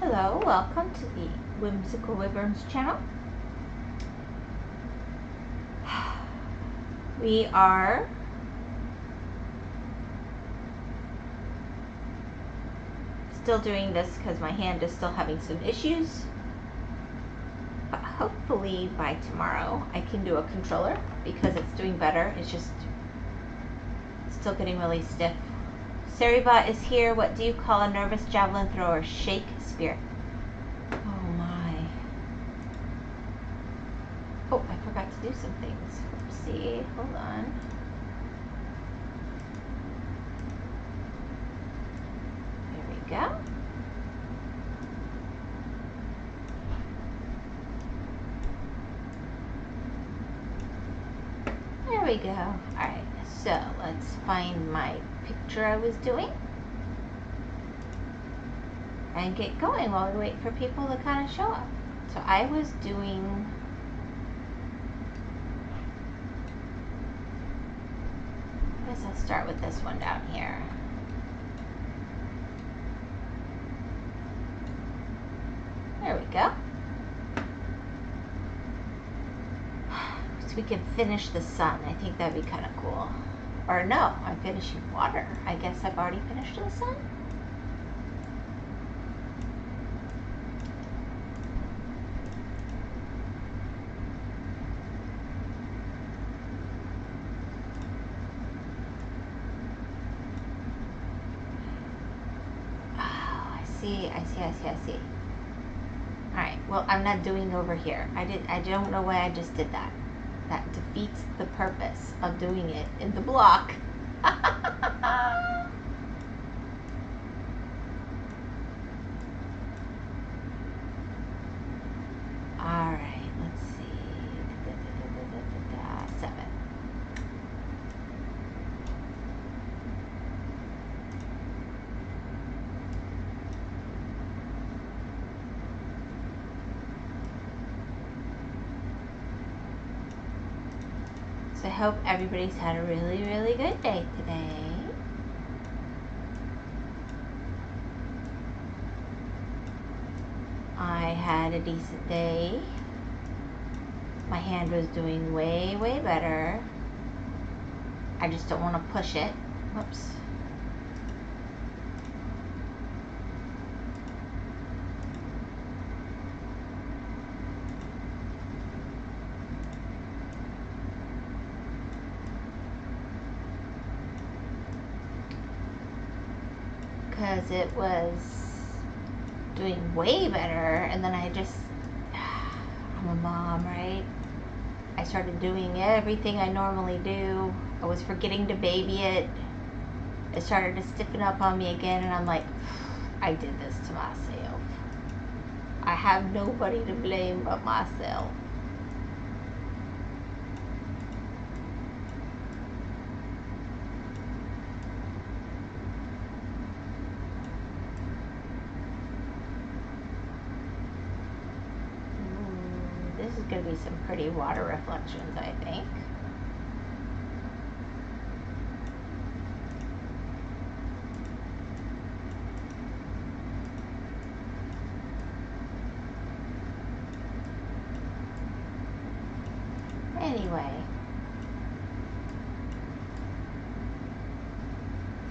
Hello, welcome to the Whimsical Wyverns channel. We are still doing this because my hand is still having some issues. But hopefully by tomorrow I can do a controller because it's doing better. It's just still getting really stiff. Saribot is here. What do you call a nervous javelin thrower? Shakespeare. Oh my. Oh, I forgot to do some things. Oopsie. Hold on. There we go. There we go. Alright, so let's find my picture I was doing and get going while we wait for people to kind of show up. So I was doing I guess I'll start with this one down here. There we go. So we can finish the sun. I think that'd be kind of cool. Or no, I'm finishing water. I guess I've already finished the sun. I see. Alright, well, I'm not doing over here. I don't know why I just did that. That defeats the purpose of doing it in the block. Alright, let's see. 7. So I hope everybody's had a really, really good day today. I had a decent day. My hand was doing way, way better. I just don't want to push it. Whoops. Because it was doing way better, and then I'm a mom, right? I started doing everything I normally do. I was forgetting to baby it. It started to stiffen up on me again, and I'm like, I did this to myself. I have nobody to blame but myself. This is going to be some pretty water reflections, I think. Anyway,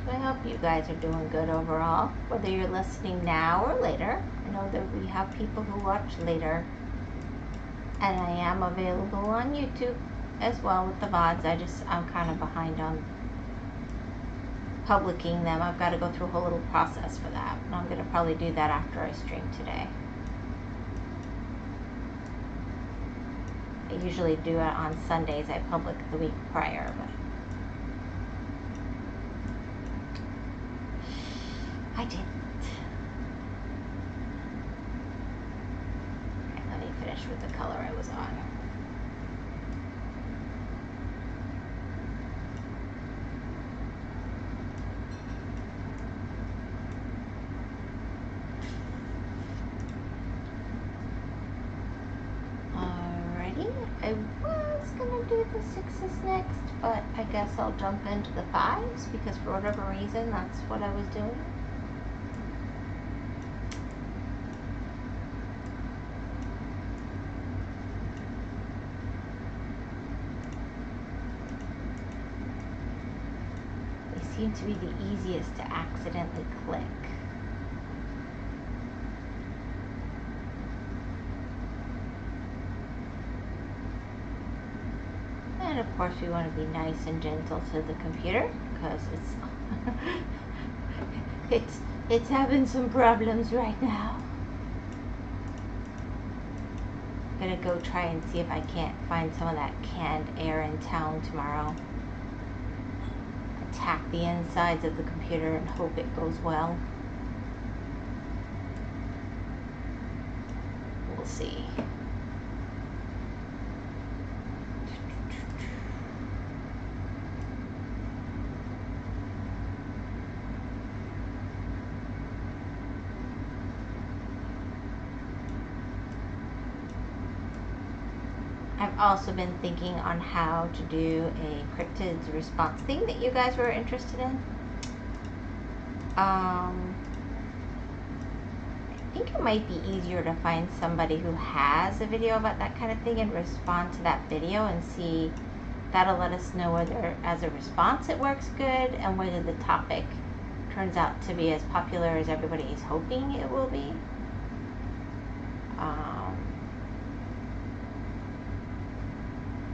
so I hope you guys are doing good overall, whether you're listening now or later. I know that we have people who watch later, and I am available on YouTube as well with the VODs. I'm kind of behind on publishing them. I've got to go through a whole little process for that, and I'm going to probably do that after I stream today. I usually do it on Sundays. I publish the week prior, but I didn't. Okay, let me finish with the color I was on. I was gonna do the 6s next, but I guess I'll jump into the 5s because for whatever reason that's what I was doing. seem to be the easiest to accidentally click. And of course we want to be nice and gentle to the computer because it's having some problems right now. I'm gonna go try and see if I can't find some of that canned air in town tomorrow. Attack the insides of the computer and hope it goes well. We'll see. I've also been thinking on how to do a cryptids response thing that you guys were interested in. I think it might be easier to find somebody who has a video about that kind of thing and respond to that video and see. That'll let us know whether as a response it works good and whether the topic turns out to be as popular as everybody is hoping it will be.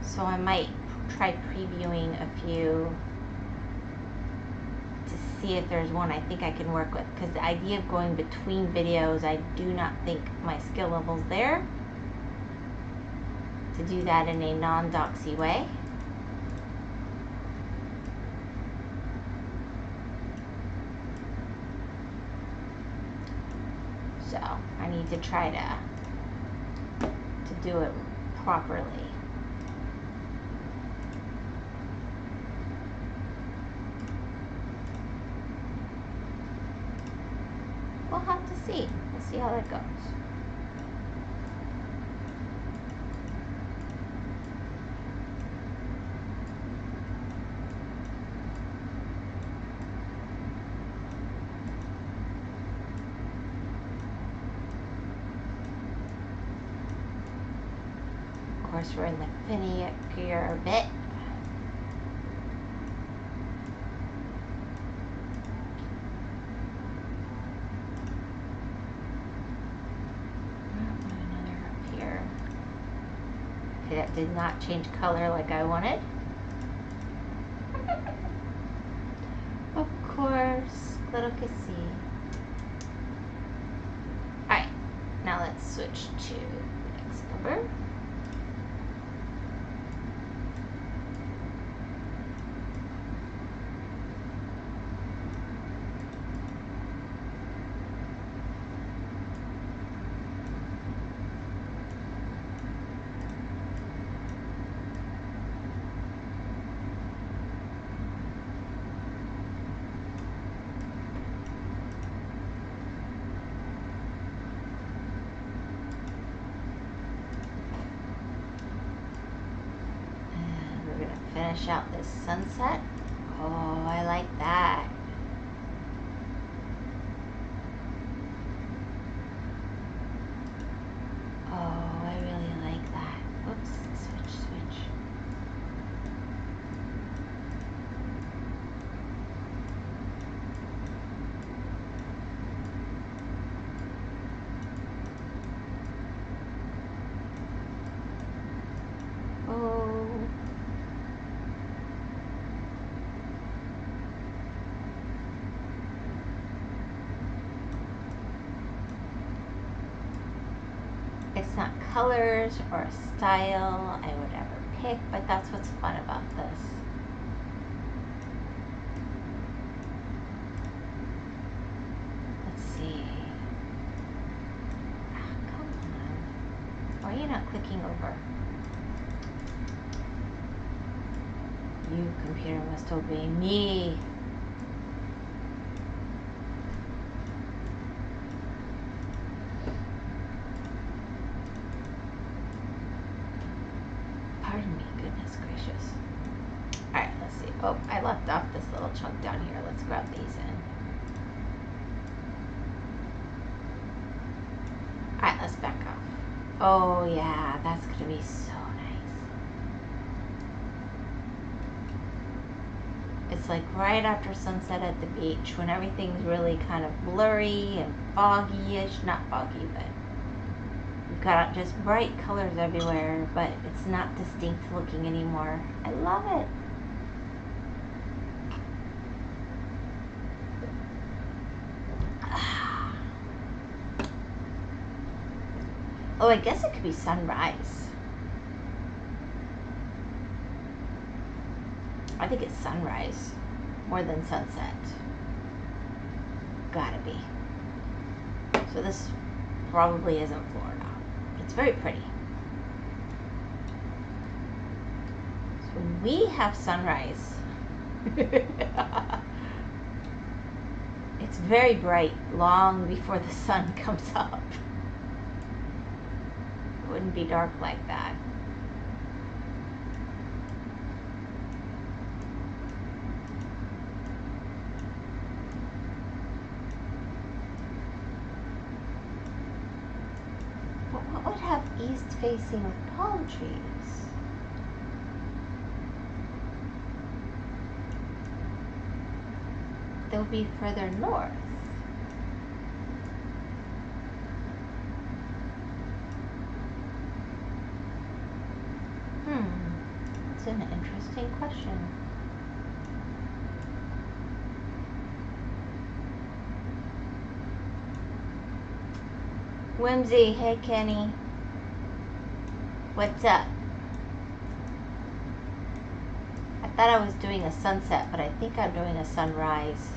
So I might try previewing a few to see if there's one I think I can work with, because the idea of going between videos, I do not think my skill level's there to do that in a non-doxy way. So I need to try to do it properly. We'll have to see. We'll see how that goes. Of course, we're in the finickier bit. That did not change color like I wanted. Of course, little kissy. Alright, now let's switch to the next cover. Finish out this sunset. Oh, I like that. Oh, I really like that. Oops, switch. Oh. It's not colors or style I would ever pick, but that's what's fun about this. Let's see. Come on. Why are you not clicking over? You, computer, must obey me. Pardon me, goodness gracious. Alright, let's see. Oh, I left off this little chunk down here. Let's grab these in. Alright, let's back off. Oh yeah, that's gonna be so nice. it's like right after sunset at the beach when everything's really kind of blurry and foggy-ish. Not foggy, but you've got just bright colors everywhere, but it's not distinct looking anymore. I love it. Oh, I guess it could be sunrise. I think it's sunrise more than sunset. Gotta be. So this probably isn't Florida. It's very pretty. So when we have sunrise, it's very bright long before the sun comes up. It wouldn't be dark like that. What would have east facing with palm trees? They would be further north. That's an interesting question. Whimsy, hey Kenny. What's up? I thought I was doing a sunset, but I think I'm doing a sunrise.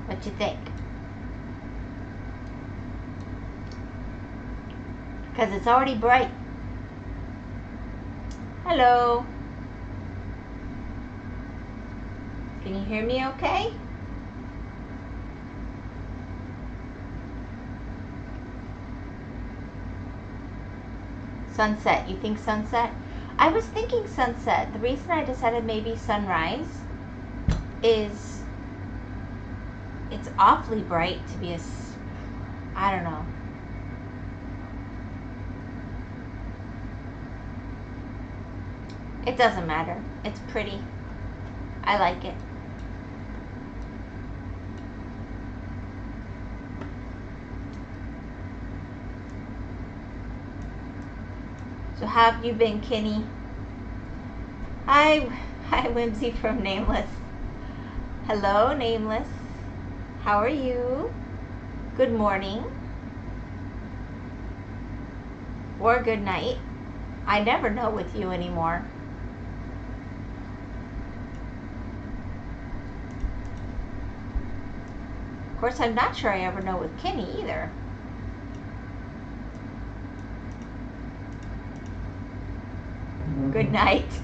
What you think? Because it's already bright. Hello. Can you hear me okay? Sunset. You think sunset? I was thinking sunset. The reason I decided maybe sunrise is it's awfully bright to be I don't know. It doesn't matter. It's pretty. I like it. So how have you been, Kenny? Hi, Whimsy from Nameless. Hello, Nameless. How are you? Good morning. Or good night. I never know with you anymore. Of course, I'm not sure I ever know with Kenny either. Good night. So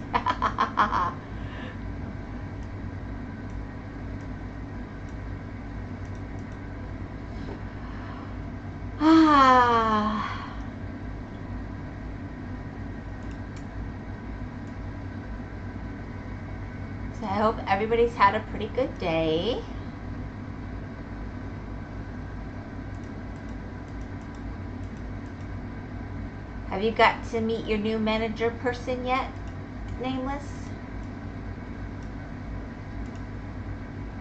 I hope everybody's had a pretty good day. Have you got to meet your new manager person yet, Nameless?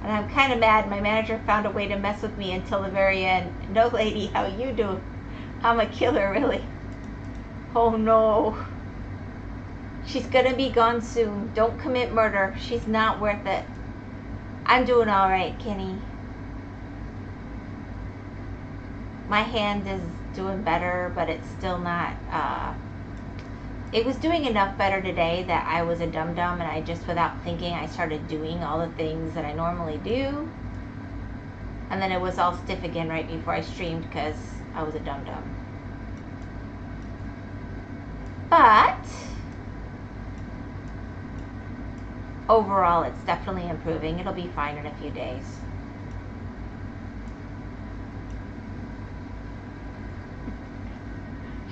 And I'm kind of mad. My manager found a way to mess with me until the very end. No, lady, how you doing? I'm a killer, really. Oh, no. She's going to be gone soon. Don't commit murder. She's not worth it. I'm doing all right, Kenny. My hand is doing better, but it's still not, it was doing enough better today that I was a dum-dum, and I just, without thinking, I started doing all the things that I normally do. And then it was all stiff again right before I streamed because I was a dum-dum. But overall, it's definitely improving. It'll be fine in a few days.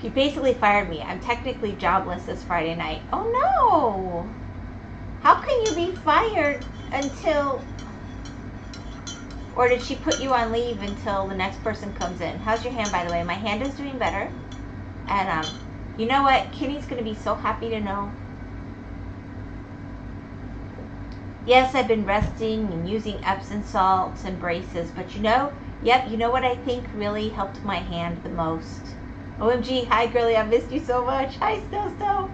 He basically fired me. I'm technically jobless this Friday night. Oh no! How can you be fired until... Or did she put you on leave until the next person comes in? How's your hand, by the way? My hand is doing better. And you know what? Kenny's going to be so happy to know. Yes, I've been resting and using Epsom salts and braces, but you know what I think really helped my hand the most? OMG, hi girlie, I missed you so much. Hi Snow.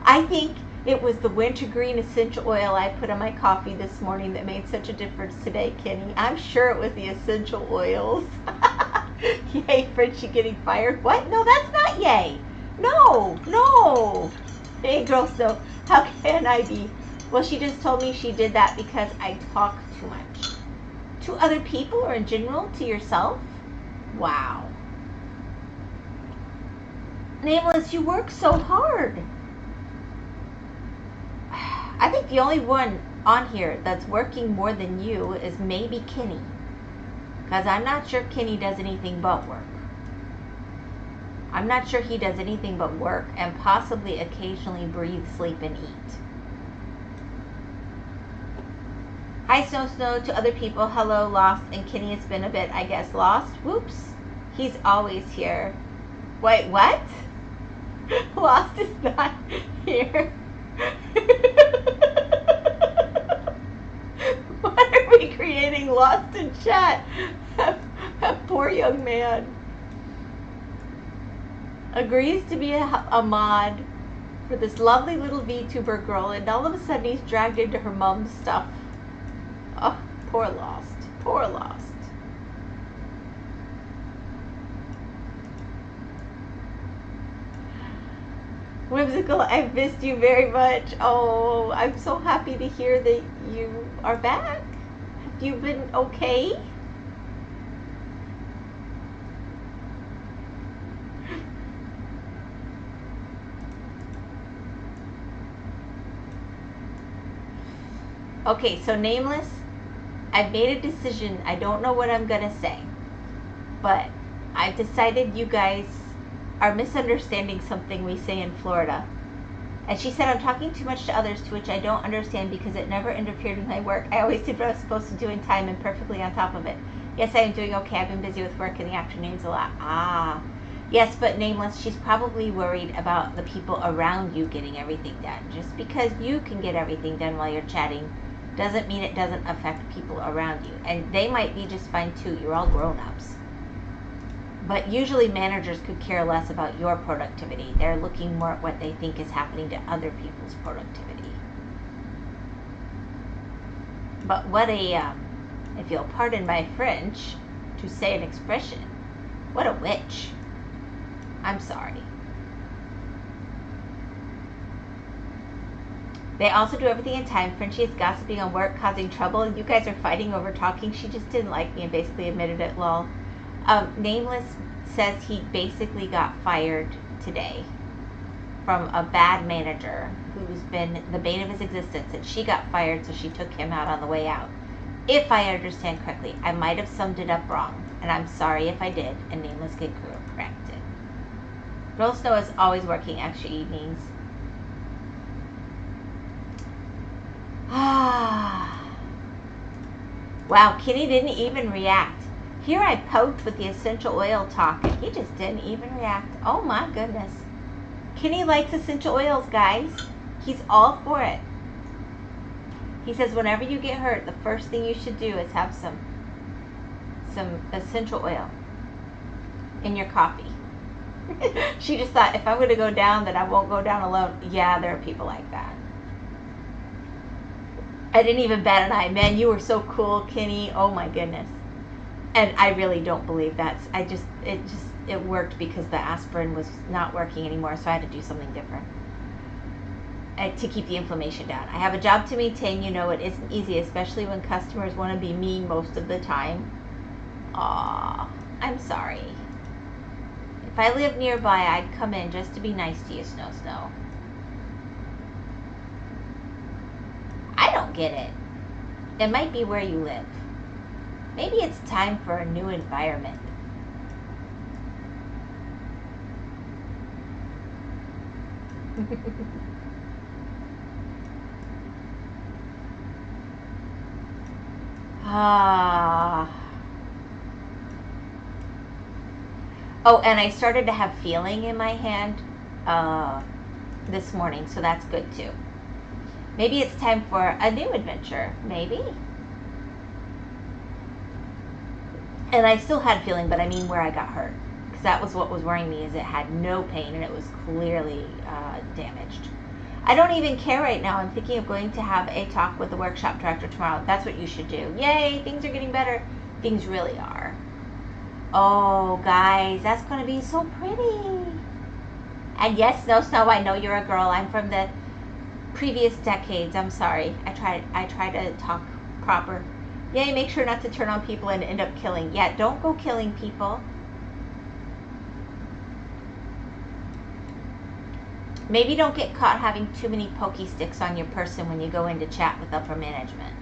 I think it was the wintergreen essential oil I put on my coffee this morning that made such a difference today, Kenny. I'm sure it was the essential oils. Yay, Frenchie getting fired. What? No, that's not yay. No. Hey, girl Snow, how can I be? Well, she just told me she did that because I talk too much. To other people or in general? To yourself? Wow. Nameless, you work so hard. I think the only one on here that's working more than you is maybe Kenny. Because I'm not sure Kenny does anything but work. I'm not sure he does anything but work and possibly occasionally breathe, sleep, and eat. Hi, Snow. To other people, hello, Lost. And Kenny, it's been a bit, I guess. Lost? Whoops. He's always here. Wait, what? Lost is not here. What are we creating? Lost in chat. That poor young man. Agrees to be a mod for this lovely little VTuber girl, and all of a sudden he's dragged into her mom's stuff. Oh, poor Lost. Poor Lost. Whimsical, I've missed you very much. Oh, I'm so happy to hear that you are back. Have you been okay? Okay, so Nameless, I've made a decision. I don't know what I'm gonna say, but I've decided you guys are misunderstanding something we say in Florida. And she said, I'm talking too much to others, to which I don't understand because it never interfered with my work. I always did what I was supposed to do in time and perfectly on top of it. Yes, I am doing okay. I've been busy with work in the afternoons a lot. Ah. Yes, but Nameless, she's probably worried about the people around you getting everything done. Just because you can get everything done while you're chatting doesn't mean it doesn't affect people around you. And they might be just fine too. You're all grown-ups. But usually managers could care less about your productivity. They're looking more at what they think is happening to other people's productivity. But what a, if you'll pardon my French, to say an expression, what a witch. I'm sorry. They also do everything in time. Frenchie is gossiping on work, causing trouble. You guys are fighting over talking. She just didn't like me and basically admitted it, lol. Nameless says he basically got fired today from a bad manager who's been the bane of his existence, and she got fired, so she took him out on the way out. If I understand correctly, I might have summed it up wrong, and I'm sorry if I did, and Nameless can correct it. Girl Snow is always working extra evenings. Wow, Kenny didn't even react. Here I poked with the essential oil talk, and he just didn't even react. Oh my goodness. Kenny likes essential oils, guys. He's all for it. He says whenever you get hurt, the first thing you should do is have some essential oil in your coffee. She just thought, if I'm going to go down, then I won't go down alone. Yeah, there are people like that. I didn't even bat an eye. Man, you were so cool, Kenny. Oh my goodness. And I really don't believe that. It worked because the aspirin was not working anymore, so I had to do something different to keep the inflammation down. I have a job to maintain. You know, it isn't easy, especially when customers want to be mean most of the time. Aw, I'm sorry. If I lived nearby, I'd come in just to be nice to you, Snow. I don't get it. It might be where you live. Maybe it's time for a new environment. Oh, and I started to have feeling in my hand this morning, so that's good too. Maybe it's time for a new adventure. Maybe. And I still had feeling, but I mean where I got hurt. Because that was what was worrying me, is it had no pain and it was clearly damaged. I don't even care right now. I'm thinking of going to have a talk with the workshop director tomorrow. That's what you should do. Yay, things are getting better. Things really are. Oh, guys, that's going to be so pretty. And yes, no, Snow, I know you're a girl. I'm from the previous decades. I'm sorry. I try to talk proper. Yay, make sure not to turn on people and end up killing. Yeah, don't go killing people. Maybe don't get caught having too many pokey sticks on your person when you go into chat with upper management.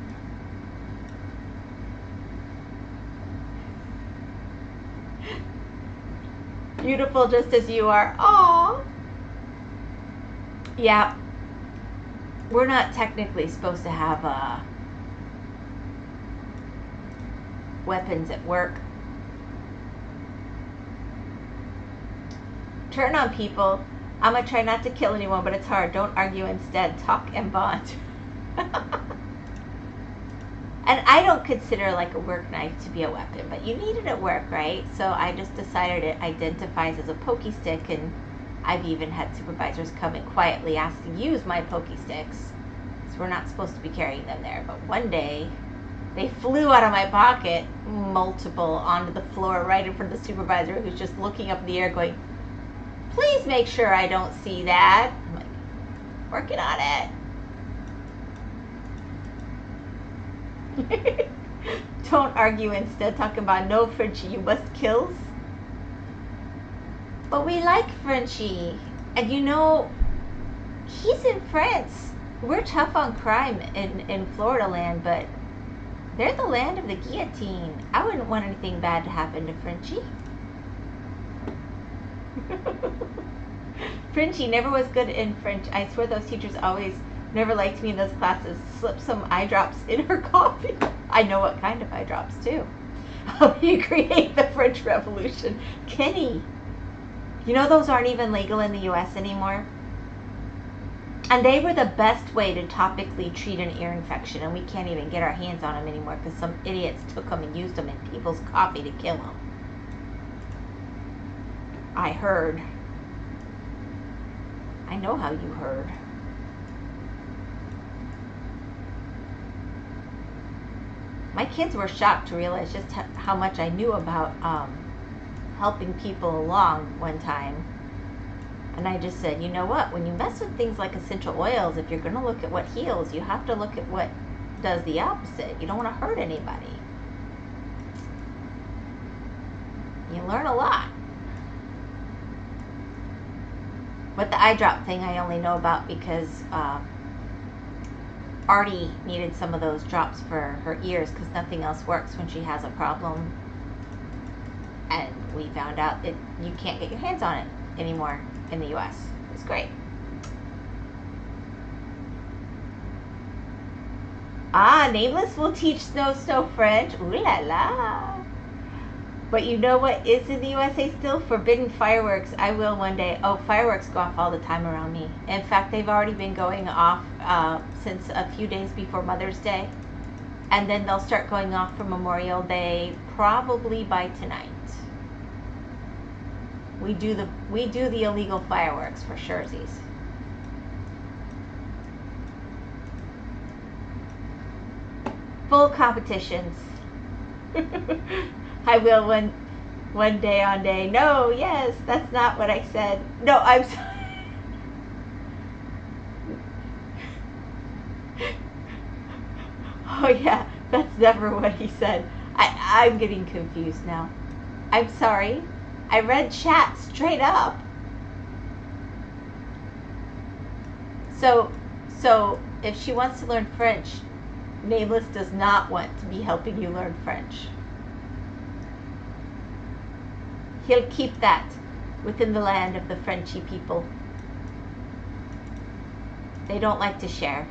Beautiful just as you are. Aww. Yeah. We're not technically supposed to have weapons at work. Turn on people. I'm going to try not to kill anyone, but it's hard. Don't argue, instead. Talk and bond. And I don't consider like a work knife to be a weapon, but you need it at work, right? So I just decided it identifies as a pokey stick, and I've even had supervisors come and quietly ask to use my pokey sticks. So we're not supposed to be carrying them there. But one day, they flew out of my pocket, multiple, onto the floor right in front of the supervisor, who's just looking up in the air going, please make sure I don't see that. I'm like, working on it. Don't argue, instead talking about no Frenchie, you must kills. But we like Frenchie. And you know, he's in France. We're tough on crime in Florida land, but they're the land of the guillotine. I wouldn't want anything bad to happen to Frenchie. Frenchie never was good in French. I swear those teachers always never liked me in those classes. Slipped some eye drops in her coffee. I know what kind of eye drops too. How do you create the French Revolution? Kenny, you know those aren't even legal in the US anymore? And they were the best way to topically treat an ear infection, and we can't even get our hands on them anymore because some idiots took them and used them in people's coffee to kill them. I heard. I know how you heard. My kids were shocked to realize just how much I knew about helping people along one time. And I just said, you know what? When you mess with things like essential oils, if you're going to look at what heals, you have to look at what does the opposite. You don't want to hurt anybody. You learn a lot. But the eye drop thing I only know about because Artie needed some of those drops for her ears because nothing else works when she has a problem. And we found out that you can't get your hands on it anymore in the US. It's great. Ah, Nameless will teach Snow French. Ooh la la. But you know what is in the USA still? Forbidden fireworks. I will one day. Oh, fireworks go off all the time around me. In fact, they've already been going off since a few days before Mother's Day. And then they'll start going off for Memorial Day probably by tonight. We do the illegal fireworks for surezies. Full competitions. I will one day on day. No, yes, that's not what I said. No, I'm sorry. Oh yeah, that's never what he said. I'm getting confused now. I'm sorry. I read chat straight up. So if she wants to learn French, Nameless does not want to be helping you learn French. He'll keep that within the land of the Frenchy people. They don't like to share.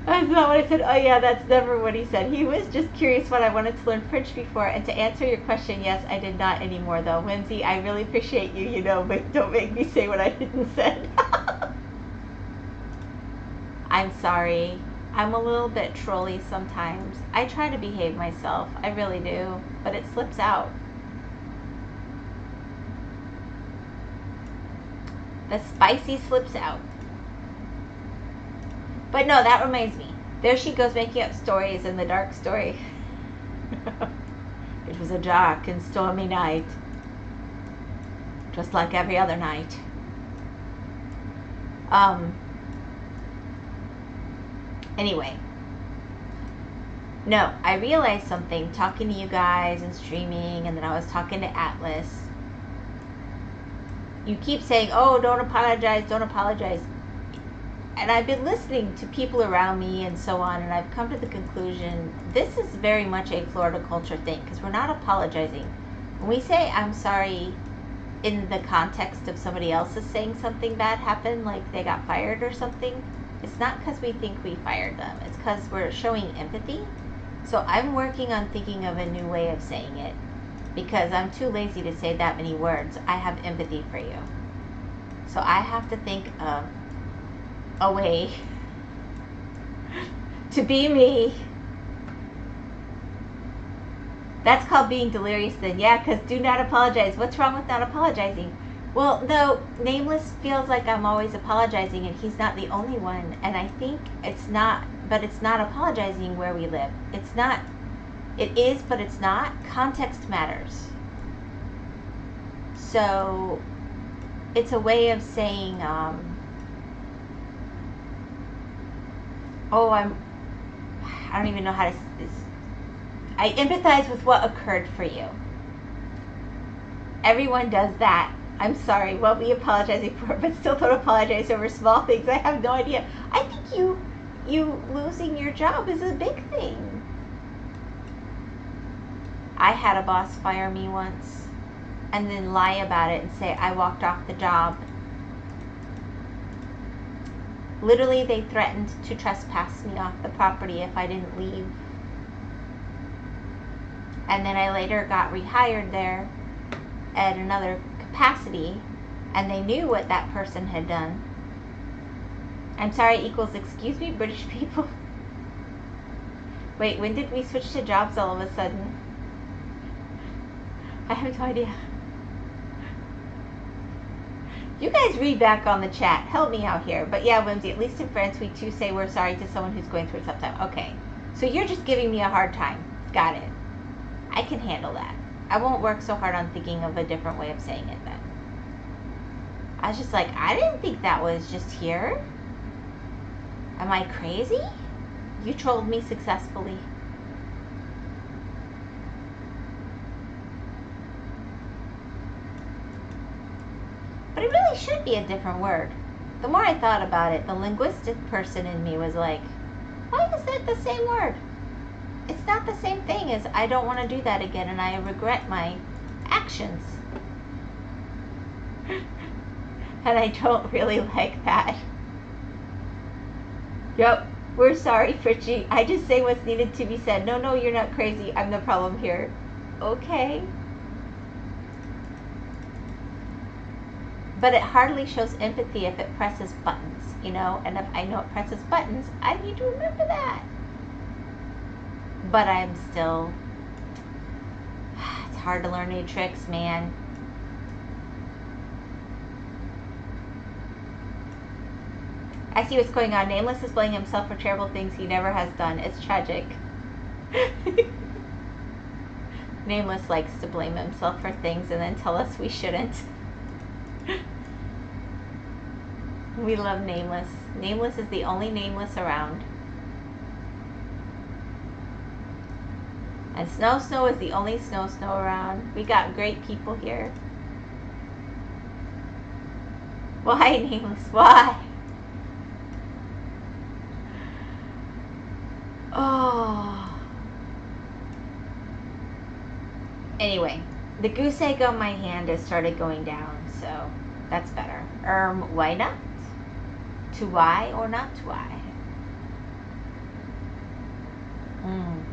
I'm was not what I said. Oh yeah, that's never what he said. He was just curious what I wanted to learn French before. And to answer your question, yes, I did not anymore though. Whimsy, I really appreciate you, you know, but don't make me say what I didn't say. I'm sorry. I'm a little bit trolly sometimes. I try to behave myself. I really do. But it slips out. The spicy slips out. But no, that reminds me. There she goes making up stories in the dark story. It was a dark and stormy night. Just like every other night. Anyway. No, I realized something talking to you guys and streaming, and then I was talking to Atlas. You keep saying, oh, don't apologize, don't apologize. And I've been listening to people around me and so on, and I've come to the conclusion this is very much a Florida culture thing, because we're not apologizing. When we say I'm sorry in the context of somebody else is saying something bad happened, like they got fired or something, it's not because we think we fired them. It's because we're showing empathy. So I'm working on thinking of a new way of saying it, because I'm too lazy to say that many words. I have empathy for you. So I have to think of a way to be me. That's called being delirious then. Yeah, because do not apologize. What's wrong with not apologizing? Well, no, Nameless feels like I'm always apologizing, and he's not the only one. And I think it's not, but it's not apologizing where we live. It's not, it is, but it's not. Context matters. So it's a way of saying, oh, I don't even know how to, I empathize with what occurred for you. Everyone does that. I'm sorry, what we apologizing for, but still don't apologize over small things. I have no idea. I think you losing your job is a big thing. I had a boss fire me once and then lie about it and say I walked off the job. Literally, they threatened to trespass me off the property if I didn't leave. And then I later got rehired there at another capacity, and they knew what that person had done. I'm sorry equals excuse me, British people. Wait, when did we switch to jobs all of a sudden? I have no idea. You guys read back on the chat. Help me out here. But yeah, Whimsy, at least in France, we too say we're sorry to someone who's going through a tough time. Okay. So you're just giving me a hard time. Got it. I can handle that. I won't work so hard on thinking of a different way of saying it then. I was just like, I didn't think that was just here. Am I crazy? You trolled me successfully. But it really should be a different word. The more I thought about it, the linguistic person in me was like, why is that the same word? It's not the same thing as I don't want to do that again and I regret my actions. And I don't really like that. Yep, we're sorry, Fritchie. I just say what's needed to be said. No, you're not crazy. I'm the problem here. Okay. But it hardly shows empathy if it presses buttons, you know? And if I know it presses buttons, I need to remember that. But I'm still, it's hard to learn new tricks, man. I see what's going on. Nameless is blaming himself for terrible things he never has done. It's tragic. Nameless likes to blame himself for things and then tell us we shouldn't. We love Nameless. Nameless is the only Nameless around. And Snow is the only Snow around. We got great people here. Why, Nameless? Why? Oh. Anyway, the goose egg on my hand has started going down, so that's better. Why not? To why or not to why? Mm.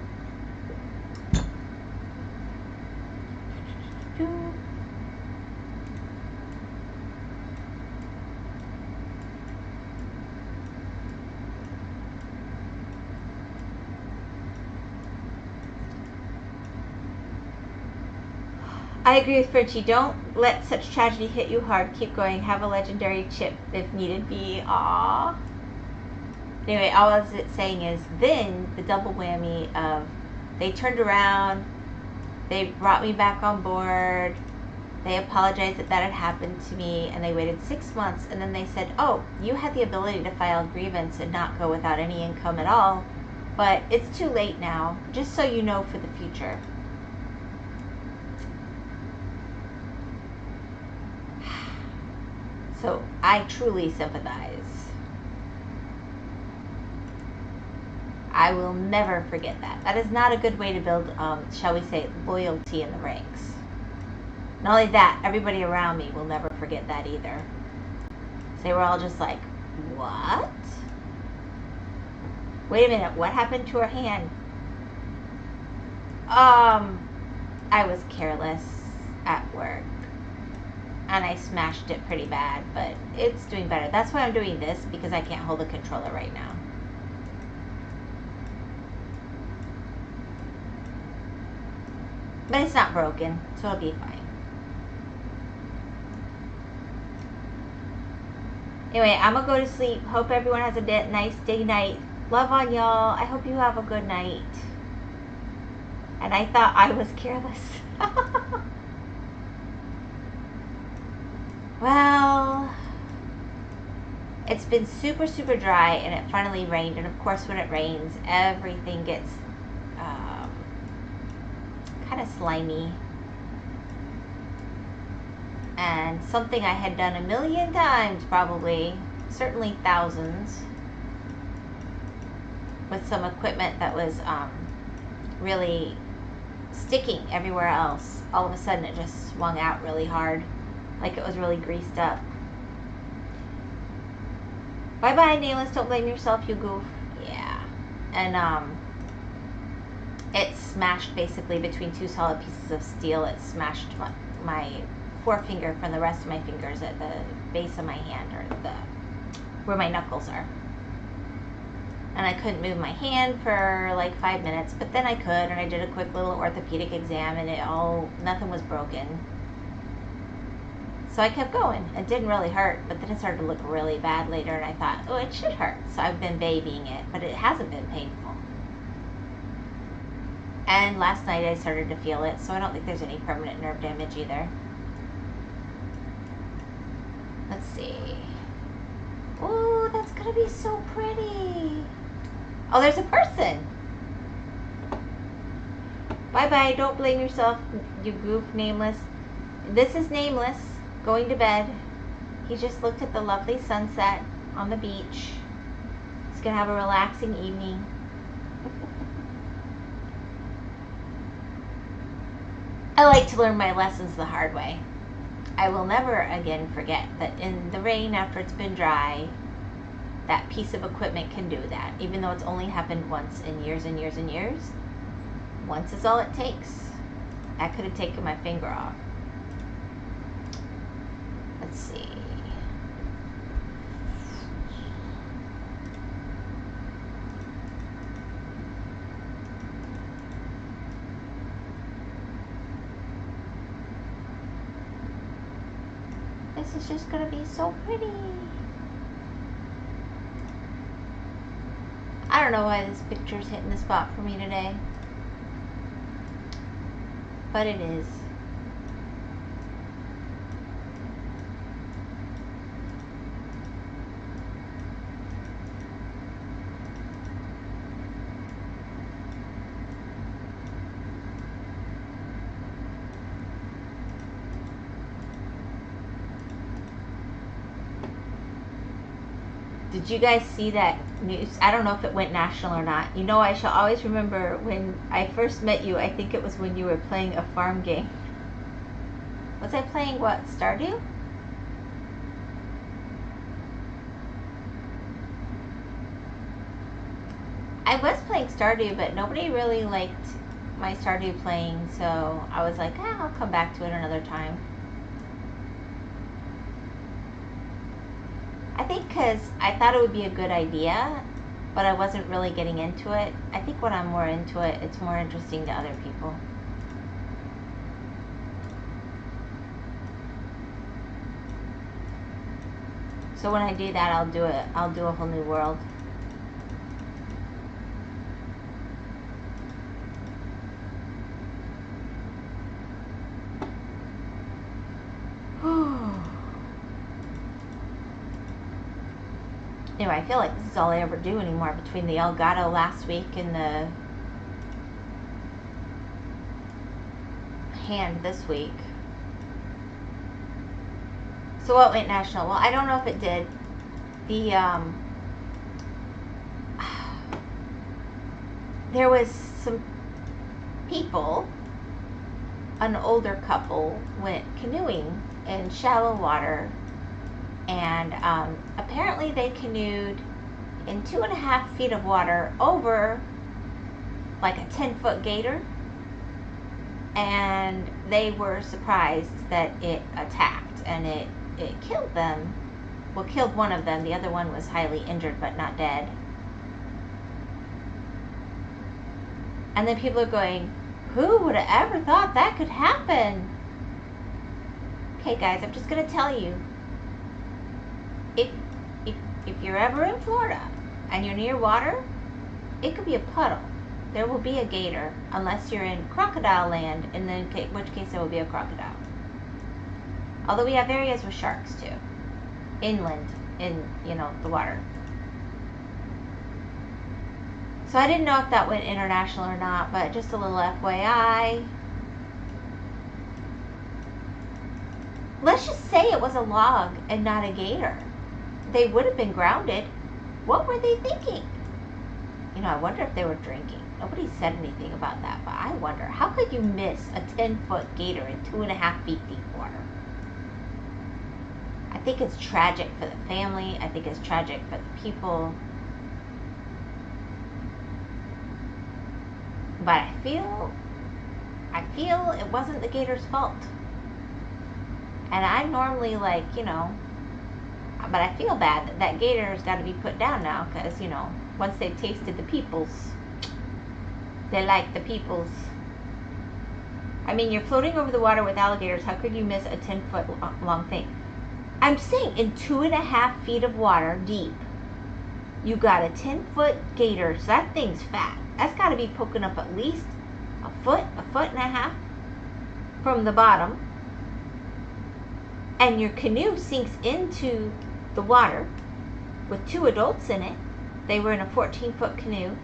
I agree with Fritchie. Don't let such tragedy hit you hard. Keep going. Have a legendary chip if needed be. Aww. Anyway, all I was saying is then the double whammy of they turned around, they brought me back on board, they apologized that had happened to me, and they waited 6 months, and then they said, oh, you had the ability to file grievance and not go without any income at all, but it's too late now, just so you know for the future. So I truly sympathize. I will never forget that. That is not a good way to build, shall we say, loyalty in the ranks. Not only that, everybody around me will never forget that either. So they were all just like, what? Wait a minute, what happened to her hand? I was careless at work. And I smashed it pretty bad, but it's doing better. That's why I'm doing this, because I can't hold the controller right now. But it's not broken, so it'll be fine. Anyway, I'm gonna go to sleep. Hope everyone has a nice day night. Love on y'all. I hope you have a good night. And I thought I was careless. Well, it's been super, super dry, and it finally rained. And of course, when it rains, everything gets kind of slimy. And something I had done a million times, probably, certainly thousands, with some equipment that was really sticking everywhere else. All of a sudden, it just swung out really hard, like it was really greased up. Bye-bye, Nameless. Don't blame yourself, you goof. Yeah. And it smashed basically between two solid pieces of steel. It smashed my forefinger from the rest of my fingers at the base of my hand, or where my knuckles are. And I couldn't move my hand for like 5 minutes, but then I could, and I did a quick little orthopedic exam, and nothing was broken. So I kept going. It didn't really hurt, but then it started to look really bad later, and I thought, oh, it should hurt. So I've been babying it, but it hasn't been painful. And last night I started to feel it, so I don't think there's any permanent nerve damage either. Let's see. Oh, that's gonna be so pretty. Oh, there's a person. Bye-bye. Don't blame yourself, you goof, Nameless. This is Nameless, going to bed. He just looked at the lovely sunset on the beach. He's gonna have a relaxing evening. I like to learn my lessons the hard way. I will never again forget that in the rain, after it's been dry, that piece of equipment can do that. Even though it's only happened once in years and years and years. Once is all it takes. That could have taken my finger off. Let's see. This is just gonna be so pretty. I don't know why this picture's hitting the spot for me today, but it is. Did you guys see that news? I don't know if it went national or not. You know, I shall always remember when I first met you. I think it was when you were playing a farm game. Was I playing what? Stardew? I I was playing Stardew, but nobody really liked my Stardew playing, so I was like, I'll come back to it another time. I think because I thought it would be a good idea, but I wasn't really getting into it. I think when I'm more into it, it's more interesting to other people. So when I do that, I'll do a whole new world. Anyway, I feel like this is all I ever do anymore between the Elgato last week and the hand this week. So what went national? Well, I don't know if it did. There was some people, an older couple went canoeing in shallow water, and apparently they canoed in 2.5 feet of water over like a 10-foot gator, and they were surprised that it attacked and it killed them. Well, killed one of them. The other one was highly injured but not dead. And then people are going, who would have ever thought that could happen? Okay, guys, I'm just going to tell you, if you're ever in Florida and you're near water, it could be a puddle. There will be a gator unless you're in crocodile land, in which case there will be a crocodile. Although we have areas with sharks too, inland in the water. So I didn't know if that went international or not, but just a little FYI. Let's just say it was a log and not a gator. They would have been grounded. What were they thinking? I wonder if they were drinking. Nobody said anything about that, but I wonder, how could you miss a 10-foot gator in 2.5 feet deep water? I think it's tragic for the family. I think it's tragic for the people. But I feel it wasn't the gator's fault. And I'm normally like, but I feel bad that gator's got to be put down now, because, once they've tasted the peoples, they like the peoples. I mean, you're floating over the water with alligators. How could you miss a 10-foot long thing? I'm saying in 2.5 feet of water deep, you got a 10-foot gator. So that thing's fat. That's got to be poking up at least a foot and a half from the bottom. And your canoe sinks into the water with 2 adults in it. They were in a 14-foot canoe.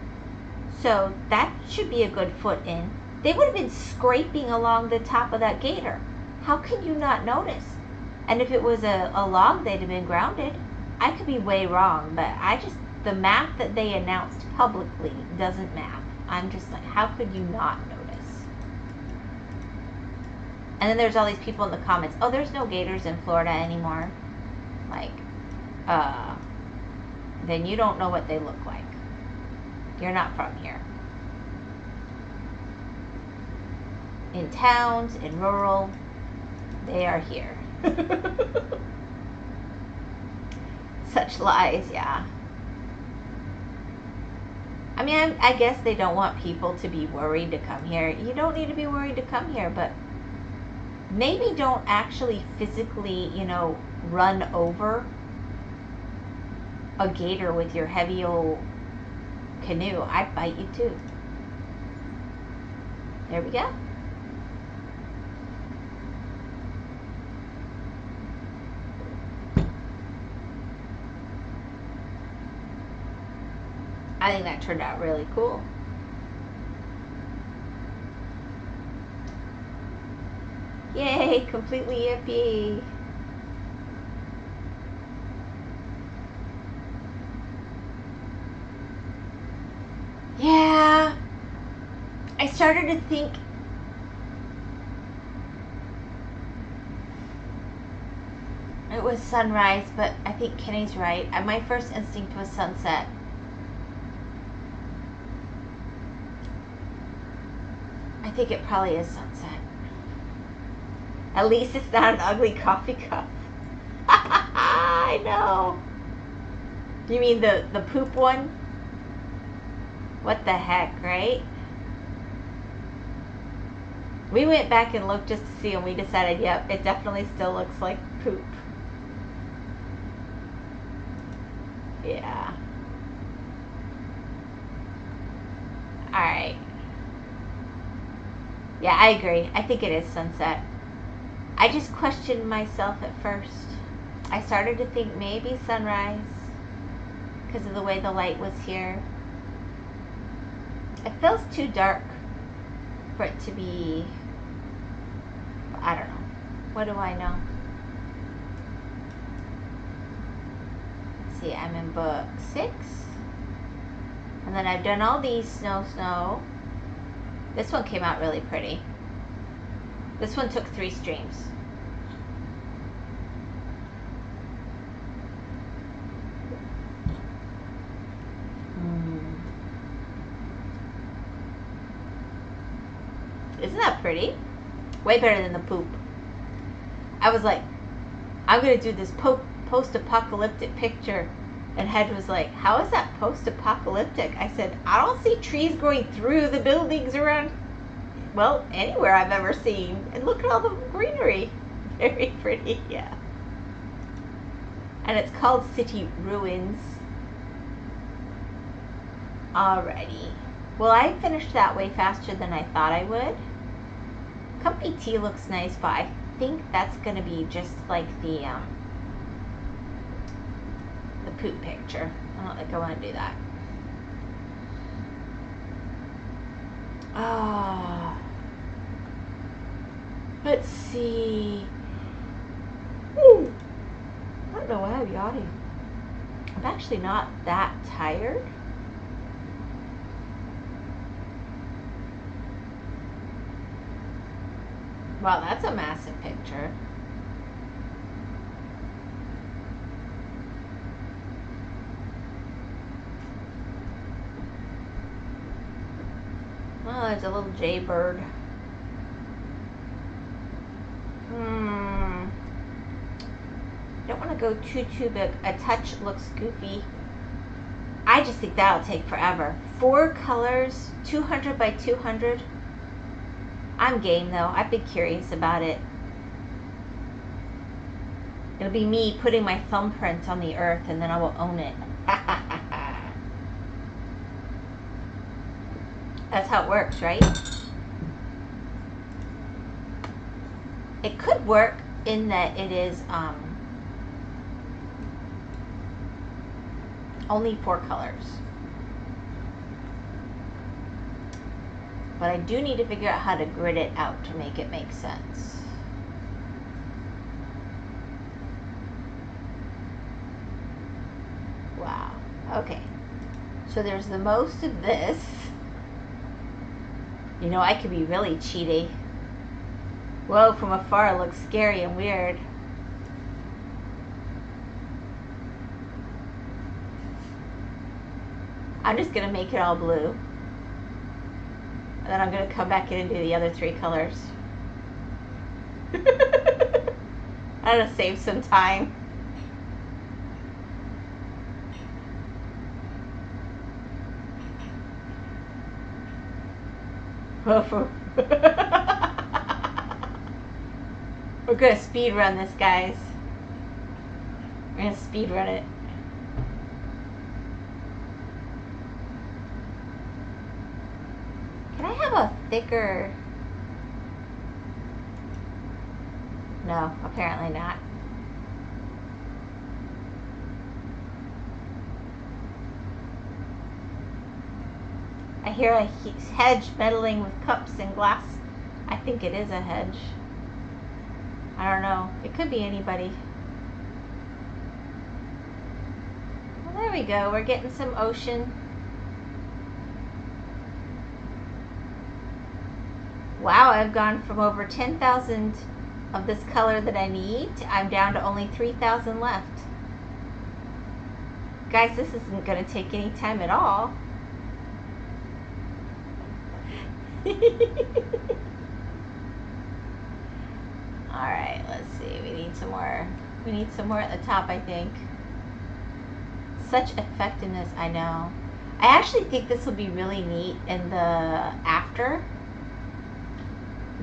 So that should be a good foot in. They would have been scraping along the top of that gator. How can you not notice? And if it was a log, they'd have been grounded. I could be way wrong, but the math that they announced publicly doesn't math. I'm just like, how could you not notice? And then there's all these people in the comments, oh, there's no gators in Florida anymore. Like, then you don't know what they look like. You're not from here. In towns, in rural, they are here. Such lies, yeah. I mean, I guess they don't want people to be worried to come here. You don't need to be worried to come here, but maybe don't actually physically, run over a gator with your heavy old canoe. I'd bite you too. There we go. I think that turned out really cool. Yay, completely yippee. Yeah, I started to think it was sunrise, but I think Kenny's right. My first instinct was sunset. think it probably is sunset. At least it's not an ugly coffee cup. I know. You mean the poop one? What the heck, right? We went back and looked just to see, and we decided, yep, it definitely still looks like poop. Yeah. Alright. Yeah, I agree. I think it is sunset. I just questioned myself at first. I started to think maybe sunrise because of the way the light was here. It feels too dark for it to be, I don't know. What do I know? Let's see, I'm in book 6. And then I've done all these snow. This one came out really pretty. This one took 3 streams. Isn't that pretty? Way better than the poop. I was like, I'm going to do this post-apocalyptic picture. And Hedge was like, how is that post-apocalyptic? I said, I don't see trees growing through the buildings around, well, anywhere I've ever seen. And look at all the greenery. Very pretty, yeah. And it's called City Ruins. Alrighty. Well, I finished that way faster than I thought I would. Company Tea looks nice, but I think that's going to be just like the poop picture. I don't think I want to do that. Let's see. Ooh. I don't know why I'm yawning. I'm actually not that tired. Wow, that's a massive picture. Oh, there's a little jaybird. Don't want to go too big. A touch looks goofy. I just think that'll take forever. 4 colors, 200 by 200. I'm game though. I've been curious about it. It'll be me putting my thumbprint on the earth and then I will own it. That's how it works, right? It could work in that it is only 4 colors. But I do need to figure out how to grid it out to make it make sense. Wow. Okay. So there's the most of this. You know, I could be really cheaty. Whoa, from afar it looks scary and weird. I'm just going to make it all blue. And then I'm going to come back in and do the other 3 colors. I'm going to save some time. We're going to speed run this, guys. We're going to speed run it. Can I have a thicker... No, apparently not. I hear a hedge meddling with cups and glass. I think it is a hedge. I don't know. It could be anybody. Well, there we go. We're getting some ocean. Wow, I've gone from over 10,000 of this color that I need. I'm down to only 3,000 left. Guys, this isn't going to take any time at all. Alright, let's see. We need some more. We need some more at the top, I think. Such effectiveness, I know. I actually think this will be really neat in the after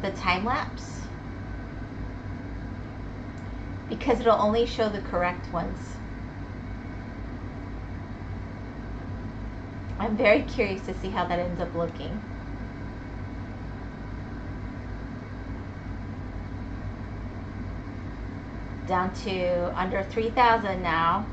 the time lapse, because it'll only show the correct ones. I'm very curious to see how that ends up looking. Down to under 3,000 now.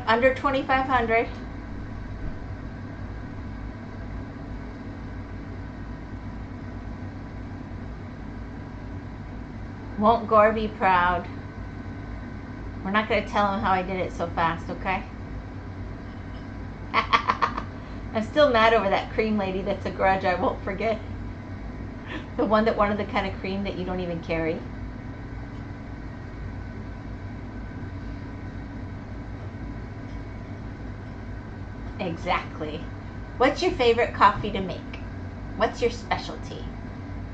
Under 2,500. Won't Gore be proud? We're not going to tell him how I did it so fast, okay? I'm still mad over that cream lady. That's a grudge I won't forget. The one that wanted the kind of cream that you don't even carry. Exactly. What's your favorite coffee to make? What's your specialty?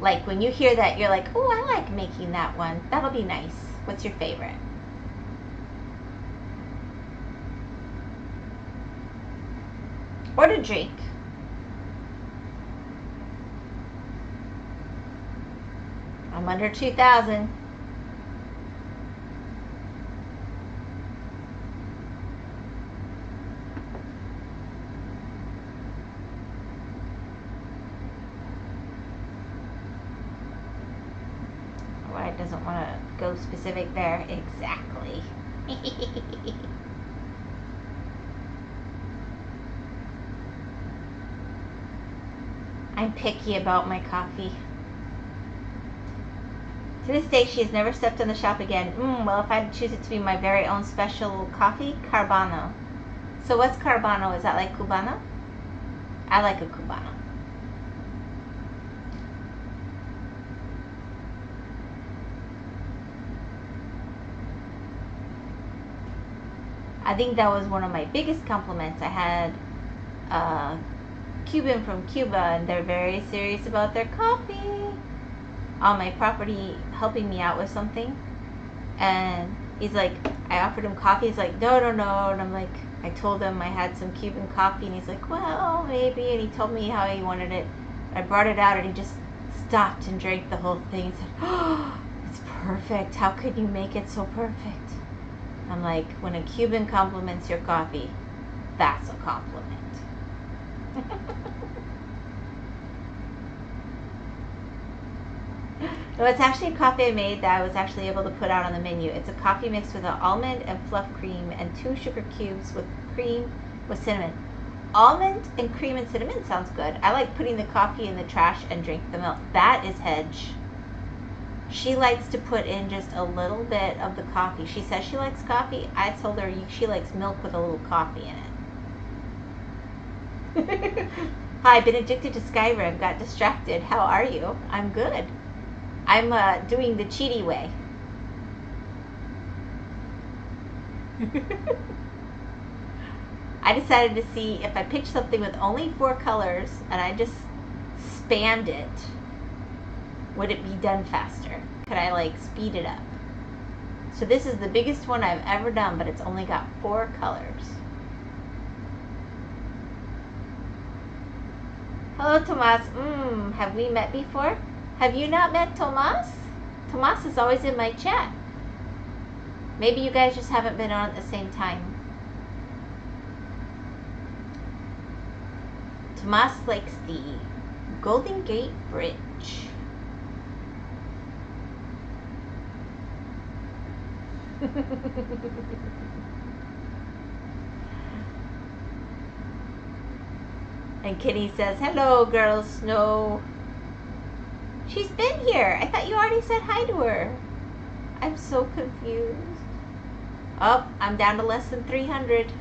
Like when you hear that, you're like, oh, I like making that one. That'll be nice. What's your favorite? Or to drink. I'm under 2,000. Why doesn't want to go specific there? Exactly. I'm picky about my coffee. To this day, she has never stepped in the shop again. Well, if I had to choose it to be my very own special coffee, Carbano. So what's Carbano? Is that like Cubano? I like a Cubano. I think that was one of my biggest compliments. I had a Cuban from Cuba, and they're very serious about their coffee, on my property, helping me out with something. And he's like, I offered him coffee. He's like, no. And I'm like, I told him I had some Cuban coffee, and he's like, well, maybe. And he told me how he wanted it. I brought it out, and he just stopped and drank the whole thing. He said, oh, it's perfect. How could you make it so perfect? I'm like, when a Cuban compliments your coffee, that's a compliment. No, it's actually a coffee I made that I was actually able to put out on the menu. It's a coffee mixed with an almond and fluff cream and 2 sugar cubes with cream with cinnamon. Almond and cream and cinnamon sounds good. I like putting the coffee in the trash and drink the milk. That is Hedge. She likes to put in just a little bit of the coffee. She says she likes coffee. I told her she likes milk with a little coffee in it. Hi, been addicted to Skyrim. Got distracted. How are you? I'm good. I'm doing the cheaty way. I decided to see if I picked something with only 4 colors and I just spammed it, would it be done faster? Could I like speed it up? So this is the biggest one I've ever done, but it's only got 4 colors. Hello, Tomas. Have we met before? Have you not met Tomas? Tomas is always in my chat. Maybe you guys just haven't been on at the same time. Tomas likes the Golden Gate Bridge. And Kitty says, hello, girl Snow. She's been here. I thought you already said hi to her. I'm so confused. Oh, I'm down to less than 300.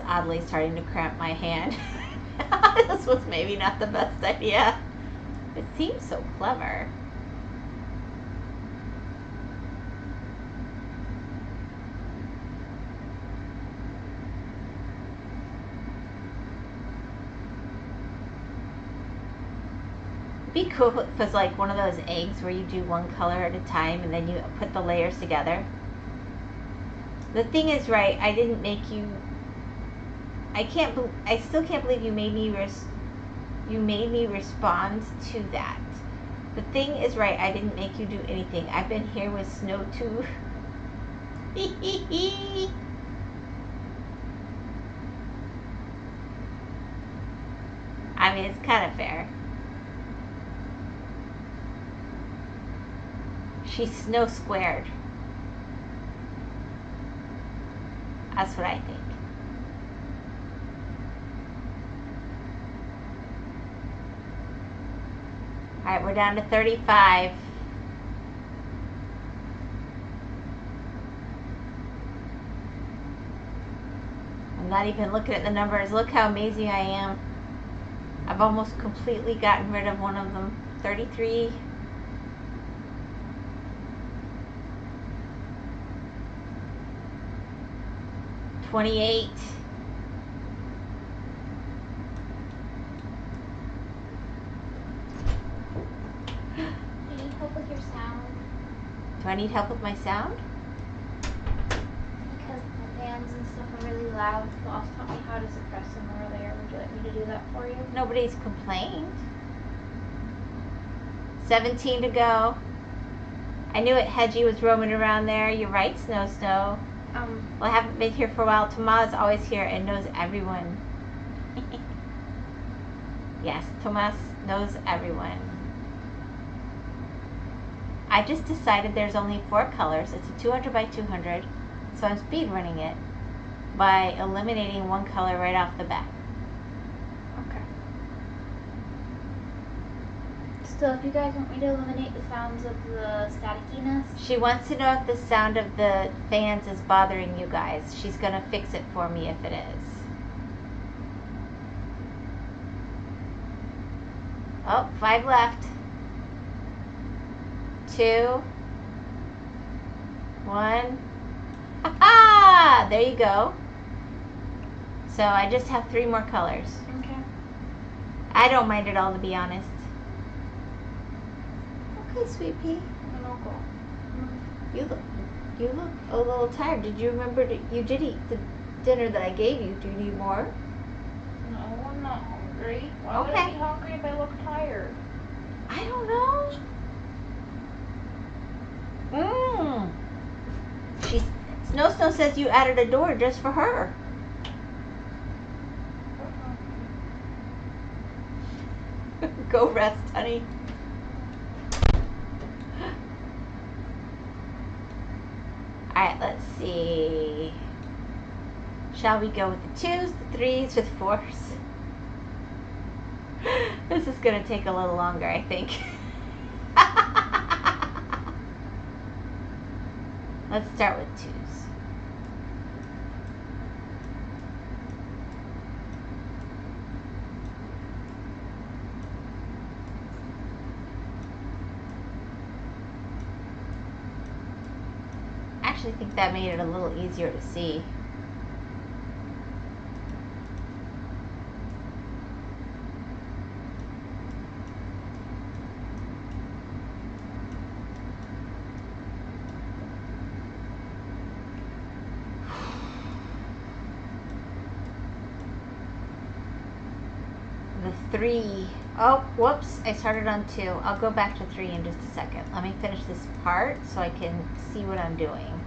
oddly starting to cramp my hand. This was maybe not the best idea. It seems so clever. It'd be cool if it was like one of those eggs where you do one color at a time and then you put the layers together. The thing is, right, I didn't make you. I still can't believe you made me respond to that. The thing is, right, I didn't make you do anything. I've been here with Snow too. I mean, it's kind of fair. She's Snow squared. That's what I think. Alright, we're down to 35. I'm not even looking at the numbers. Look how amazing I am. I've almost completely gotten rid of one of them. 33. 28. Do you need help with your sound? Do I need help with my sound? Because the fans and stuff are really loud. Boss taught me how to suppress them earlier. Would you like me to do that for you? Nobody's complained. 17 to go. I knew it. Hedgie was roaming around there. You're right, Snow. Well, I haven't been here for a while. Tomas always here and knows everyone. Yes, Tomas knows everyone. I just decided there's only 4 colors. It's a 200 by 200, so I'm speed running it by eliminating one color right off the bat. Okay. So if you guys want me to eliminate the sounds of the staticiness, She wants to know if the sound of the fans is bothering you guys. She's going to fix it for me if it is. Oh, 5 left. 2. 1. Ha-ha! There you go. So I just have 3 more colors. okay. I don't mind at all, to be honest. Okay, sweet pea. And I'll go. You look a little tired. Did you remember you did eat the dinner that I gave you? Do you need more? No, I'm not hungry. Why would I Okay. be hungry if I look tired? I don't know. Snow says you added a door just for her. Go rest, honey. Alright, let's see. Shall we go with the 2s, the 3s, or the 4s? This is going to take a little longer, I think. Let's start with 2s. I actually think that made it a little easier to see. The 3. Oh, whoops. I started on 2. I'll go back to 3 in just a second. Let me finish this part so I can see what I'm doing.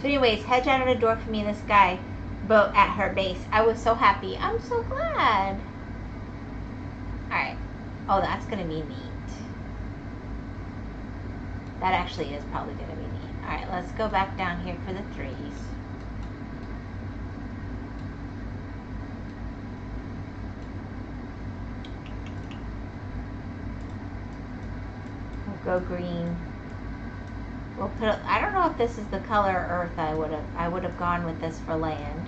So anyways, hedge out of the door for me, this guy. boat at her base. I was so happy. I'm so glad. Alright. Oh, that's going to be neat. That actually is probably going to be neat. Alright, let's go back down here for the 3s. We'll go green. We'll put, I don't know if this is the color earth I would have gone with this for land.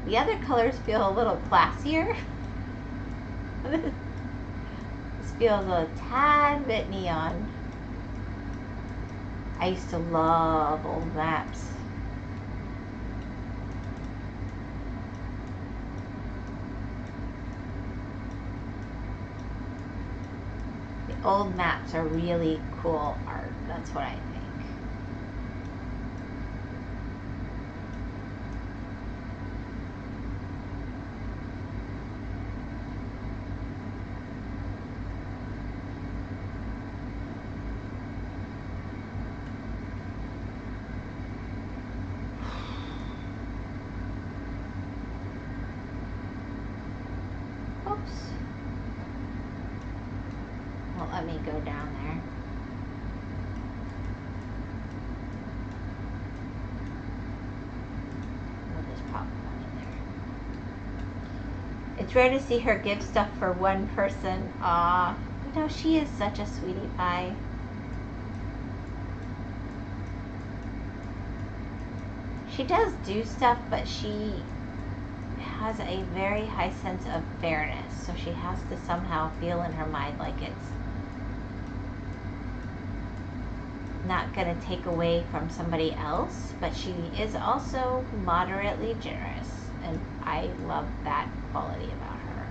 The other colors feel a little classier. This feels a tad bit neon. I used to love old maps. The old maps are really cool art. That's what I think. Let me go down there. We'll just pop one in there. It's rare to see her give stuff for one person. Aw, you know, she is such a sweetie pie. She does do stuff, but she has a very high sense of fairness. So she has to somehow feel in her mind like it's not going to take away from somebody else, but she is also moderately generous, and I love that quality about her.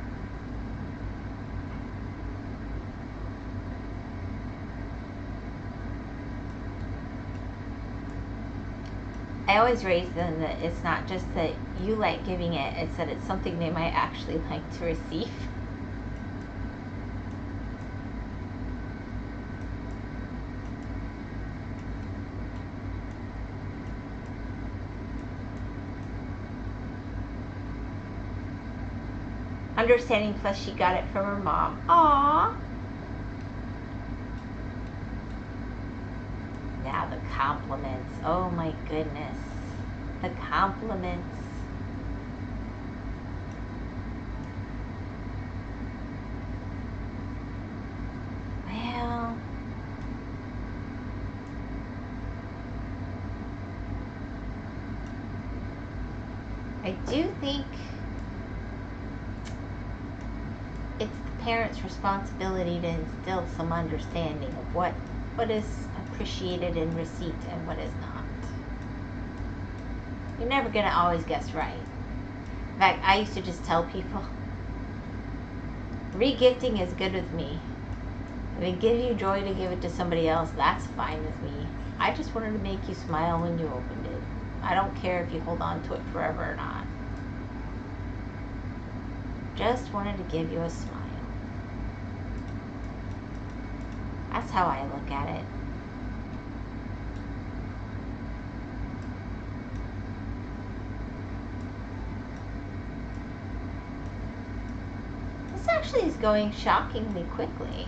I always raise them that it's not just that you like giving it, it's that it's something they might actually like to receive. Understanding, plus she got it from her mom. Aww. Now the compliments. Oh my goodness. The compliments. Well, I do think it's the parents' responsibility to instill some understanding of what is appreciated in receipt and what is not. You're never going to always guess right. In fact, I used to just tell people, regifting is good with me. If it gives you joy to give it to somebody else, that's fine with me. I just wanted to make you smile when you opened it. I don't care if you hold on to it forever or not. Just wanted to give you a smile. That's how I look at it. This actually is going shockingly quickly.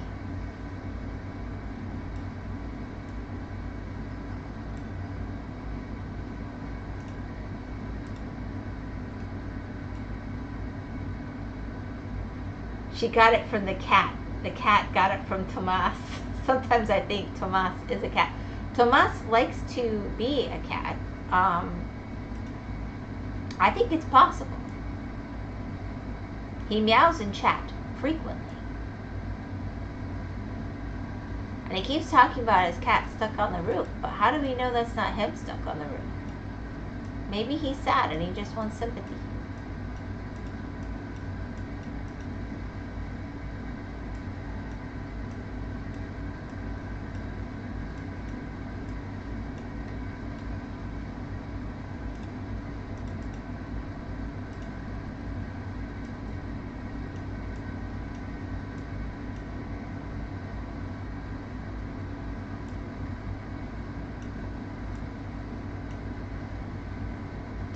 She got it from the cat. The cat got it from Tomas. Sometimes I think Tomas is a cat. Tomas likes to be a cat. I think it's possible. He meows in chat frequently. And he keeps talking about his cat stuck on the roof. But how do we know that's not him stuck on the roof? Maybe he's sad and he just wants sympathy.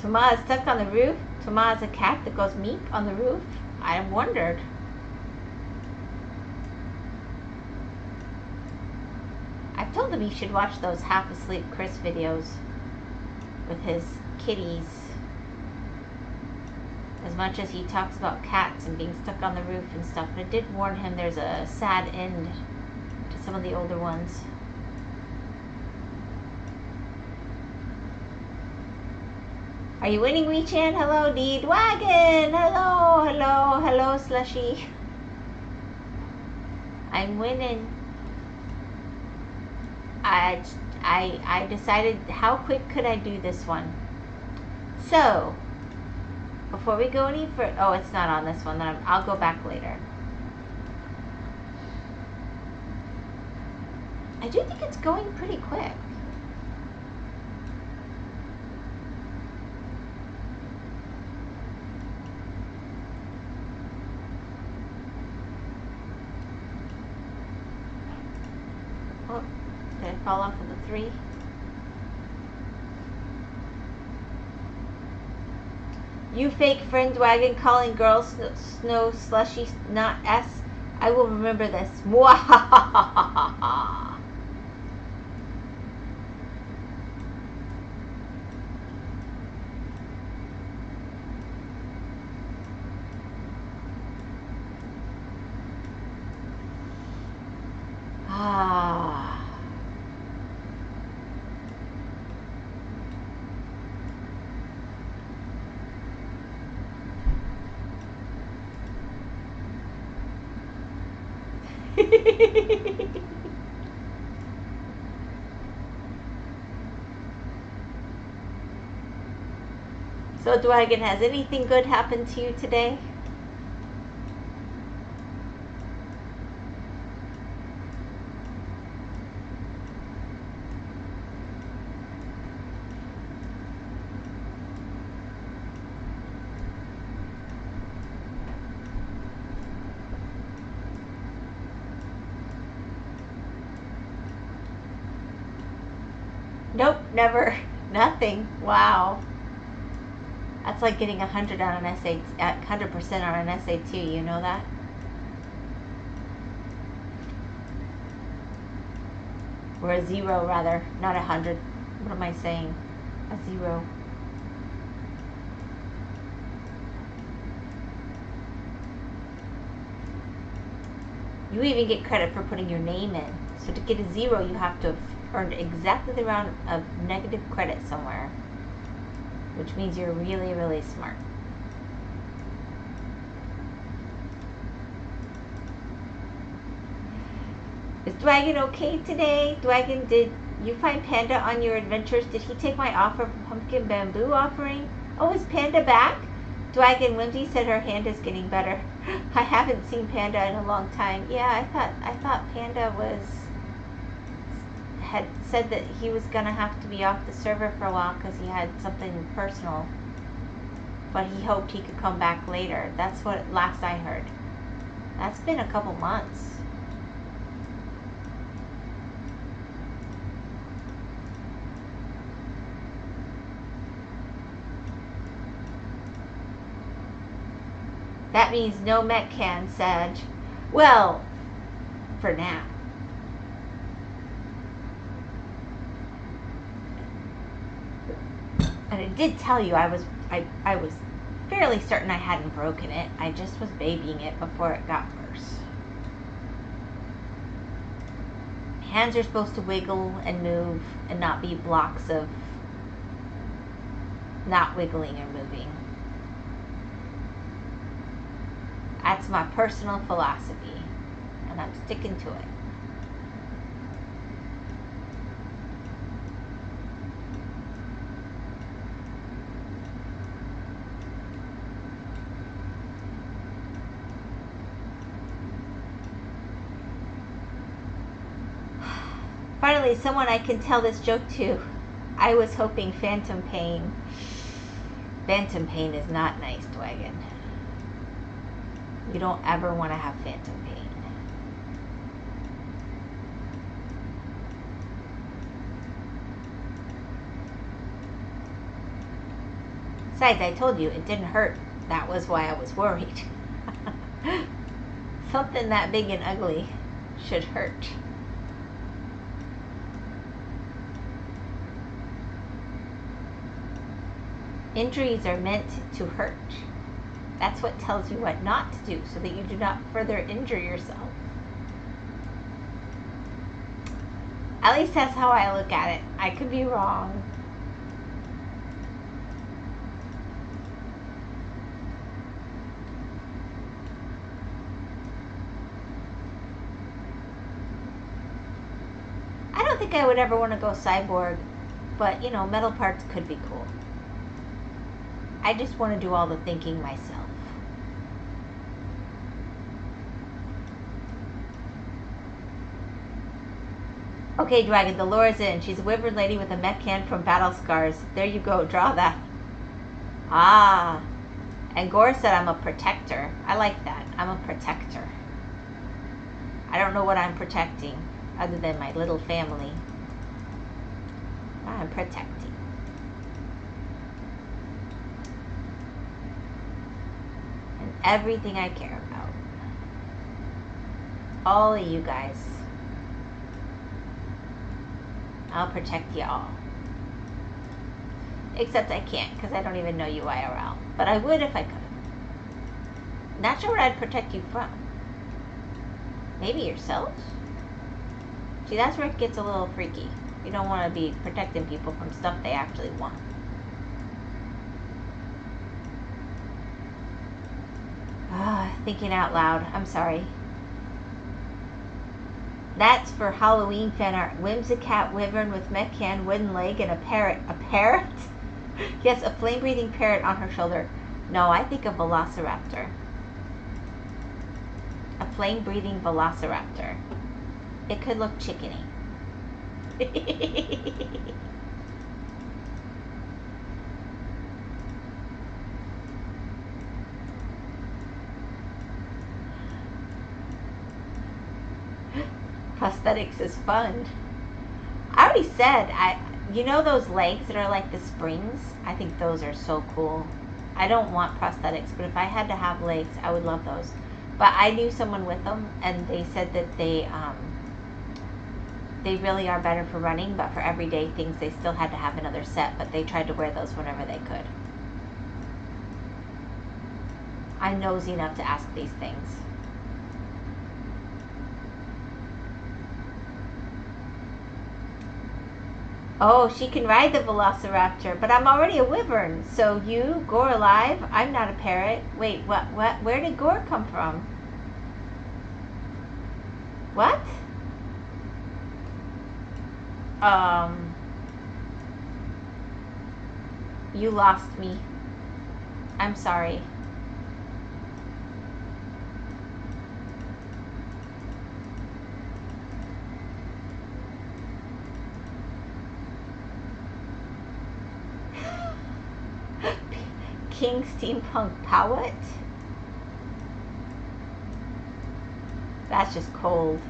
Toma is stuck on the roof. Toma is a cat that goes meep on the roof. I wondered. I've told him he should watch those half asleep Chris videos with his kitties. As much as he talks about cats and being stuck on the roof and stuff, but I did warn him there's a sad end to some of the older ones. Are you winning, WeChan? Hello, D-Dwagon! Hello, hello, hello, Slushy. I'm winning. I decided how quick could I do this one. So, before we go any further, oh, it's not on this one. Then I'll go back later. I do think it's going pretty quick. Oh, did I fall off of the 3? You fake friend wagon calling girls snow slushy, not S. I will remember this. Mwahahaha. Ah. So, Dwagon, has anything good happened to you today? Nope, never. Nothing. Wow. That's like getting 100 on an SAT, 100% on an SAT, you know that? Or a 0 rather, not 100. What am I saying? A 0. You even get credit for putting your name in. So to get a 0, you have to have earned exactly the amount of negative credit somewhere, which means you're really, really smart. Is Dwagon okay today? Dwagon, did you find Panda on your adventures? Did he take my offer for pumpkin bamboo offering? Oh, is Panda back? Dwagon, Whimsy said her hand is getting better. I haven't seen Panda in a long time. Yeah, I thought Panda had said that he was gonna have to be off the server for a while because he had something personal, but he hoped he could come back later. That's what last I heard. That's been a couple months. That means no Metcan, Sag. Well, for now. And I did tell you I was fairly certain I hadn't broken it. I just was babying it before it got worse. Hands are supposed to wiggle and move and not be blocks of not wiggling or moving. That's my personal philosophy, and I'm sticking to it. Finally, someone I can tell this joke to. I was hoping phantom pain. Phantom pain is not nice, Dwagon. You don't ever want to have phantom pain. Besides, I told you, it didn't hurt. That was why I was worried. Something that big and ugly should hurt. Injuries are meant to hurt. That's what tells you what not to do, so that you do not further injure yourself. At least that's how I look at it. I could be wrong. I don't think I would ever want to go cyborg, but you know, metal parts could be cool. I just want to do all the thinking myself. Okay, Dragon, the lore is in. She's a wyvern lady with a mech hand from battle scars. There you go, draw that. Ah. And Gore said I'm a protector. I like that. I'm a protector. I don't know what I'm protecting, other than my little family. I'm protecting. And everything I care about. All of you guys. I'll protect y'all. Except I can't, because I don't even know you IRL. But I would if I could. Not sure what I'd protect you from. Maybe yourself? See, that's where it gets a little freaky. You don't want to be protecting people from stuff they actually want. Thinking out loud. I'm sorry. That's for Halloween fan art. WhymsicalWyvern with mech hand, wooden leg, and a parrot. A parrot? Yes, a flame-breathing parrot on her shoulder. No, I think a velociraptor. A flame-breathing velociraptor. It could look chickeny. Prosthetics is fun. I already said, you know those legs that are like the springs? I think those are so cool. I don't want prosthetics, but if I had to have legs, I would love those. But I knew someone with them, and they said that they really are better for running, but for everyday things, they still had to have another set, but they tried to wear those whenever they could. I'm nosy enough to ask these things. Oh, she can ride the velociraptor, but I'm already a wyvern. So you, Gore alive? I'm not a parrot. Wait, what? Where did Gore come from? What? You lost me. I'm sorry. King Steampunk Powet? That's just cold.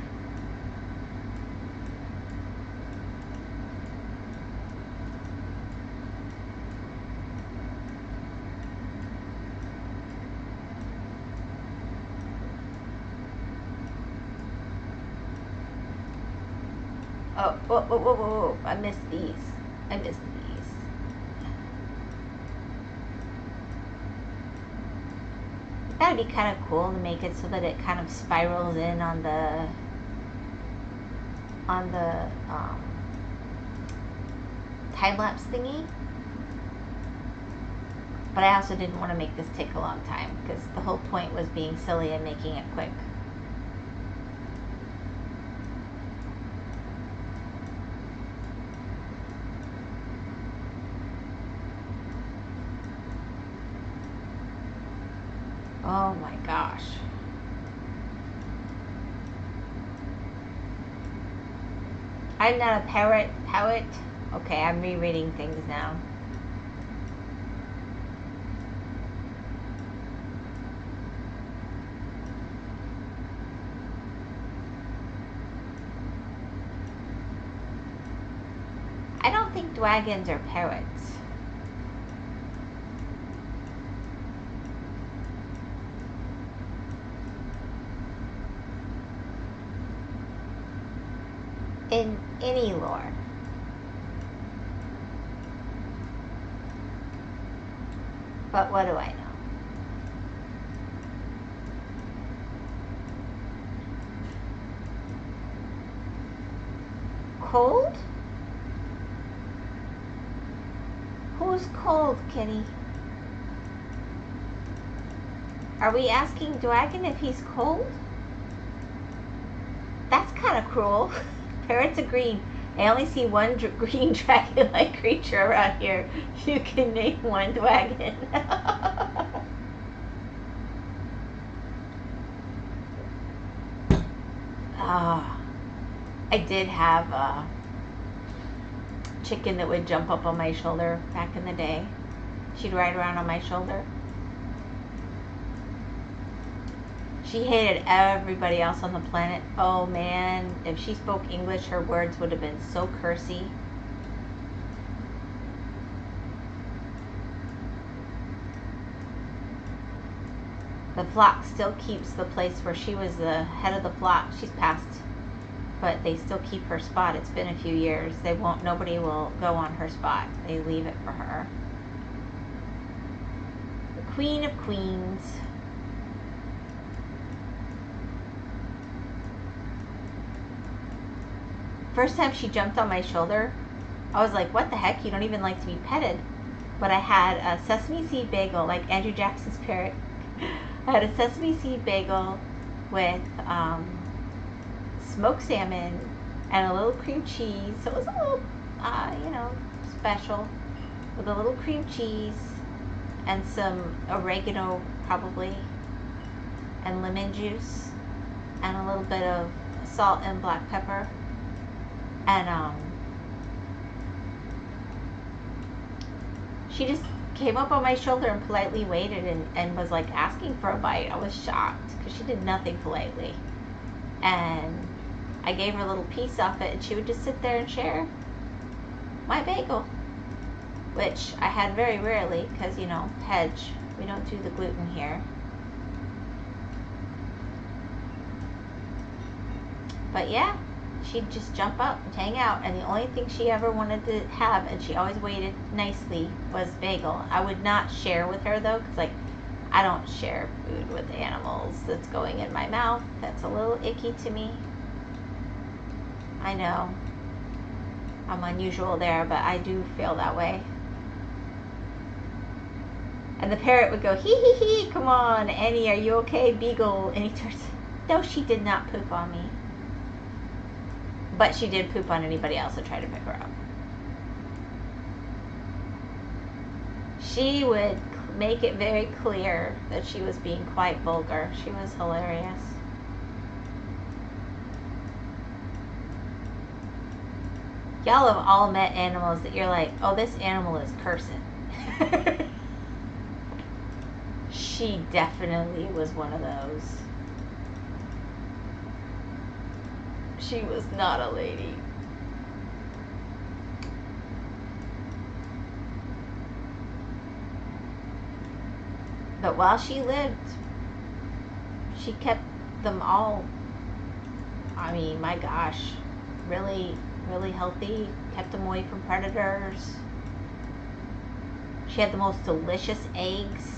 Oh, whoa. I missed these. That'd be kind of cool to make it so that it kind of spirals in on the time-lapse thingy. But I also didn't want to make this take a long time, because the whole point was being silly and making it quick. Oh my gosh. I'm not a parrot. Okay, I'm rereading things now. I don't think dragons are parrots. in any lore. But what do I know? Cold? Who's cold, Kitty? Are we asking Dragon if he's cold? That's kind of cruel. Parrots are green. I only see one green dragon-like creature around here. You can name one dragon. I did have a chicken that would jump up on my shoulder back in the day. She'd ride around on my shoulder. She hated everybody else on the planet. Oh man, if she spoke English, her words would have been so cursy. The flock still keeps the place where she was the head of the flock. She's passed, but they still keep her spot. It's been a few years. Nobody will go on her spot. They leave it for her. The Queen of Queens. First time she jumped on my shoulder, I was like, what the heck? You don't even like to be petted. But I had a sesame seed bagel, like Andrew Jackson's parrot. I had a sesame seed bagel with smoked salmon and a little cream cheese. So it was a little, special. With a little cream cheese and some oregano, probably, and lemon juice, and a little bit of salt and black pepper. And she just came up on my shoulder and politely waited and was like asking for a bite. I was shocked because she did nothing politely. And I gave her a little piece off it and she would just sit there and share my bagel, which I had very rarely because, hedge, we don't do the gluten here. But yeah, she'd just jump up and hang out, and the only thing she ever wanted to have, and she always waited nicely, was bagel. I would not share with her though, because I don't share food with animals that's going in my mouth. That's a little icky to me. I know I'm unusual there, but I do feel that way. And the parrot would go, hee hee hee, come on, Annie, are you okay, Beagle? And he turns, no, she did not poop on me. But she did poop on anybody else that tried to pick her up. She would make it very clear that she was being quite vulgar. She was hilarious. Y'all have all met animals that you're like, oh, this animal is cursing. She definitely was one of those. She was not a lady. But while she lived, she kept them all, I mean, my gosh, really, really healthy. Kept them away from predators. She had the most delicious eggs.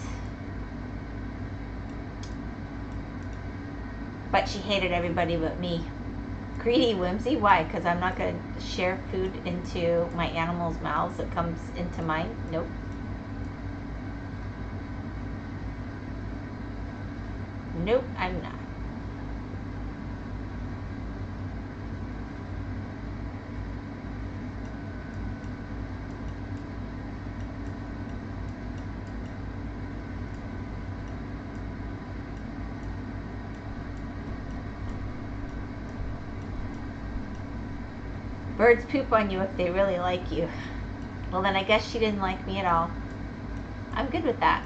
But she hated everybody but me. Greedy Whimsy? Why? Because I'm not going to share food into my animals' mouths that comes into mine? Nope. Nope, I'm not. Birds poop on you if they really like you. Well, then I guess she didn't like me at all. I'm good with that.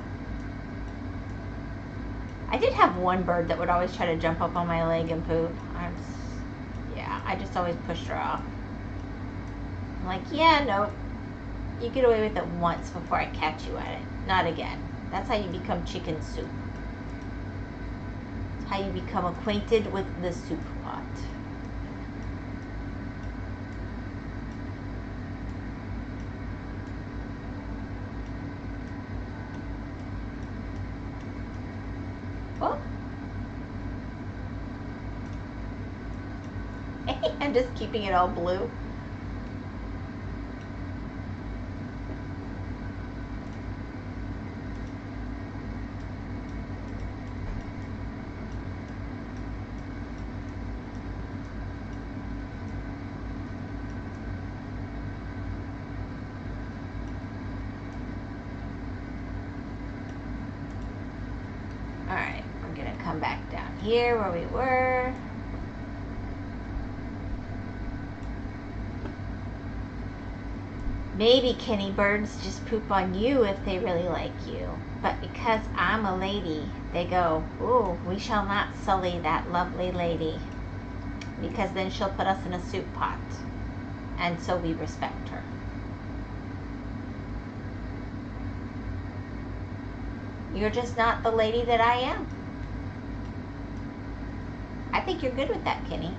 I did have one bird that would always try to jump up on my leg and poop. I just always pushed her off. I'm like, yeah, nope. You get away with it once before I catch you at it. Not again. That's how you become chicken soup. It's how you become acquainted with the soup pot. Oh. I'm just keeping it all blue. Alright, we're gonna come back down here where we were. Maybe Kenny birds just poop on you if they really like you. But because I'm a lady, they go, ooh, we shall not sully that lovely lady. Because then she'll put us in a soup pot. And so we respect her. You're just not the lady that I am. I think you're good with that, Kenny.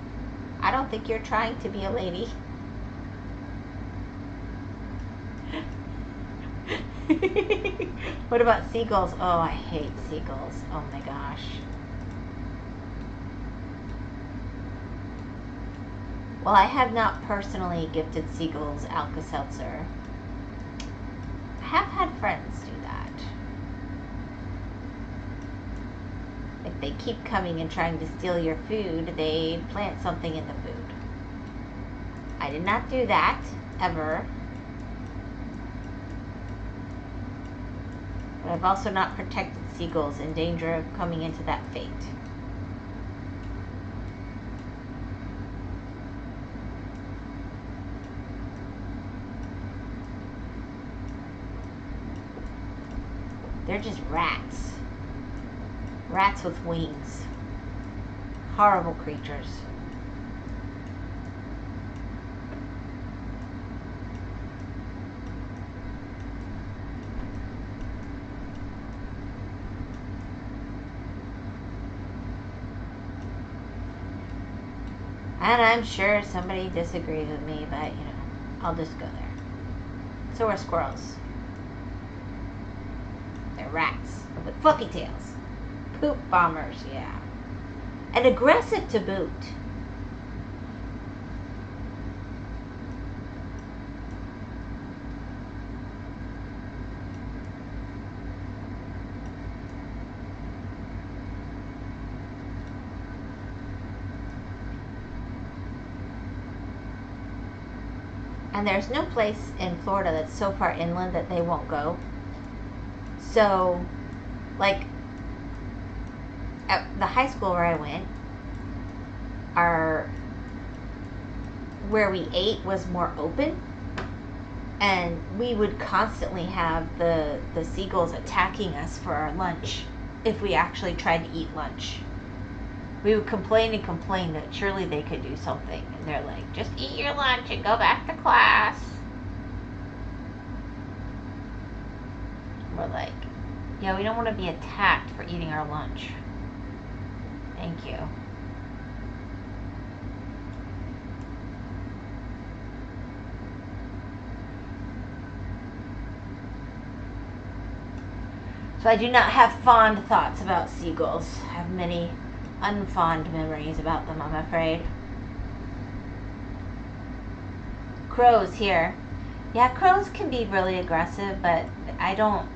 I don't think you're trying to be a lady. What about seagulls? Oh, I hate seagulls. Oh my gosh. Well, I have not personally gifted seagulls Alka-Seltzer. I have had friends do that. If they keep coming and trying to steal your food, they plant something in the food. I did not do that, ever. But I've also not protected seagulls in danger of coming into that fate. They're just rats. Rats with wings. Horrible creatures. And I'm sure somebody disagrees with me, but, you know, I'll just go there. So are squirrels. They're rats with fluffy tails. Poop bombers, yeah. And aggressive to boot. And there's no place in Florida that's so far inland that they won't go. So, like, at the high school where I went, where we ate was more open, and we would constantly have the seagulls attacking us for our lunch if we actually tried to eat lunch. We would complain and complain that surely they could do something, and they're like, just eat your lunch and go back to class. We're like, yeah, we don't want to be attacked for eating our lunch. Thank you. So I do not have fond thoughts about seagulls. I have many unfond memories about them, I'm afraid. Crows here. Yeah, crows can be really aggressive, but I don't...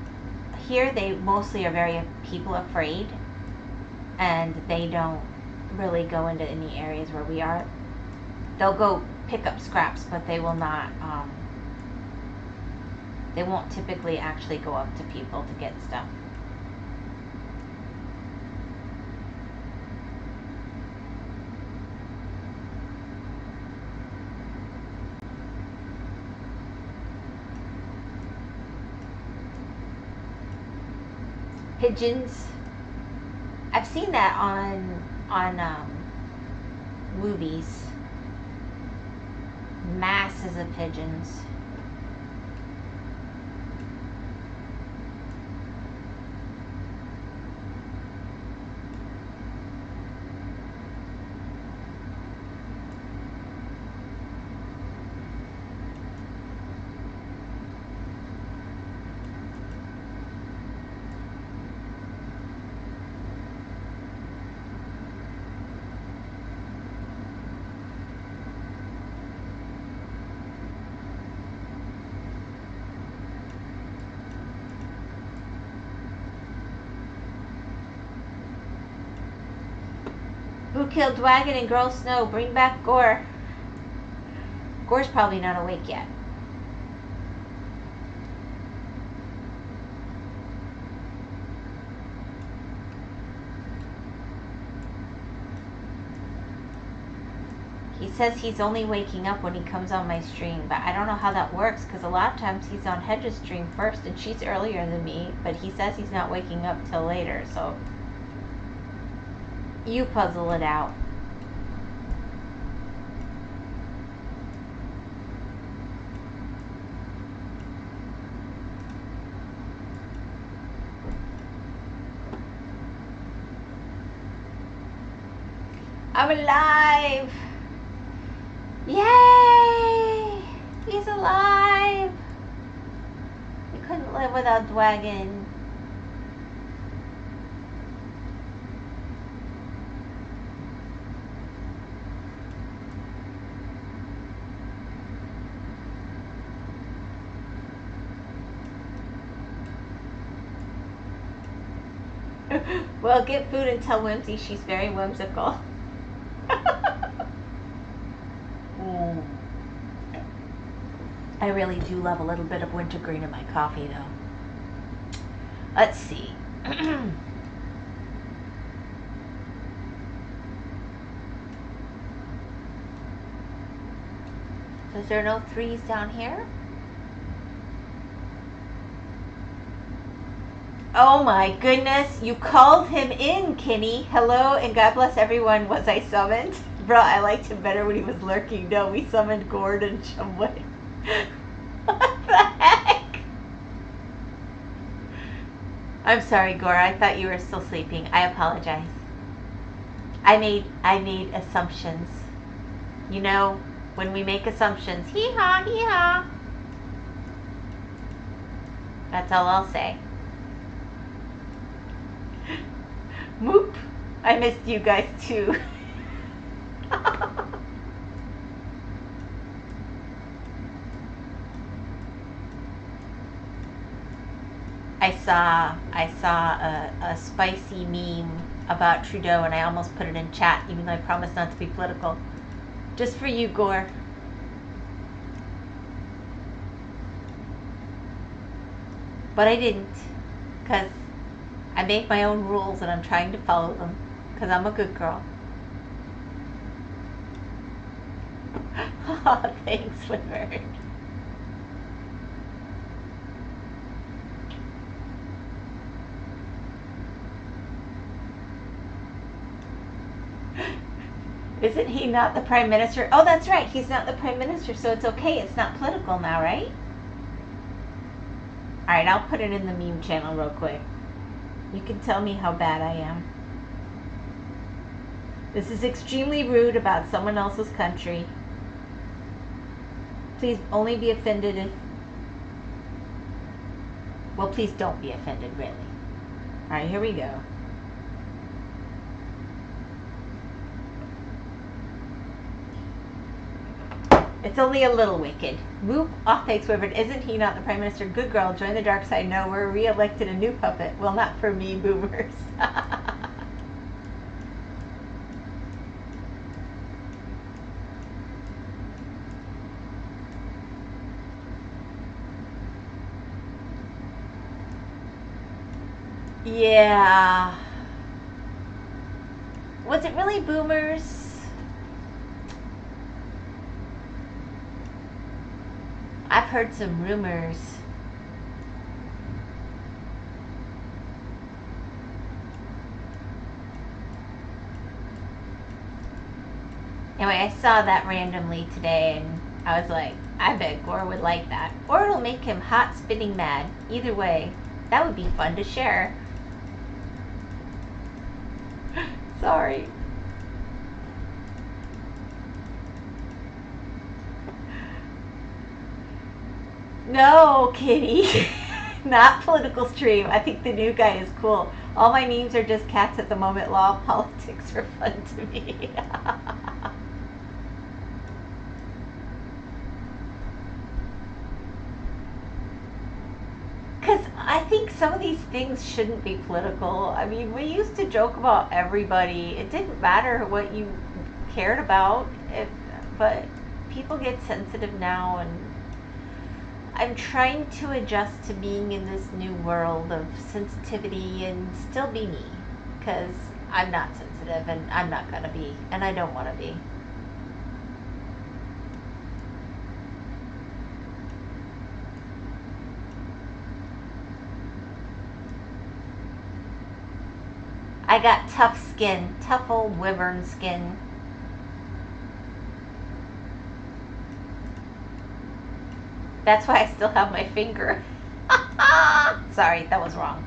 Here they mostly are very people afraid, and they don't really go into any areas where we are. They'll go pick up scraps, but they will not, they won't typically actually go up to people to get stuff. Pigeons. I've seen that on movies. Masses of pigeons. Who killed Dwagon and Girl Snow? Bring back Gore. Gore's probably not awake yet. He says he's only waking up when he comes on my stream, but I don't know how that works because a lot of times he's on Hedge's stream first and she's earlier than me, but he says he's not waking up till later, so you puzzle it out. I'm alive! Yay! He's alive! We couldn't live without Dwagon. Well, get food and tell Whimsy she's very whimsical. I really do love a little bit of wintergreen in my coffee, though. Let's see. Is there no threes down here? Oh my goodness, you called him in, Kenny. Hello, and God bless everyone. Was I summoned? Bro, I liked him better when he was lurking. No, we summoned Gordon Shumway. What the heck? I'm sorry, Gore. I thought you were still sleeping. I apologize. I made assumptions. You know, when we make assumptions, hee-haw, hee-haw. That's all I'll say. Moop. I missed you guys too. I saw a spicy meme about Trudeau and I almost put it in chat, even though I promised not to be political. Just for you, Gore. But I didn't, because I make my own rules and I'm trying to follow them, because I'm a good girl. Oh, thanks, Wyvern. Isn't he not the Prime Minister? Oh, that's right. He's not the Prime Minister, so it's okay. It's not political now, right? Alright, I'll put it in the meme channel real quick. You can tell me how bad I am. This is extremely rude about someone else's country. Please only be offended if... Well, please don't be offended, really. Alright, here we go. It's only a little wicked. Whoop, off takes Wyvern. Isn't he not the Prime Minister? Good girl, join the dark side. No, we're re-elected a new puppet. Well, not for me, boomers. Yeah. Was it really boomers? I've heard some rumors. Anyway, I saw that randomly today and I was like, I bet Gore would like that. Or it'll make him hot spinning mad. Either way, that would be fun to share. Sorry. No, Kitty. Not political stream. I think the new guy is cool. All my memes are just cats at the moment. Law and politics are fun to me. Because I think some of these things shouldn't be political. I mean, we used to joke about everybody. It didn't matter what you cared about, but people get sensitive now, and I'm trying to adjust to being in this new world of sensitivity and still be me, because I'm not sensitive and I'm not going to be, and I don't want to be. I got tough skin, tough old wyvern skin. That's why I still have my finger. Sorry, that was wrong.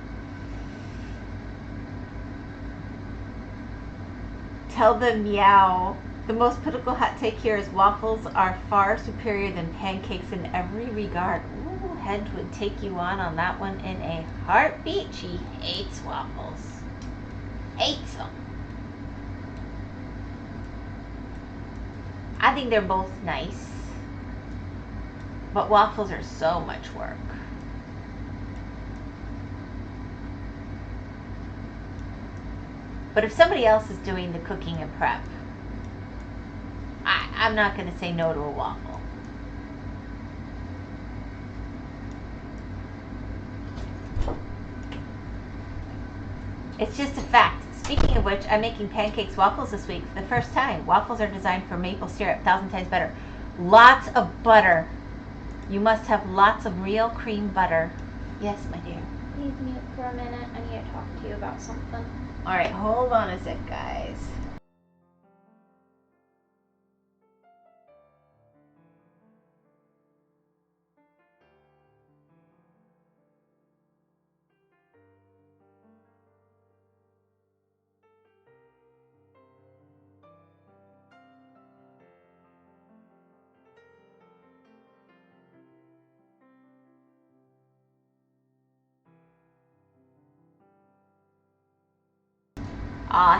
Tell them meow. The most political hot take here is waffles are far superior than pancakes in every regard. Ooh, Hedge would take you on that one in a heartbeat. She hates waffles. Hates them. I think they're both nice, but waffles are so much work. But if somebody else is doing the cooking and prep, I'm not going to say no to a waffle. It's just a fact. Speaking of which, I'm making pancakes waffles this week for the first time. Waffles are designed for maple syrup, 1,000 times better. Lots of butter. You must have lots of real cream butter. Yes, my dear. Leave me for a minute. I need to talk to you about something. All right, hold on a sec, guys.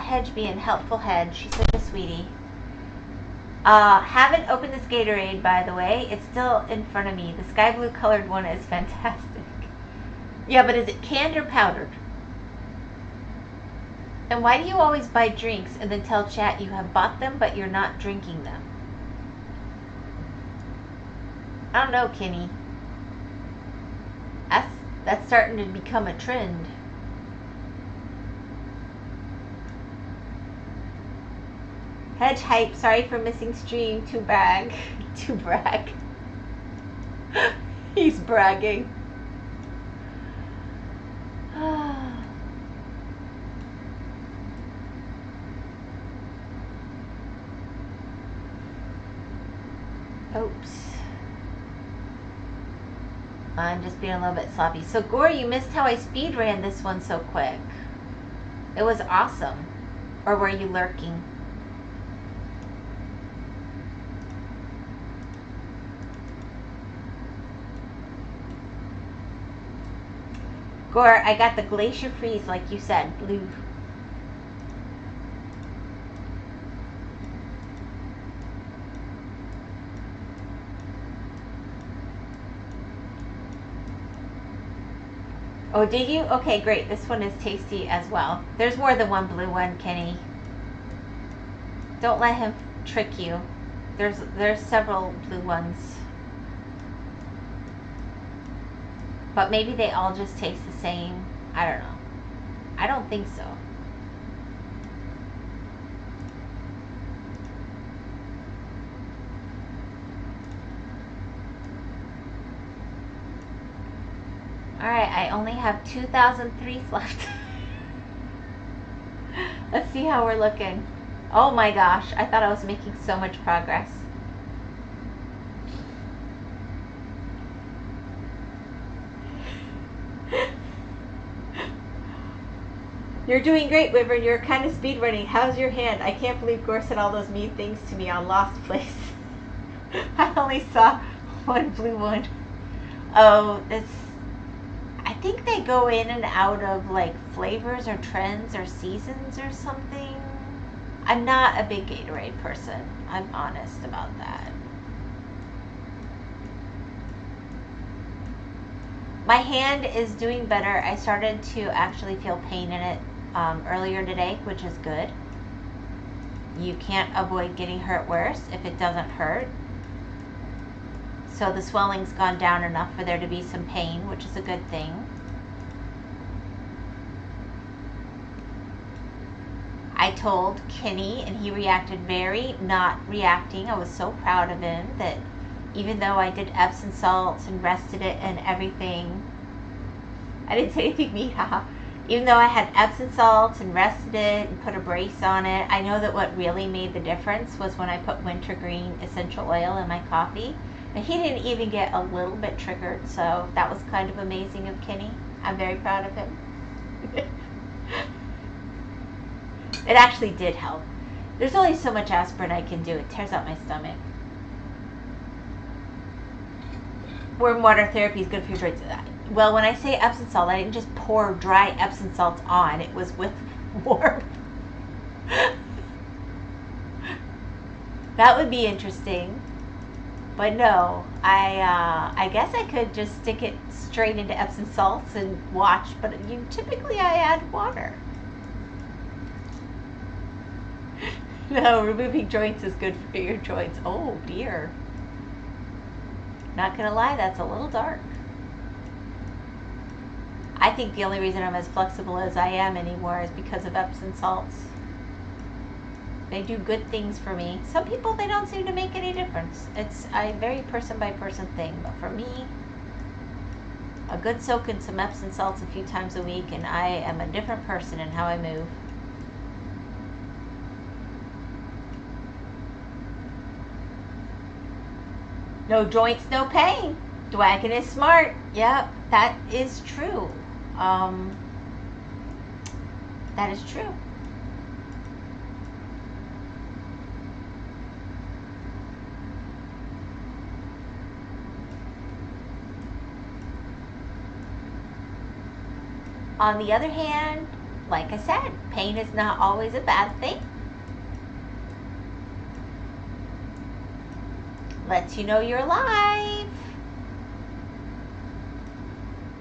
Hedge being helpful, Hedge. She's such a sweetie. Haven't opened this Gatorade, by the way. It's still in front of me. The sky blue colored one is fantastic. Yeah, but is it canned or powdered? And why do you always buy drinks and then tell chat you have bought them but you're not drinking them? I don't know, Kenny. That's starting to become a trend. Hedge hype, sorry for missing stream. To brag. To brag. He's bragging. Oops. I'm just being a little bit sloppy. So, Gore, you missed how I speed ran this one so quick. It was awesome. Or were you lurking? Gore, I got the glacier freeze like you said. Blue. Oh, did you? Okay, great. This one is tasty as well. There's more than one blue one, Kenny. Don't let him trick you. There's several blue ones. But maybe they all just taste the same. I don't know. I don't think so. Alright, I only have 2,003 left. Let's see how we're looking. Oh my gosh, I thought I was making so much progress. You're doing great, Wyvern. You're kind of speedrunning. How's your hand? I can't believe Gore said all those mean things to me on Lost Place. I only saw one blue one. Oh, I think they go in and out of like flavors or trends or seasons or something. I'm not a big Gatorade person. I'm honest about that. My hand is doing better. I started to actually feel pain in it earlier today, which is good. You can't avoid getting hurt worse if it doesn't hurt. So the swelling's gone down enough for there to be some pain, which is a good thing. I told Kenny, and he reacted very not reacting. I was so proud of him that even though I did Epsom salts and rested it and everything, I didn't say anything mean, haha. Even though I had Epsom salts and rested it and put a brace on it, I know that what really made the difference was when I put wintergreen essential oil in my coffee. And he didn't even get a little bit triggered, so that was kind of amazing of Kenny. I'm very proud of him. It actually did help. There's only so much aspirin I can do. It tears out my stomach. Warm water therapy is good for your joints. Well, when I say Epsom salt, I didn't just pour dry Epsom salts on. It was with warm. That would be interesting. But no, I guess I could just stick it straight into Epsom salts and watch. But typically I add water. No, removing joints is good for your joints. Oh dear. Not gonna lie, that's a little dark. I think the only reason I'm as flexible as I am anymore is because of Epsom salts. They do good things for me. Some people, they don't seem to make any difference. It's a very person by person thing. But for me, a good soak in some Epsom salts a few times a week and I am a different person in how I move. No joints, no pain. Dwagon is smart. Yep, that is true. That is true. On the other hand, like I said, pain is not always a bad thing. Lets you know you're alive.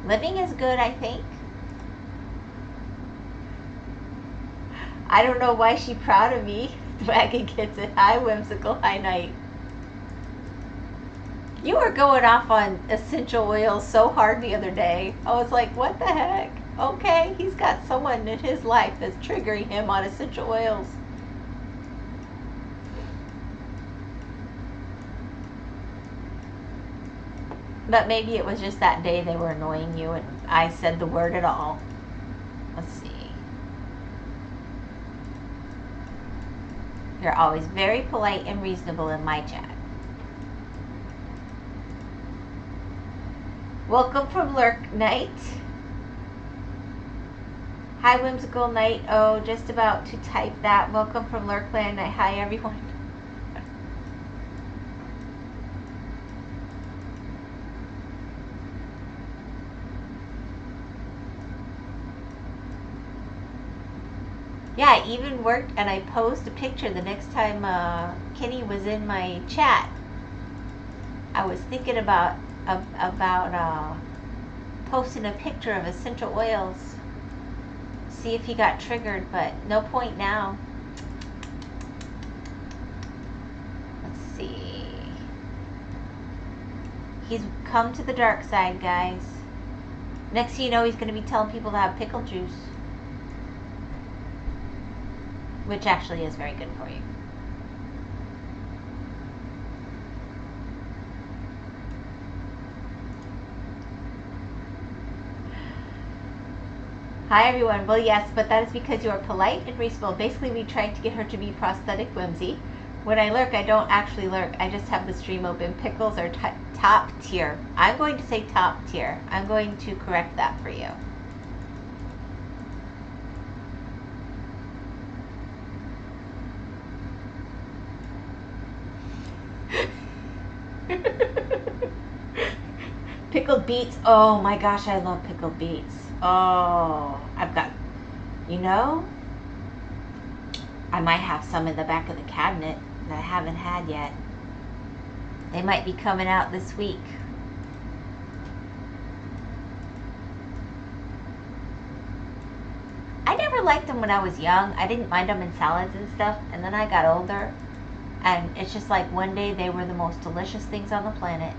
Living is good, I think. I don't know why she's proud of me. Dragon gets it. Hi, Whimsical. Hi, Night. You were going off on essential oils so hard the other day. I was like, what the heck? Okay, he's got someone in his life that's triggering him on essential oils. But maybe it was just that day they were annoying you and I said the word at all. Let's see. You're always very polite and reasonable in my chat. Welcome from Lurk Night. Hi, Whimsical Night. Oh, just about to type that. Welcome from Lurkland. Hi, everyone. Yeah, I even worked, and I posed a picture the next time Kenny was in my chat. I was thinking about posting a picture of essential oils. See if he got triggered, but no point now. Let's see. He's come to the dark side, guys. Next thing you know, he's going to be telling people to have pickle juice. Which actually is very good for you. Hi everyone. Well, yes, but that is because you are polite and reasonable. Basically, we tried to get her to be prosthetic whimsy. When I lurk, I don't actually lurk. I just have the stream open. Pickles are top tier. I'm going to say top tier. I'm going to correct that for you. Pickled beets. Oh my gosh, I love pickled beets. Oh, I've got, you know, I might have some in the back of the cabinet that I haven't had yet. They might be coming out this week. liked them when I was young. I didn't mind them in salads and stuff. And then I got older, and it's just like one day they were the most delicious things on the planet.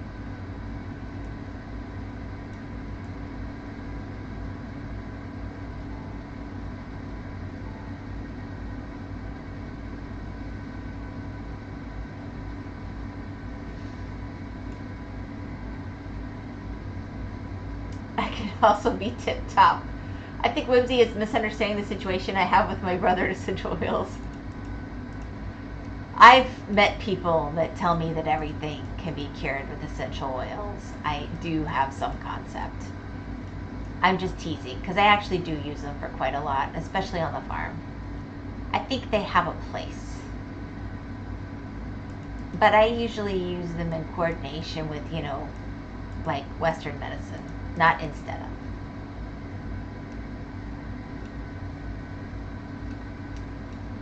I can also be tip-top. I think Whimsy is misunderstanding the situation I have with my brother's essential oils. I've met people that tell me that everything can be cured with essential oils. I do have some concept. I'm just teasing because I actually do use them for quite a lot, especially on the farm. I think they have a place. But I usually use them in coordination with, like Western medicine, not instead of.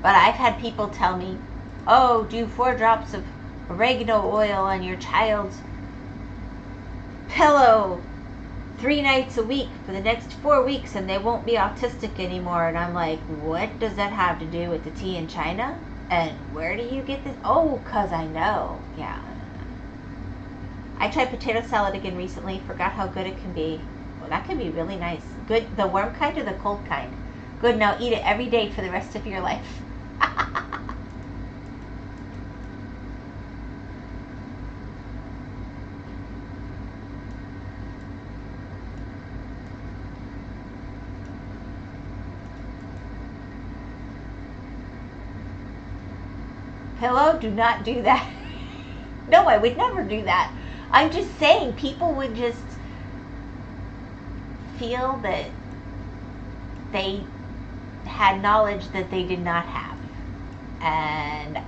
But I've had people tell me, oh, do 4 drops of oregano oil on your child's pillow 3 nights a week for the next 4 weeks and they won't be autistic anymore. And I'm like, what does that have to do with the tea in China? And where do you get this? Oh, 'cause I know. Yeah. I tried potato salad again recently. Forgot how good it can be. Well, that can be really nice. Good. The warm kind or the cold kind? Good. Now eat it every day for the rest of your life. Pillow, do not do that. No, I would never do that. I'm just saying people would just feel that they had knowledge that they did not have. And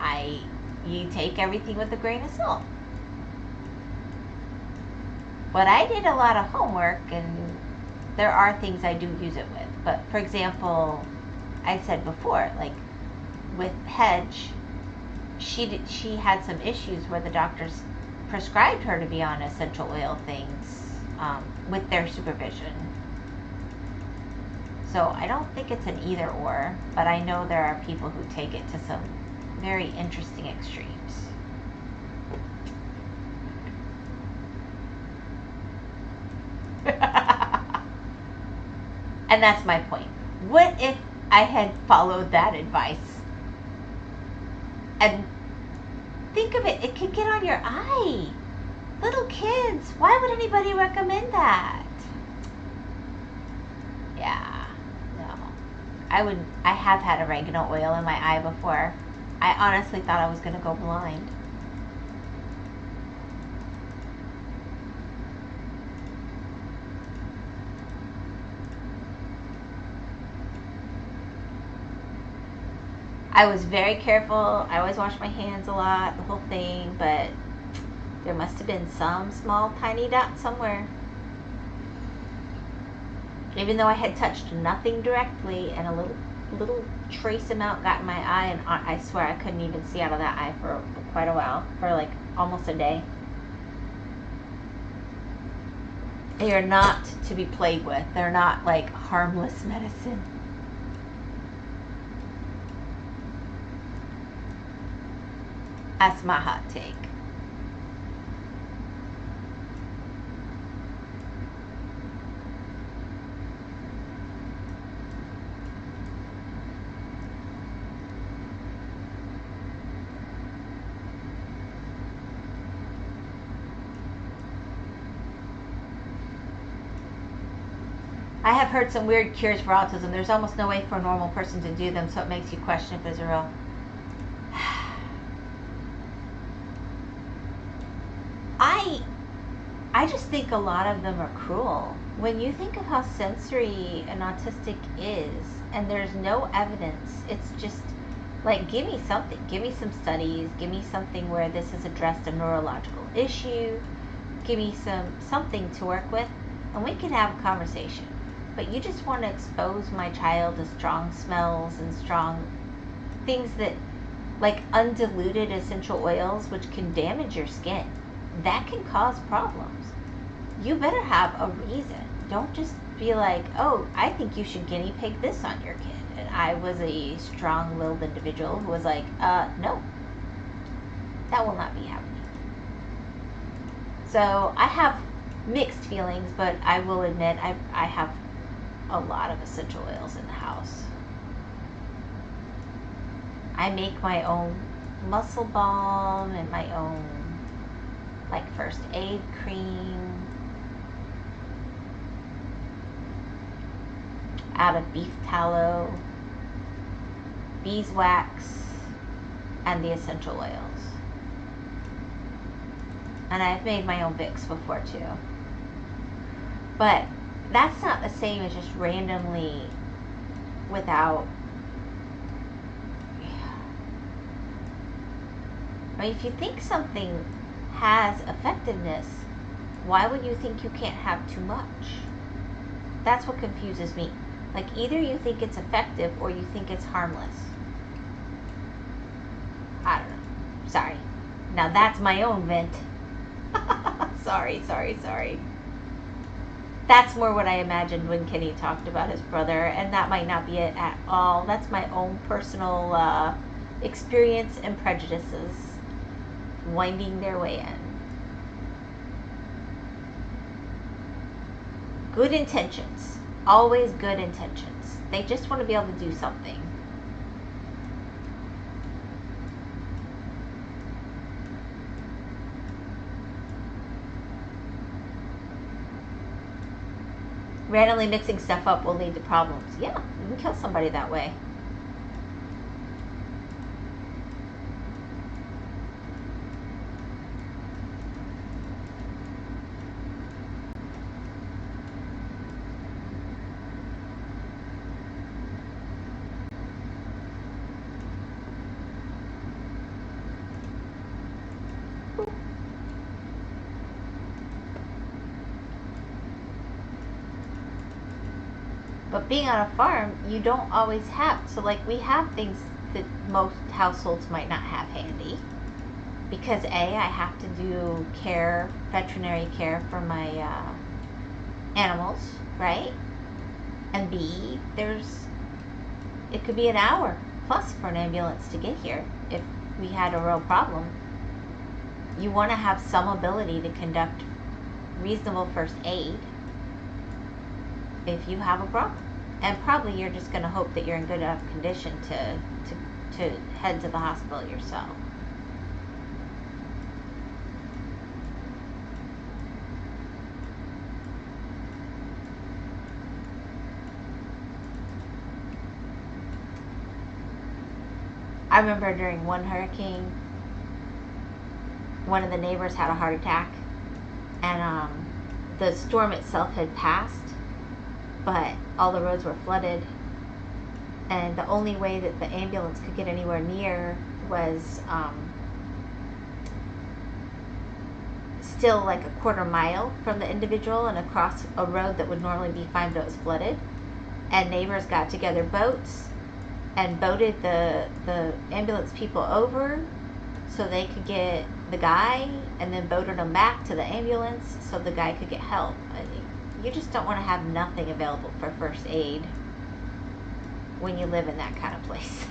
you take everything with a grain of salt. But I did a lot of homework, and there are things I do use it with. But for example, I said before, like with Hedge, she had some issues where the doctors prescribed her to be on essential oil things with their supervision. So I don't think it's an either or, but I know there are people who take it to some very interesting extremes. And that's my point. What if I had followed that advice? And think of it, it could get on your eye. Little kids, why would anybody recommend that? Yeah, no. I have had oregano oil in my eye before. I honestly thought I was going to go blind. I was very careful. I always wash my hands a lot, the whole thing, but there must have been some small tiny dot somewhere. Even though I had touched nothing directly, and a little trace amount got in my eye, and I swear I couldn't even see out of that eye for quite a while, for like almost a day. They are not to be played with. They're not like harmless medicine. That's my hot take. I have heard some weird cures for autism. There's almost no way for a normal person to do them, so it makes you question if there's a real... I just think a lot of them are cruel. When you think of how sensory an autistic is, and there's no evidence, it's just like, give me something. Give me some studies. Give me something where this has addressed a neurological issue. Give me something to work with, and we can have a conversation. But you just want to expose my child to strong smells and strong things that, like undiluted essential oils, which can damage your skin. That can cause problems. You better have a reason. Don't just be like, oh, I think you should guinea pig this on your kid. And I was a strong-willed individual who was like, no, that will not be happening. So I have mixed feelings, but I will admit I have a lot of essential oils in the house. I make my own muscle balm and my own like first aid cream out of beef tallow, beeswax, and the essential oils. And I've made my own Vicks before too. But that's not the same as just randomly without. I mean, if you think something has effectiveness, why would you think you can't have too much? That's what confuses me. Like, either you think it's effective or you think it's harmless. I don't know. Sorry. Now that's my own vent. Sorry. That's more what I imagined when Kenny talked about his brother, and that might not be it at all. That's my own personal experience and prejudices winding their way in. Good intentions. Always good intentions. They just want to be able to do something. Randomly mixing stuff up will lead to problems. Yeah, you can kill somebody that way. But being on a farm, you don't always have. So, like, we have things that most households might not have handy. Because A, I have to do veterinary care for my animals, right? And B, it could be an hour plus for an ambulance to get here if we had a real problem. You want to have some ability to conduct reasonable first aid if you have a problem. And probably you're just going to hope that you're in good enough condition to head to the hospital yourself. I remember during one hurricane, one of the neighbors had a heart attack, and the storm itself had passed, but all the roads were flooded, and the only way that the ambulance could get anywhere near was still like a quarter mile from the individual and across a road that would normally be fine, but it was flooded. And neighbors got together boats and boated the ambulance people over so they could get the guy, and then boated them back to the ambulance so the guy could get help. I mean, you just don't want to have nothing available for first aid when you live in that kind of place.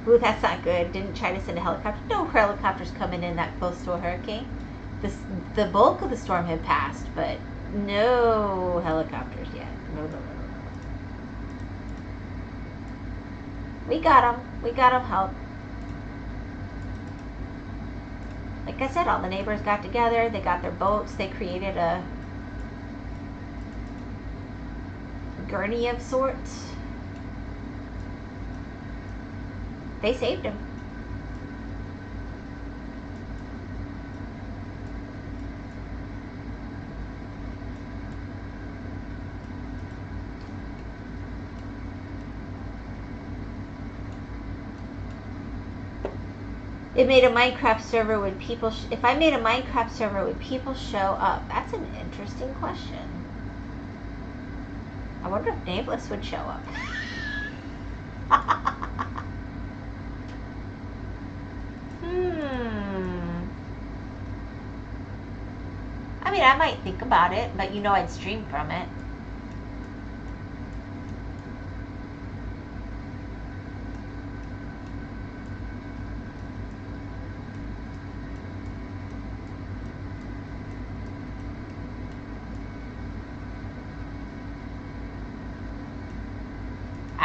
Ooh, that's not good. Didn't try to send a helicopter. No helicopters coming in that close to a hurricane. The bulk of the storm had passed, but no helicopters yet. No. We got them help. Like I said, all the neighbors got together. They got their boats. They created a gurney of sorts. They saved him. It made a Minecraft server. Would people? If I made a Minecraft server, would people show up? That's an interesting question. I wonder if Nameless would show up. I mean, I might think about it, but I'd stream from it.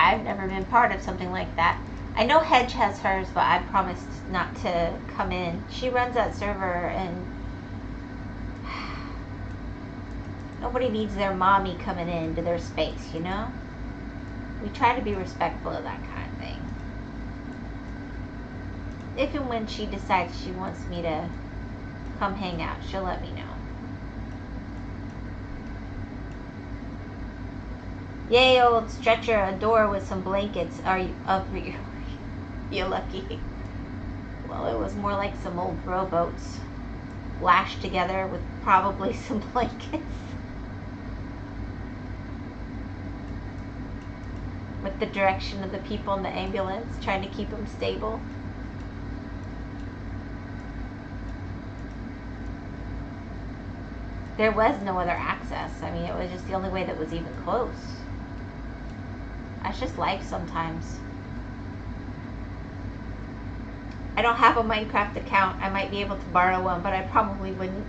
I've never been part of something like that. I know Hedge has hers, but I promised not to come in. She runs that server, and nobody needs their mommy coming into their space, you know? We try to be respectful of that kind of thing. If and when she decides she wants me to come hang out, she'll let me know. Yay, old stretcher, a door with some blankets. Are you up? You lucky. Well, it was more like some old rowboats lashed together with probably some blankets. With the direction of the people in the ambulance, trying to keep them stable. There was no other access. I mean, it was just the only way that was even close. That's just life sometimes. I don't have a Minecraft account. I might be able to borrow one, but I probably wouldn't.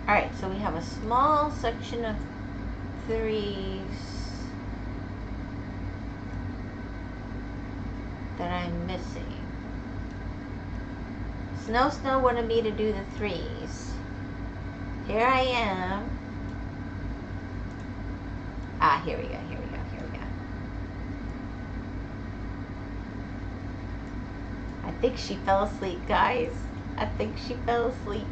Alright, so we have a small section of 3s that I'm missing. Snow wanted me to do the 3s. Here I am. Ah, here we go. I think she fell asleep, guys. I think she fell asleep.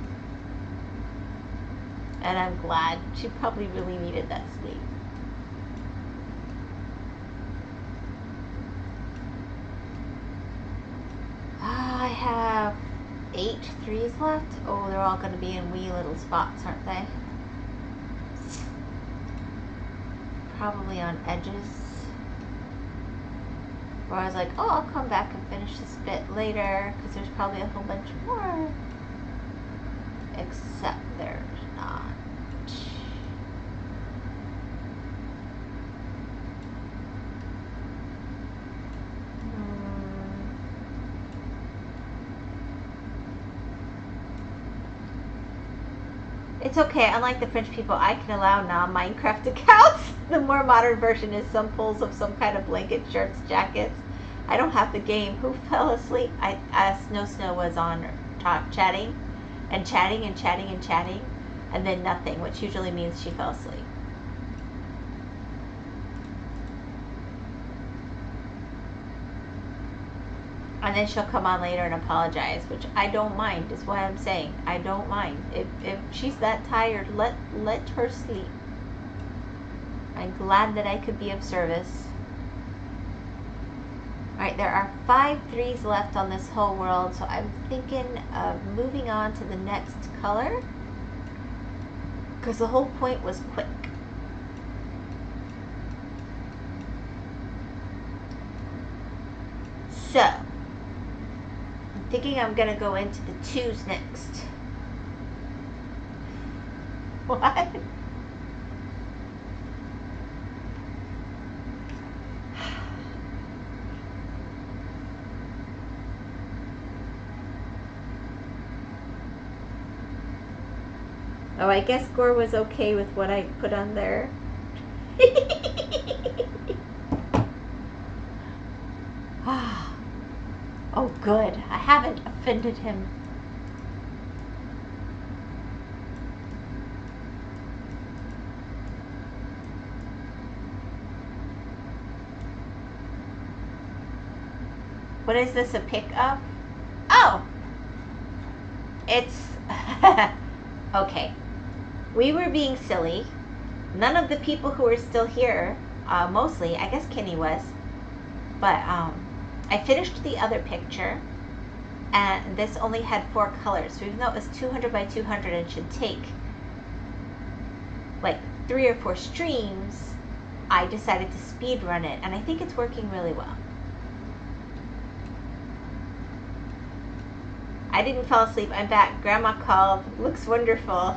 And I'm glad. She probably really needed that sleep. I have 8 3s left. Oh, they're all going to be in wee little spots, aren't they? Probably on edges. Where I was like, oh, I'll come back and finish this bit later, because there's probably a whole bunch more. Except there's not. It's okay, unlike the French people, I can allow non-Minecraft accounts. The more modern version is some pulls of some kind of blanket, shirts, jackets. I don't have the game. Who fell asleep? Snow was on chatting, and chatting, and then nothing, which usually means she fell asleep. And then she'll come on later and apologize, which I don't mind, is what I'm saying. I don't mind. If she's that tired, let her sleep. I'm glad that I could be of service. Alright, there are 5 3s left on this whole world, so I'm thinking of moving on to the next color, because the whole point was quick. So, I'm thinking I'm going to go into the 2s next. What? Oh, I guess Gore was okay with what I put on there. Oh, good. I haven't offended him. What is this a pic of? Oh! It's... Okay. We were being silly. None of the people who are still here, mostly, I guess Kenny was, but I finished the other picture, and this only had 4 colors. So even though it was 200 by 200 and should take like 3 or 4 streams, I decided to speed run it, and I think it's working really well. I didn't fall asleep. I'm back. Grandma called. Looks wonderful.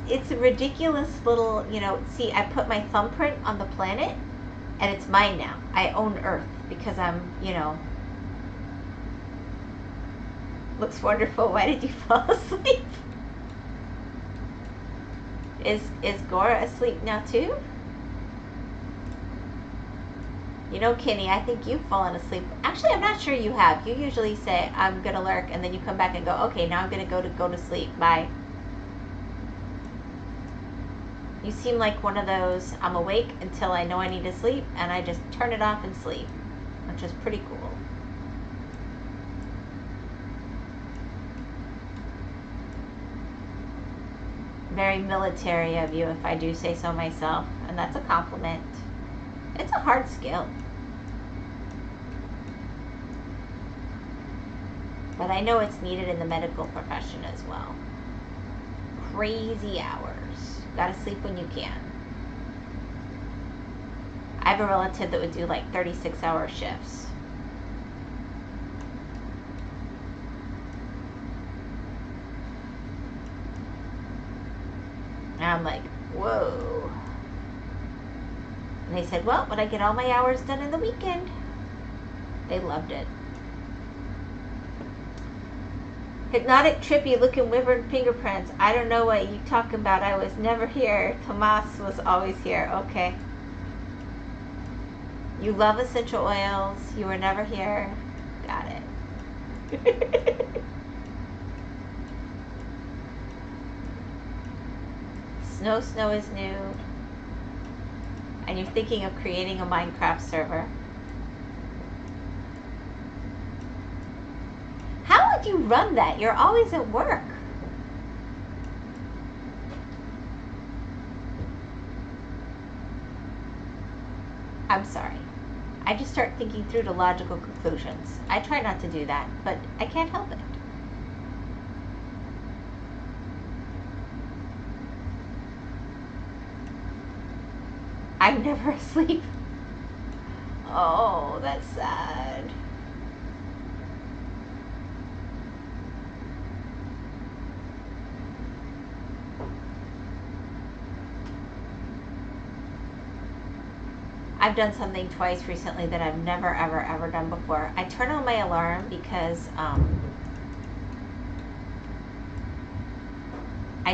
It's a ridiculous little, see, I put my thumbprint on the planet, and it's mine now. I own Earth because I'm, Looks wonderful. Why did you fall asleep? Is Gora asleep now too? You know, Kenny, I think you've fallen asleep. Actually, I'm not sure you have. You usually say, I'm going to lurk, and then you come back and go, okay, now I'm going to go to sleep. Bye. You seem like one of those, I'm awake until I know I need to sleep, and I just turn it off and sleep, which is pretty cool. Very military of you, if I do say so myself, and that's a compliment. It's a hard skill. But I know it's needed in the medical profession as well. Crazy hours. Gotta sleep when you can. I have a relative that would do like 36-hour shifts. And I'm like, whoa. And they said, well, would I get all my hours done in the weekend? They loved it. Hypnotic, trippy looking wyvern fingerprints. I don't know what you talking about. I was never here. Tomas was always here. Okay. You love essential oils. You were never here. Got it. Snow is new. And you're thinking of creating a Minecraft server. How would you run that? You're always at work. I'm sorry. I just start thinking through to logical conclusions. I try not to do that, but I can't help it. I'm never asleep. Oh, that's sad. I've done something twice recently that I've never, ever done before. I turn on my alarm because I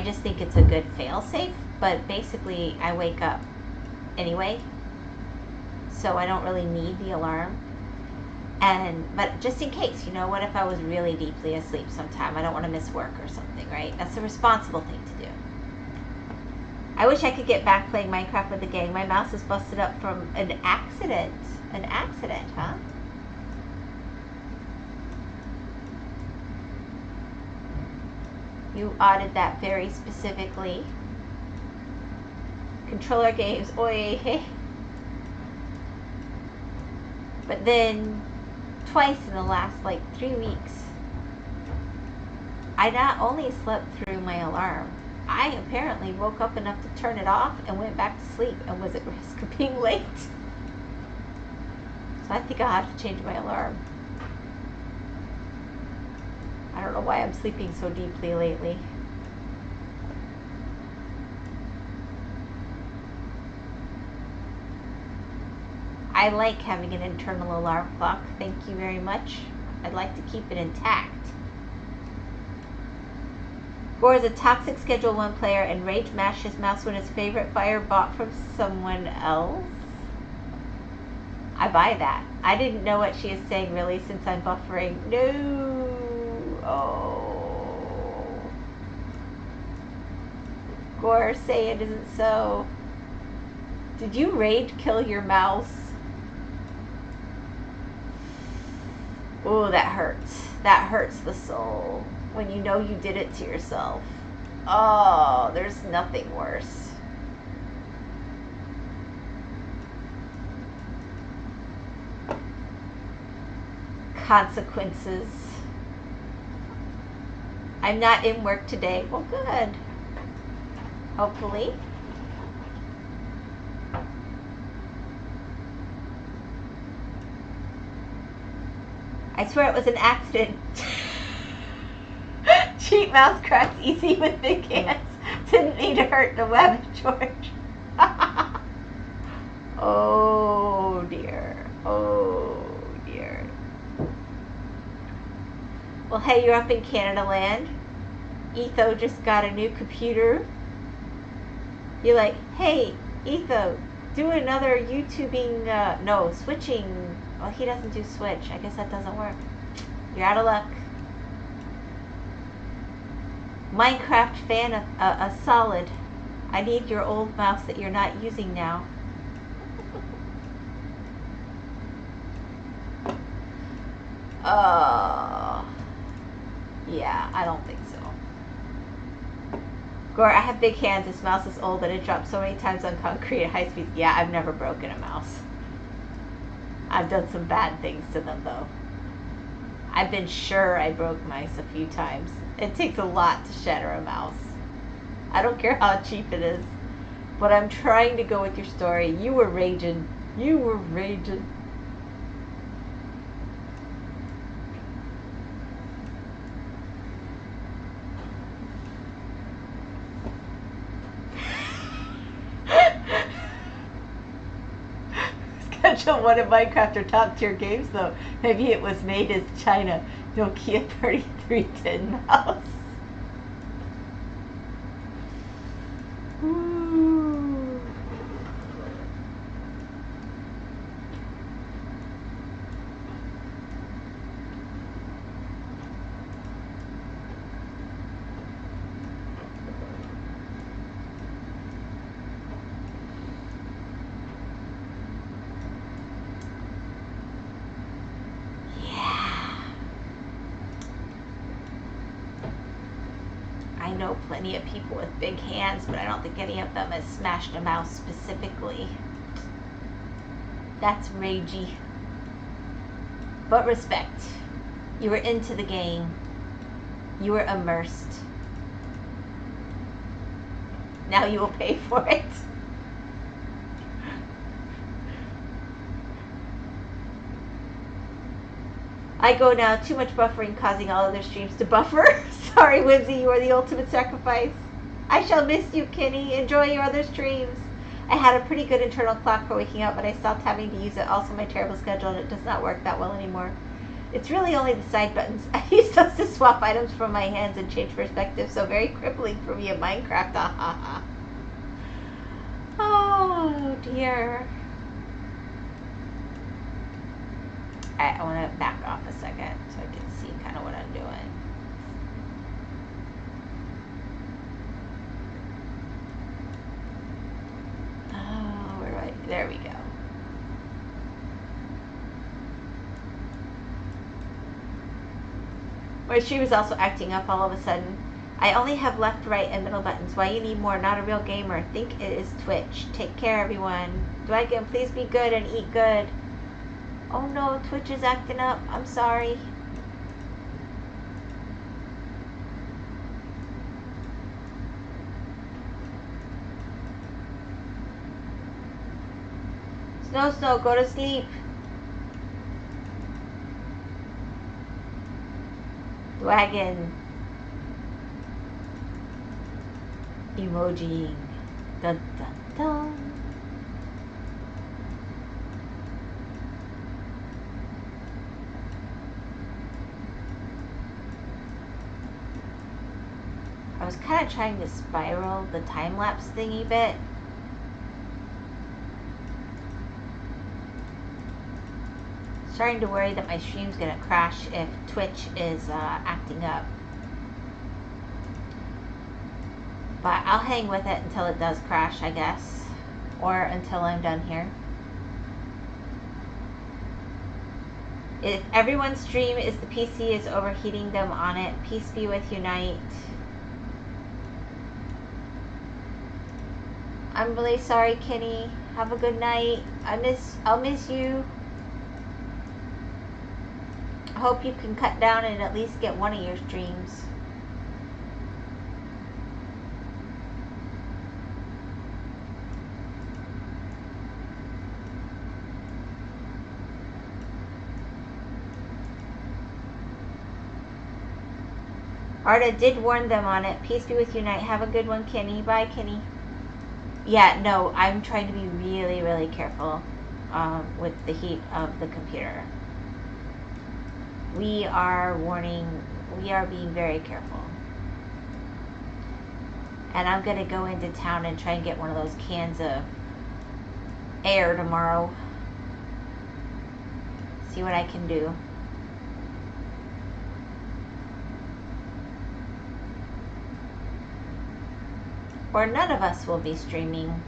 just think it's a good fail-safe, but basically I wake up anyway, so I don't really need the alarm. But just in case, you know, what if I was really deeply asleep sometime? I don't want to miss work or something, right? That's a responsible thing to do. I wish I could get back playing Minecraft with the gang. My mouse is busted up from an accident. An accident, huh? You audit that very specifically. Controller games, oy hey. But then, twice in the last like 3 weeks, I not only slept through my alarm, I apparently woke up enough to turn it off and went back to sleep and was at risk of being late. So I think I'll have to change my alarm. I don't know why I'm sleeping so deeply lately. I like having an internal alarm clock. Thank you very much. I'd like to keep it intact. Gore is a toxic Schedule 1 player and rage mashed his mouse when his favorite fire bought from someone else. I buy that. I didn't know what she is saying really since I'm buffering. No. Oh. Gore, say it isn't so. Did you rage kill your mouse? Oh, that hurts. That hurts the soul. When you know you did it to yourself. Oh, there's nothing worse. Consequences. I'm not in work today. Well, good. Hopefully. I swear it was an accident. Cheap mouse cracks easy with big hands. Didn't mean to hurt the web, George. Oh dear. Oh dear. Well, hey, you're up in Canada land. Etho just got a new computer. You're like, hey, Etho, do another YouTubing, no, switching. Well, he doesn't do Switch. I guess that doesn't work. You're out of luck. Minecraft fan, a solid. I need your old mouse that you're not using now. Yeah, I don't think so. Gore, I have big hands. This mouse is old and it dropped so many times on concrete at high speed. Yeah, I've never broken a mouse. I've done some bad things to them, though. I've been sure I broke mice a few times. It takes a lot to shatter a mouse. I don't care how cheap it is. But I'm trying to go with your story. You were raging. You were raging. Schedule one of Minecraft or top tier games though. Maybe it was made in China. Nokia 3310 mouse. Ooh. I know plenty of people with big hands, but I don't think any of them has smashed a mouse specifically. That's ragey. But respect. You were into the game. You were immersed. Now you will pay for it. I go now. Too much buffering causing all other streams to buffer. Sorry, Whimsy, you are the ultimate sacrifice. I shall miss you, Kenny. Enjoy your other streams. I had a pretty good internal clock for waking up, but I stopped having to use it. Also, my terrible schedule, and it does not work that well anymore. It's really only the side buttons. I use those to swap items from my hands and change perspective, so very crippling for me in Minecraft. Oh, dear. I want to back off a second so I can see kind of what I'm doing. Oh, where do I? There we go. My stream is also acting up all of a sudden. I only have left, right, and middle buttons. Why you need more? Not a real gamer. Think it is Twitch. Take care, everyone. Dwagon, please be good and eat good. Oh no, Twitch is acting up. I'm sorry. Snow, go to sleep. Dwagon. Emoji. Dun dun dun. I was kind of trying to spiral the time-lapse thingy bit. Starting to worry that my stream's gonna crash if Twitch is acting up. But I'll hang with it until it does crash, I guess. Or until I'm done here. If everyone's stream is the PC is overheating them on it, peace be with you, Night. I'm really sorry, Kenny. Have a good night. I'll miss you. I hope you can cut down and at least get one of your streams. Arda did warn them on it. Peace be with you, Night. Have a good one, Kenny. Bye, Kenny. Yeah, no, I'm trying to be really, really careful with the heat of the computer. We are warning we are being very careful. And I'm going to go into town and try and get one of those cans of air tomorrow. See what I can do. Or none of us will be streaming.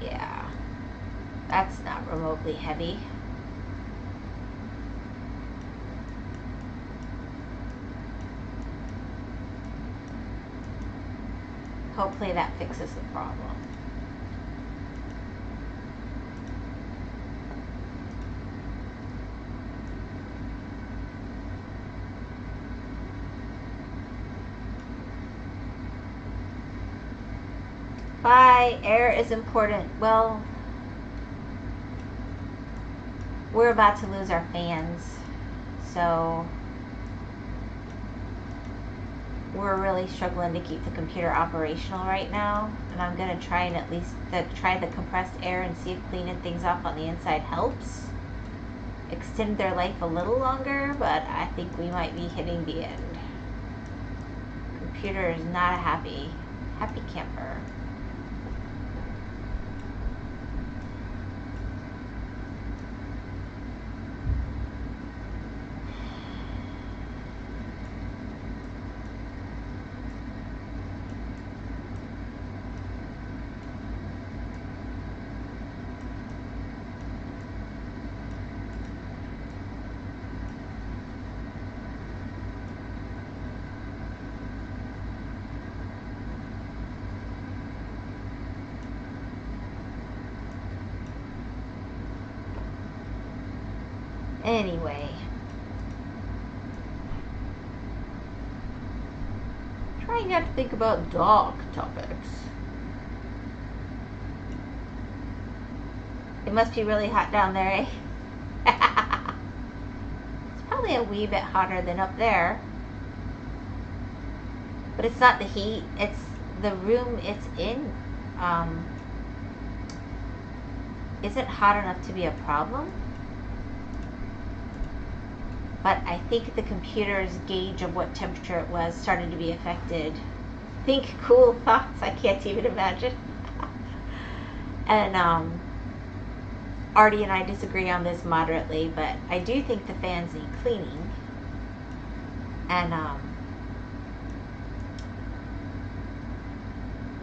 Yeah, that's not remotely heavy. Hopefully that fixes the problem. Bye. Air is important. Well, we're about to lose our fans, so we're really struggling to keep the computer operational right now, and I'm going to try and at least try the compressed air and see if cleaning things off on the inside helps extend their life a little longer, but I think we might be hitting the end. Computer is not a happy camper. Anyway, trying not to think about dog topics. It must be really hot down there, eh? It's probably a wee bit hotter than up there. But it's not the heat, it's the room it's in. Isn't hot enough to be a problem. But I think the computer's gauge of what temperature it was started to be affected. Think cool thoughts, I can't even imagine. And Artie and I disagree on this moderately, but I do think the fans need cleaning. And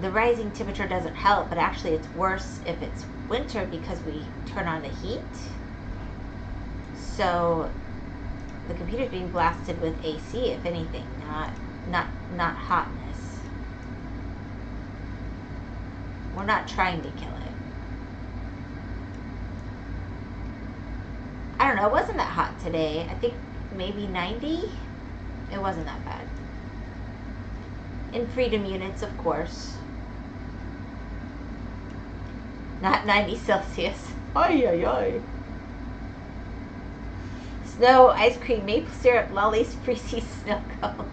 the rising temperature doesn't help, but actually it's worse if it's winter because we turn on the heat. So the computer's being blasted with AC, if anything, not hotness. We're not trying to kill it. I don't know, it wasn't that hot today. I think maybe 90? It wasn't that bad. In freedom units, of course. Not 90 Celsius. Ay, ay, ay. Snow, ice cream, maple syrup, lollies, freezy snow cones.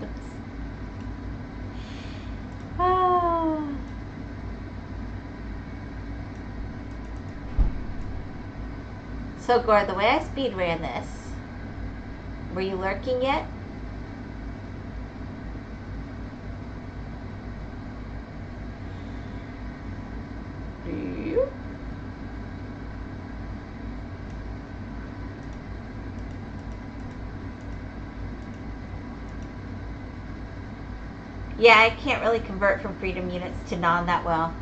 Ah. So, Gord, the way I speed ran this, were you lurking yet? Yeah, I can't really convert from freedom units to non that well.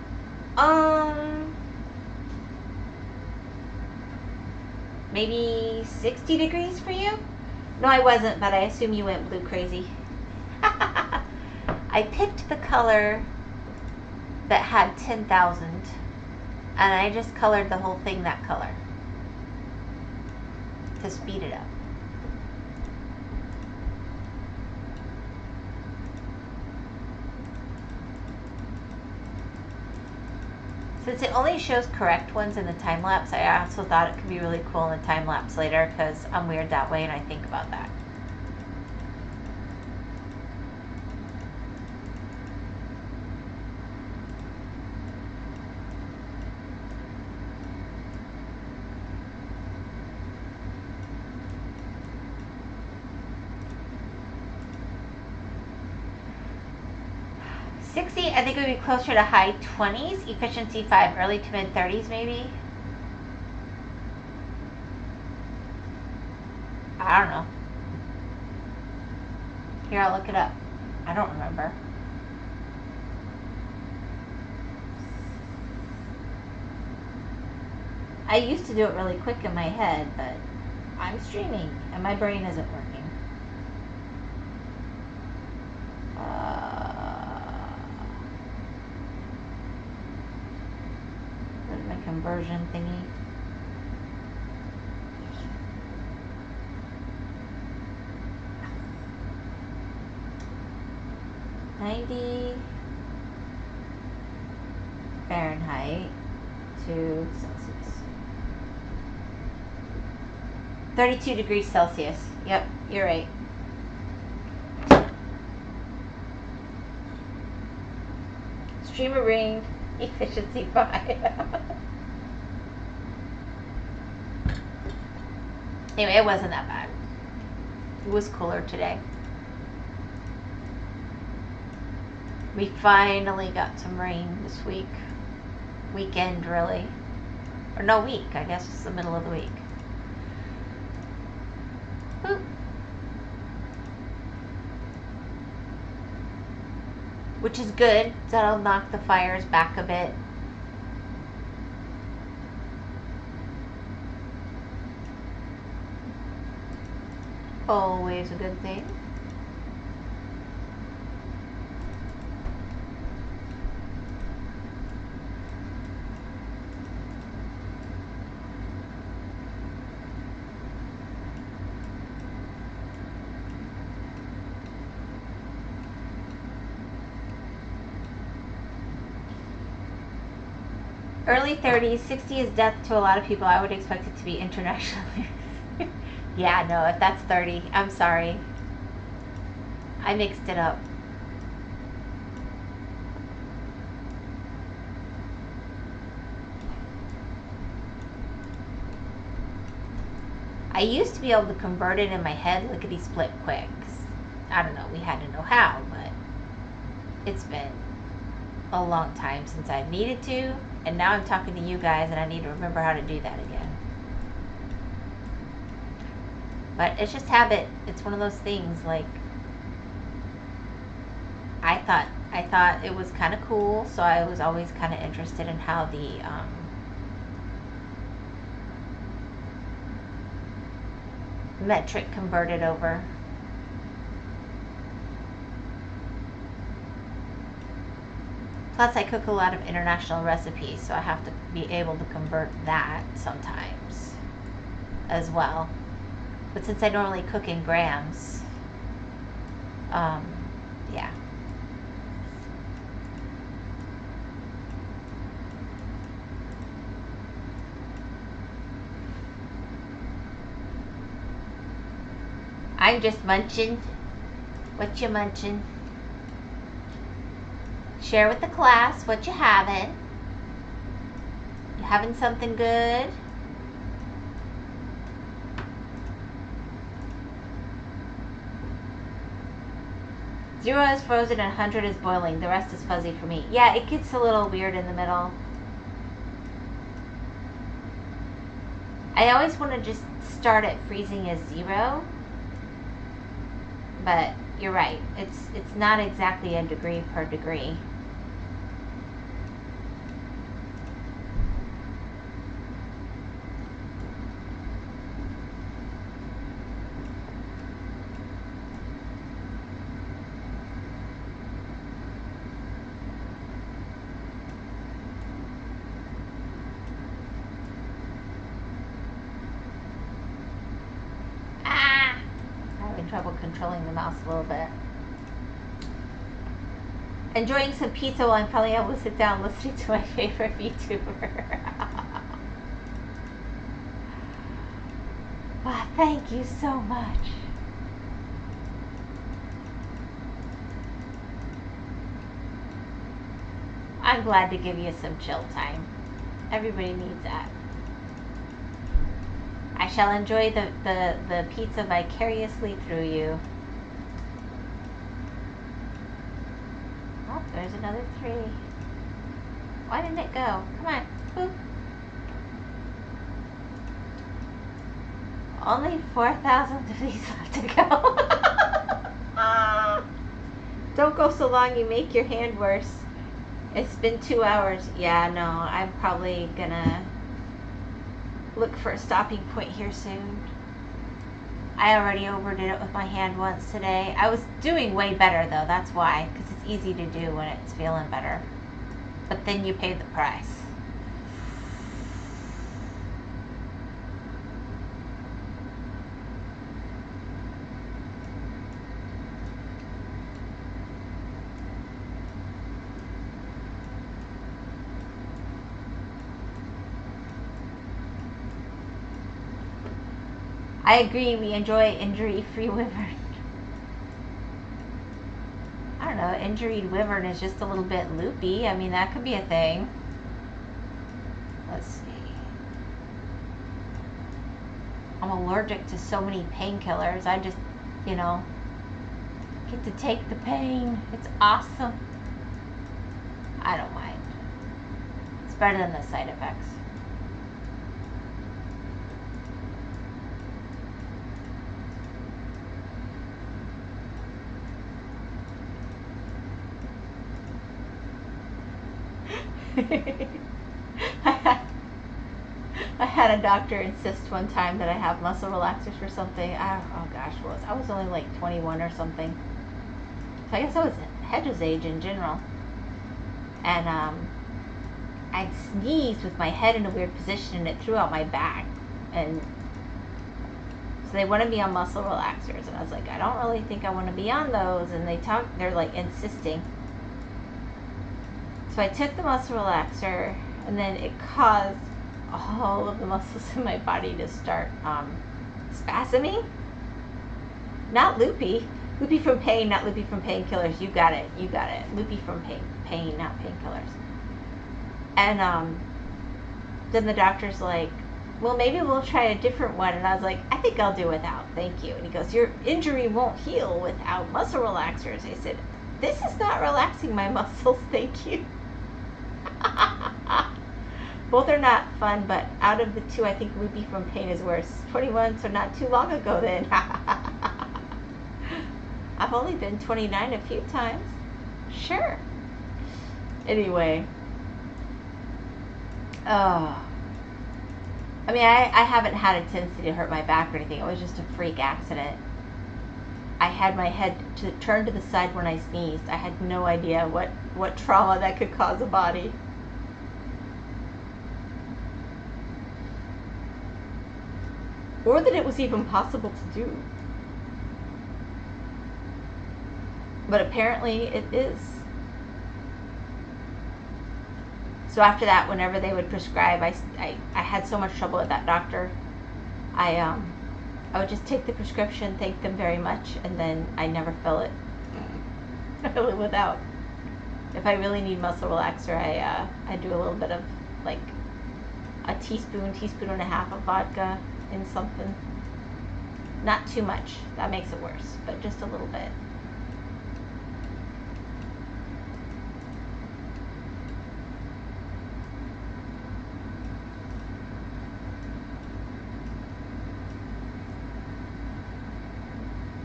Maybe 60 degrees for you? No, I wasn't, but I assume you went blue crazy. I picked the color that had 10,000, and I just colored the whole thing that color to speed it up. Since it only shows correct ones in the time lapse, I also thought it could be really cool in the time lapse later because I'm weird that way and I think about that. 60, I think it would be closer to high 20s. Efficiency 5, early to mid 30s maybe. I don't know. Here, I'll look it up. I don't remember. I used to do it really quick in my head, but I'm streaming and my brain isn't working. Where's my conversion thingy? Fahrenheit to Celsius. 32 degrees Celsius. Yep, you're right. Streamer ring, efficiency 5. Anyway, it wasn't that bad. It was cooler today. We finally got some rain this week. Weekend, really. Or no, week. I guess it's the middle of the week. Boop. Which is good. That'll knock the fires back a bit. Always a good thing. Early 30s, 60 is death to a lot of people. I would expect it to be internationally. Yeah, no, if that's 30, I'm sorry. I mixed it up. I used to be able to convert it in my head lickety split quick. I don't know, we had to know how, but it's been a long time since I've needed to, and now I'm talking to you guys and I need to remember how to do that again. But it's just habit. It's one of those things, like, I thought it was kind of cool, so I was always kind of interested in how the metric converted over. Plus, I cook a lot of international recipes, so I have to be able to convert that sometimes as well. But since I normally cook in grams, yeah. I'm just munching. What you munching? Share with the class what you having. You having something good? Zero is frozen and 100 is boiling. The rest is fuzzy for me. Yeah, it gets a little weird in the middle. I always want to just start at freezing as 0. But you're right. It's not exactly a degree per degree. Trouble controlling the mouse a little bit. Enjoying some pizza while I'm finally able to sit down listening to my favorite YouTuber. Wow, thank you so much. I'm glad to give you some chill time. Everybody needs that. I shall enjoy the pizza vicariously through you. Oh, there's another 3. Why didn't it go? Come on. Boop. Only 4,000 of these left to go. Don't go so long, you make your hand worse. It's been 2 hours. Yeah, no, I'm probably gonna look for a stopping point here soon. I already overdid it with my hand once today. I was doing way better though, that's why, because it's easy to do when it's feeling better. But then you pay the price. I agree, we enjoy injury-free wyvern. I don't know, injured wyvern is just a little bit loopy. I mean, that could be a thing. Let's see. I'm allergic to so many painkillers. I just, you know, get to take the pain. It's awesome. I don't mind. It's better than the side effects. I had a doctor insist one time that I have muscle relaxers for something. Oh gosh, I was only like 21 or something. So I guess I was Hedge's age in general. And I'd sneezed with my head in a weird position and it threw out my back. And so they wanted me on muscle relaxers. And I was like, I don't really think I want to be on those. And they're like insisting. So I took the muscle relaxer and then it caused all of the muscles in my body to start spasming. Not loopy. Loopy from pain, not loopy from painkillers. You got it. You got it. Loopy from pain, not painkillers. And then the doctor's like, well, maybe we'll try a different one. And I was like, I think I'll do without. Thank you. And he goes, your injury won't heal without muscle relaxers. I said, this is not relaxing my muscles. Thank you. Both are not fun, but out of the two, I think loopy from pain is worse. 21, so not too long ago then. I've only been 29 a few times. Sure. Anyway. Oh. I mean, I haven't had a tendency to hurt my back or anything. It was just a freak accident. I had my head turned to the side when I sneezed. I had no idea what trauma that could cause a body. Or that it was even possible to do. But apparently it is. So after that, whenever they would prescribe, I had so much trouble with that doctor. I would just take the prescription, thank them very much, and then I never fill it. I fill it without. If I really need muscle relaxer, I do a little bit of like a teaspoon and a half of vodka in something. Not too much. That makes it worse, but just a little bit.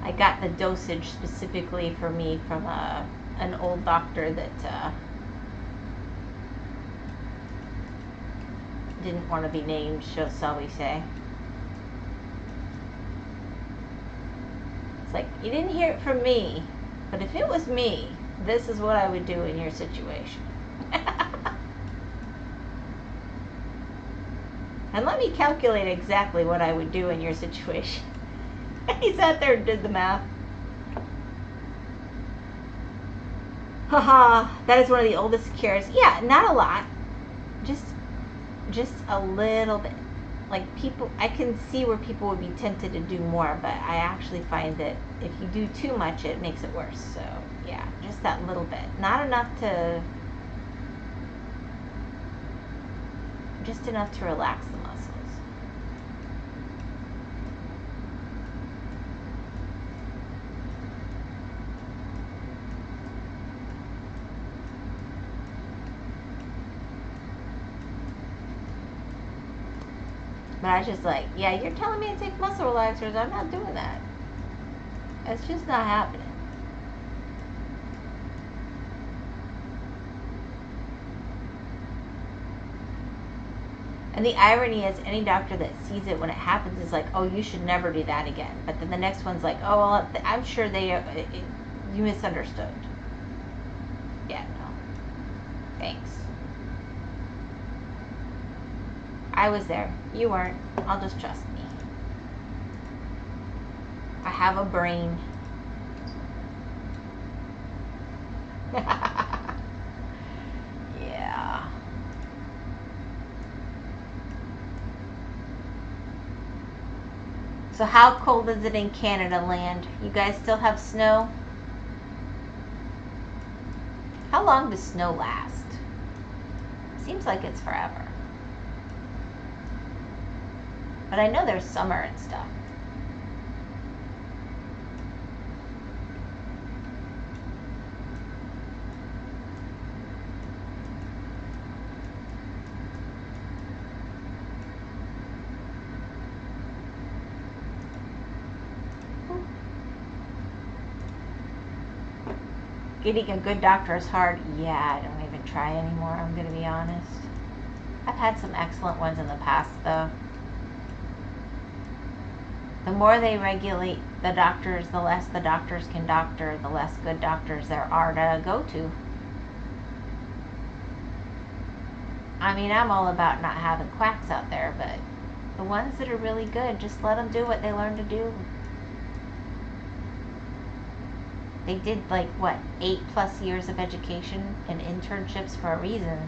I got the dosage specifically for me from an old doctor that didn't want to be named, shall we say. It's like, you didn't hear it from me, but if it was me, this is what I would do in your situation. And let me calculate exactly what I would do in your situation. He sat there and did the math. Haha, that is one of the oldest cures. Yeah, not a lot. Just a little bit. Like people, I can see where people would be tempted to do more, but I actually find that if you do too much, it makes it worse. So yeah, just that little bit. Not enough to, just enough to relax the muscles. But I was just like, yeah, you're telling me to take muscle relaxers. I'm not doing that. It's just not happening. And the irony is, any doctor that sees it when it happens is like, oh, you should never do that again. But then the next one's like, oh, well, I'm sure you misunderstood. Yeah, no. Thanks. I was there. You weren't. I'll just trust me. I have a brain. Yeah. So how cold is it in Canada land? You guys still have snow? How long does snow last? Seems like it's forever. But I know there's summer and stuff. Getting a good doctor is hard. Yeah, I don't even try anymore, I'm going to be honest. I've had some excellent ones in the past, though. The more they regulate the doctors, the less the doctors can doctor, the less good doctors there are to go to. I mean, I'm all about not having quacks out there, but the ones that are really good, just let them do what they learn to do. They did 8+ years of education and internships for a reason.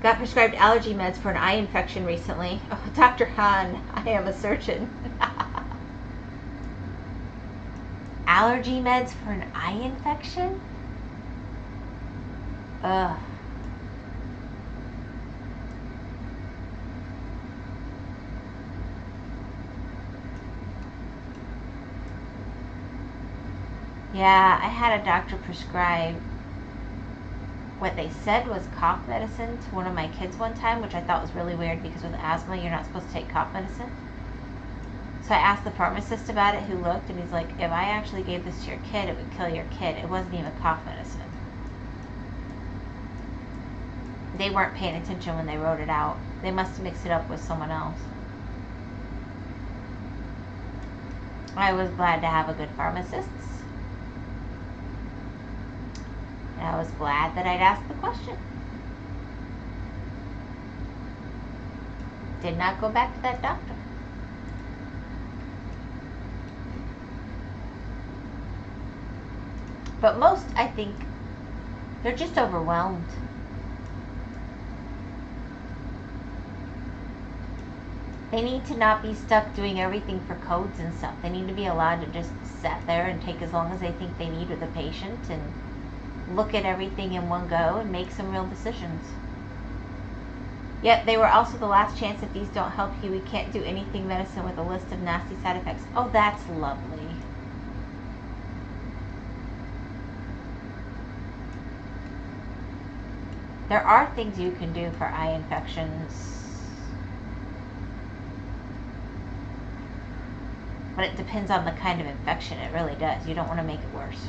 Got prescribed allergy meds for an eye infection recently. Oh, Dr. Han, I am a surgeon. Allergy meds for an eye infection? Ugh. Yeah, I had a doctor prescribe what they said was cough medicine to one of my kids one time, which I thought was really weird because with asthma, you're not supposed to take cough medicine. So I asked the pharmacist about it, who looked, and he's like, if I actually gave this to your kid, it would kill your kid. It wasn't even cough medicine. They weren't paying attention when they wrote it out. They must have mixed it up with someone else. I was glad to have a good pharmacist. And I was glad that I'd asked the question. Did not go back to that doctor. But most, I think, they're just overwhelmed. They need to not be stuck doing everything for codes and stuff. They need to be allowed to just sit there and take as long as they think they need with the patient and look at everything in one go and make some real decisions. Yet they were also the last chance. If these don't help you, we can't do anything medicine with a list of nasty side effects. Oh, that's lovely. There are things you can do for eye infections, but it depends on the kind of infection. It really does. You don't want to make it worse.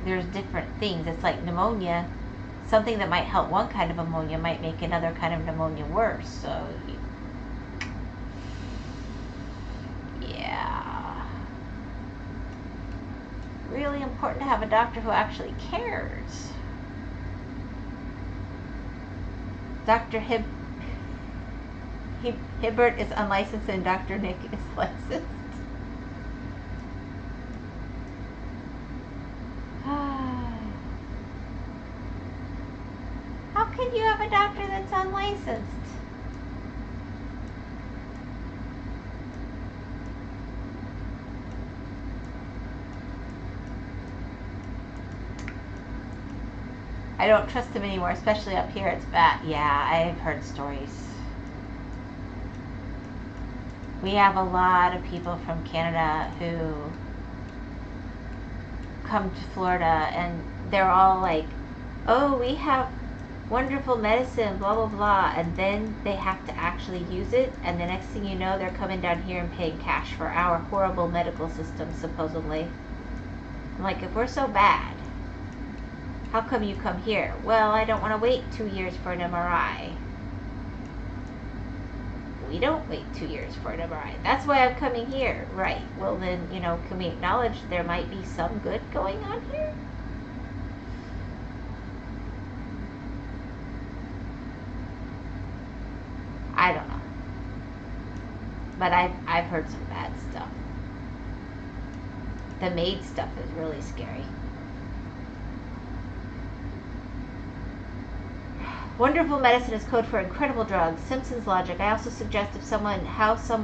There's different things. It's like pneumonia. Something that might help one kind of pneumonia might make another kind of pneumonia worse. So, yeah. Really important to have a doctor who actually cares. Dr. Hibbert is unlicensed and Dr. Nick is licensed. How can you have a doctor that's unlicensed? I don't trust him anymore, especially up here. It's bad. Yeah, I've heard stories. We have a lot of people from Canada who come to Florida, and they're all like, oh, we have wonderful medicine, blah, blah, blah. And then they have to actually use it. And the next thing you know, they're coming down here and paying cash for our horrible medical system, supposedly. I'm like, if we're so bad, how come you come here? Well, I don't want to wait 2 years for an MRI. We don't wait 2 years for an MRI. That's why I'm coming here. Right. Well, then, can we acknowledge there might be some good going on here? I don't know. But I've heard some bad stuff. The maid stuff is really scary. Wonderful medicine is code for incredible drugs. Simpsons logic. I also suggest if some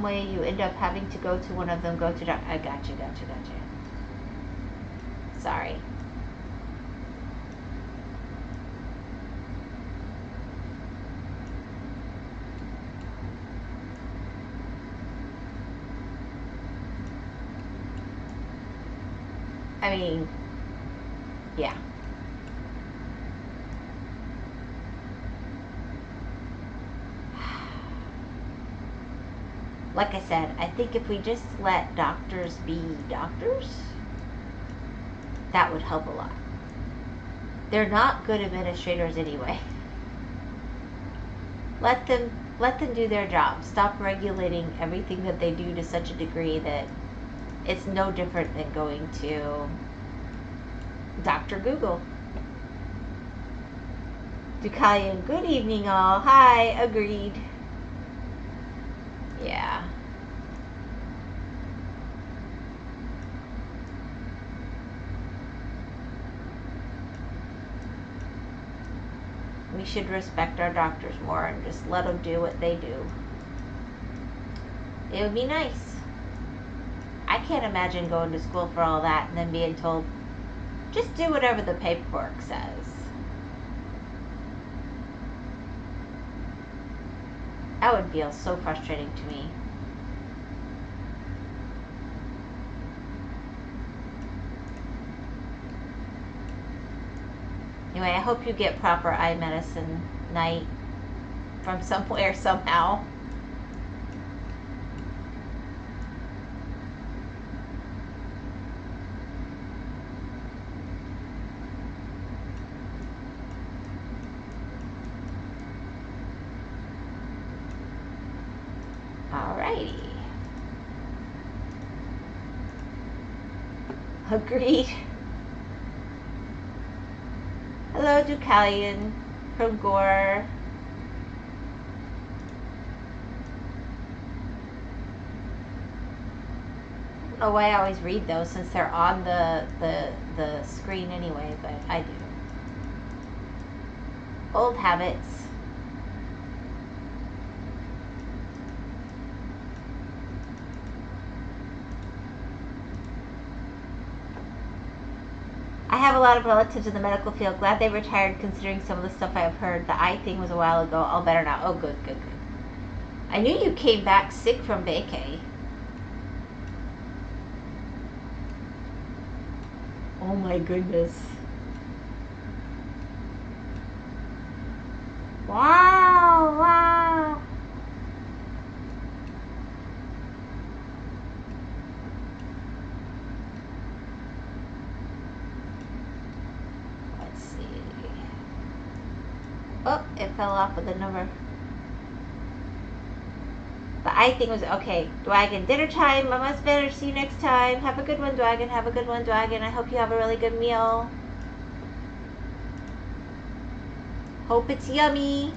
way you end up having to go to one of them, go to doctor. I gotcha. Sorry. I mean, yeah. Like I said, I think if we just let doctors be doctors, that would help a lot. They're not good administrators anyway. Let them do their job. Stop regulating everything that they do to such a degree that it's no different than going to Dr. Google. Deucalion, good evening all. Hi, agreed. Yeah. We should respect our doctors more and just let them do what they do. It would be nice. I can't imagine going to school for all that and then being told, just do whatever the paperwork says. That would feel so frustrating to me. Anyway, I hope you get proper eye medicine night from somewhere, somehow. Alrighty. Agreed. Hello, Deucalion from Gore. I don't know why I always read those since they're on the screen anyway, but I do. Old habits. I have a lot of relatives in the medical field. Glad they retired considering some of the stuff I have heard. The eye thing was a while ago. All better now. Oh, good. I knew you came back sick from vacay. Oh my goodness. Wow. Let's see. Oh, it fell off with a number. The eye thing was okay. Dwagon, dinner time. I must better. See you next time. Have a good one, Dwagon. Have a good one, Dwagon. I hope you have a really good meal. Hope it's yummy.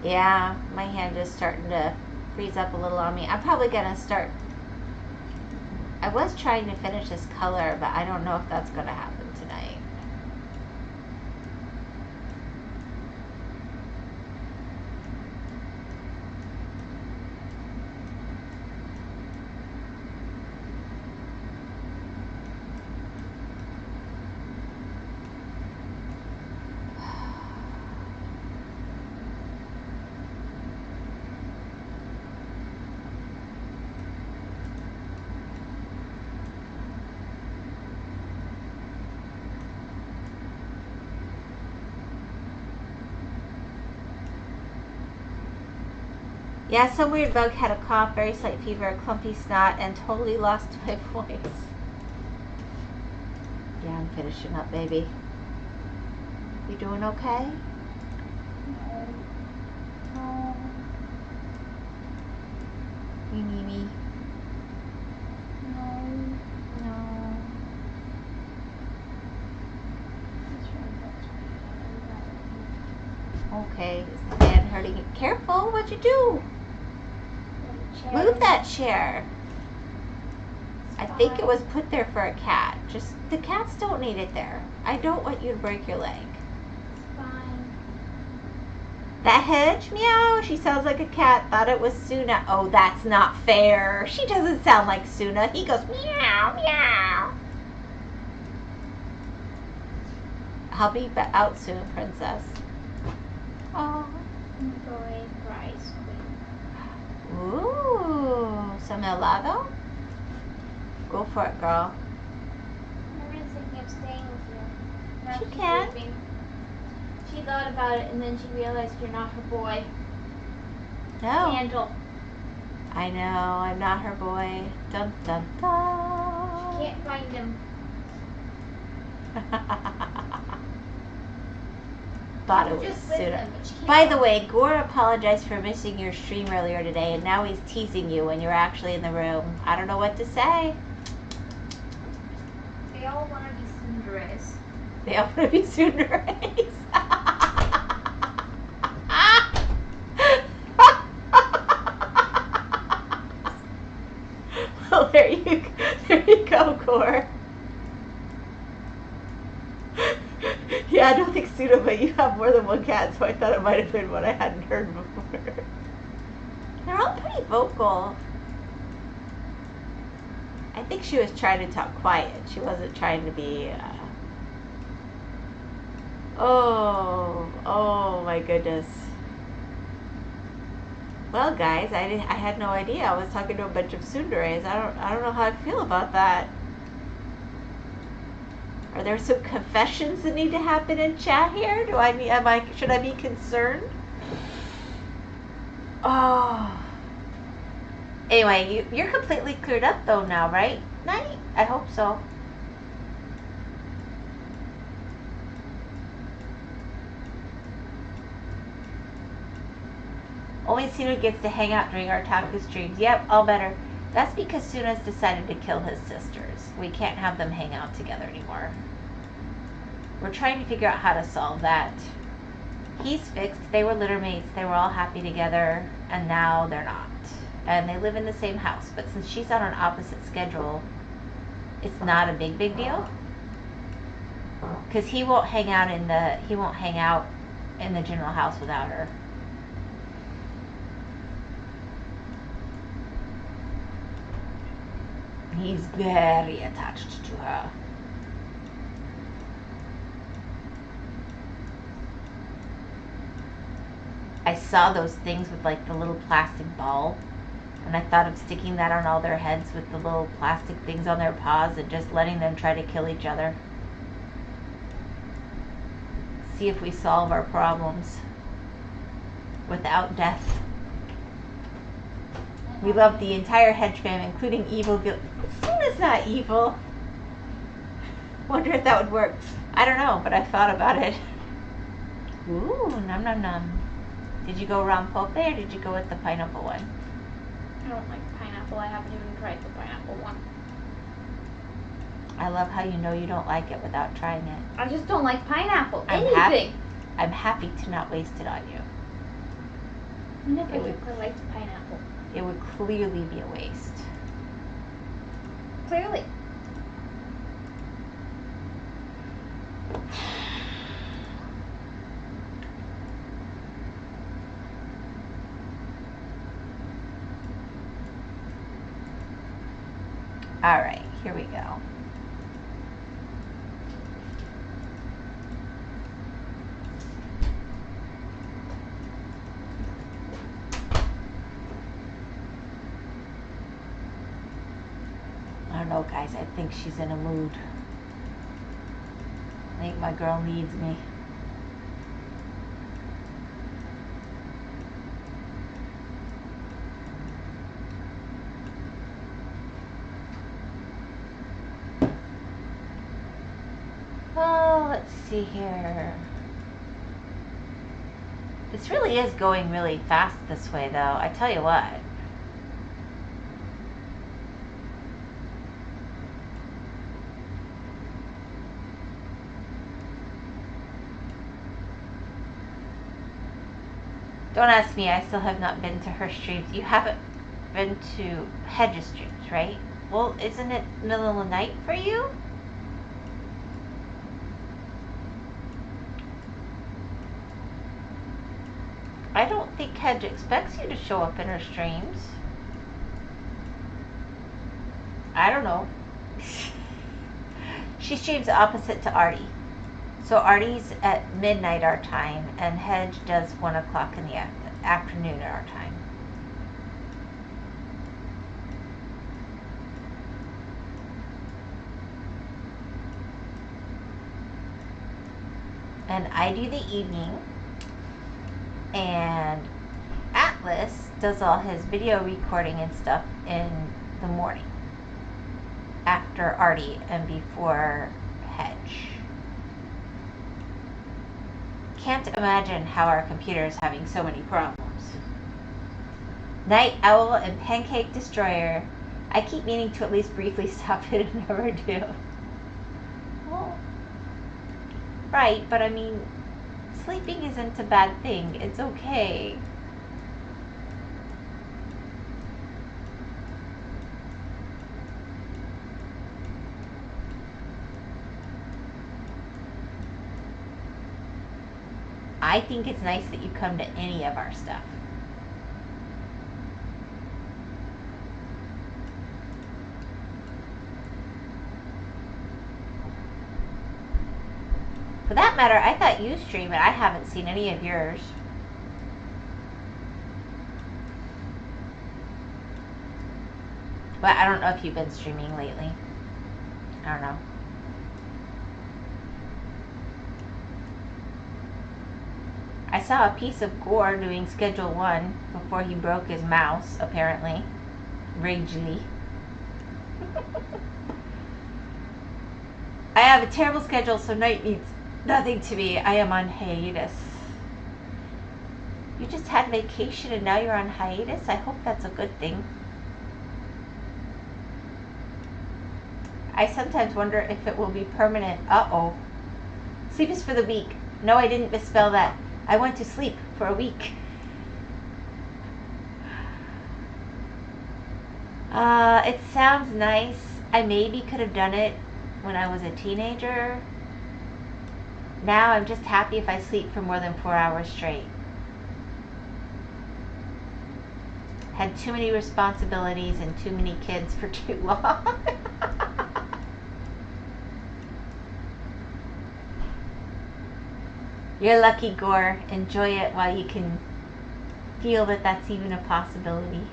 Yeah, my hand is starting to freeze up a little on me. I'm probably gonna start. I was trying to finish this color, but I don't know if that's gonna happen tonight. Yeah, some weird bug had a cough, very slight fever, a clumpy snot, and totally lost my voice. Yeah, I'm finishing up, baby. You doing okay? No. No. You need me? No. No. This room hurts my head. Okay, is the fan hurting you? Careful, what'd you do? Move that chair. I think it was put there for a cat. Just, the cats don't need it there. I don't want you to break your leg. It's fine. That hedge? Meow. She sounds like a cat. Thought it was Suna. Oh, that's not fair. She doesn't sound like Suna. He goes meow, meow. I'll be out soon, princess. Oh. Enjoy rice cream. Ooh, some helado? Go for it, girl. I'm really thinking of staying with you. Now She she's can. leaving. She thought about it and then she realized you're not her boy. No. Candle. I know, I'm not her boy. Dun dun dun. She can't find him. Thought it She was just with Suna. him, but she can't By the find way, Gore apologized for missing your stream earlier today, and now he's teasing you when you're actually in the room. I don't know what to say. They all want to be Cinderella's. They all want to be Sundays. Well, there you go, Gore. Yeah, I don't think Suna, but you have more than one cat, so I thought it might have been one I hadn't heard before. They're all pretty vocal. I think she was trying to talk quiet. She wasn't trying to be, oh my goodness. Well, guys, I had no idea. I was talking to a bunch of tsunderes. I don't know how I feel about that. Are there some confessions that need to happen in chat here? Should I be concerned? Oh. Anyway, you're completely cleared up though now, right? Night? I hope so. Only Suna gets to hang out during our taco streams. Yep, all better. That's because Suna's decided to kill his sisters. We can't have them hang out together anymore. We're trying to figure out how to solve that. He's fixed. They were littermates. They were all happy together, and now they're not. And they live in the same house. But since she's on an opposite schedule, it's not a big deal. Because he won't hang out in the general house without her. He's very attached to her. I saw those things with like the little plastic ball, and I thought of sticking that on all their heads with the little plastic things on their paws and just letting them try to kill each other. See if we solve our problems without death. We love the entire hedge fam, including evil. Suna's not evil. Wonder if that would work. I don't know, but I thought about it. Ooh, num num num. Did you go rampope or did you go with the pineapple one? I don't like pineapple. I haven't even tried the pineapple one. I love how you know you don't like it without trying it. I just don't like pineapple. I'm happy to not waste it on you. I never liked pineapple. It would clearly be a waste. Clearly. All right, here we go. I don't know, guys. I think she's in a mood. I think my girl needs me. see here. This really is going really fast this way, though. I tell you what. Don't ask me. I still have not been to her streams. You haven't been to Hedge's streams, right? Well, isn't it middle of the night for you? I don't think Hedge expects you to show up in her streams. I don't know. She streams opposite to Artie. So Artie's at midnight our time, and Hedge does 1 o'clock in the afternoon our time. And I do the evening, and Atlas does all his video recording and stuff in the morning, after Artie and before Hedge. Can't imagine how our computer is having so many problems. Night Owl and Pancake Destroyer. I keep meaning to at least briefly stop it and never do. Well, right, but I mean, sleeping isn't a bad thing. It's okay. I think it's nice that you come to any of our stuff. For that matter, I thought you stream it. I haven't seen any of yours. But I don't know if you've been streaming lately. I don't know. I saw a piece of Gore doing Schedule 1 before he broke his mouse, apparently. Ragely. I have a terrible schedule, so night means nothing to me. I am on hiatus. You just had vacation and now you're on hiatus? I hope that's a good thing. I sometimes wonder if it will be permanent. Uh-oh. Sleep is for the weak. No, I didn't misspell that. I went to sleep for a week. It sounds nice. I maybe could have done it when I was a teenager. Now I'm just happy if I sleep for more than 4 hours straight. Had too many responsibilities and too many kids for too long. You're lucky, Gore. Enjoy it while you can feel that that's even a possibility.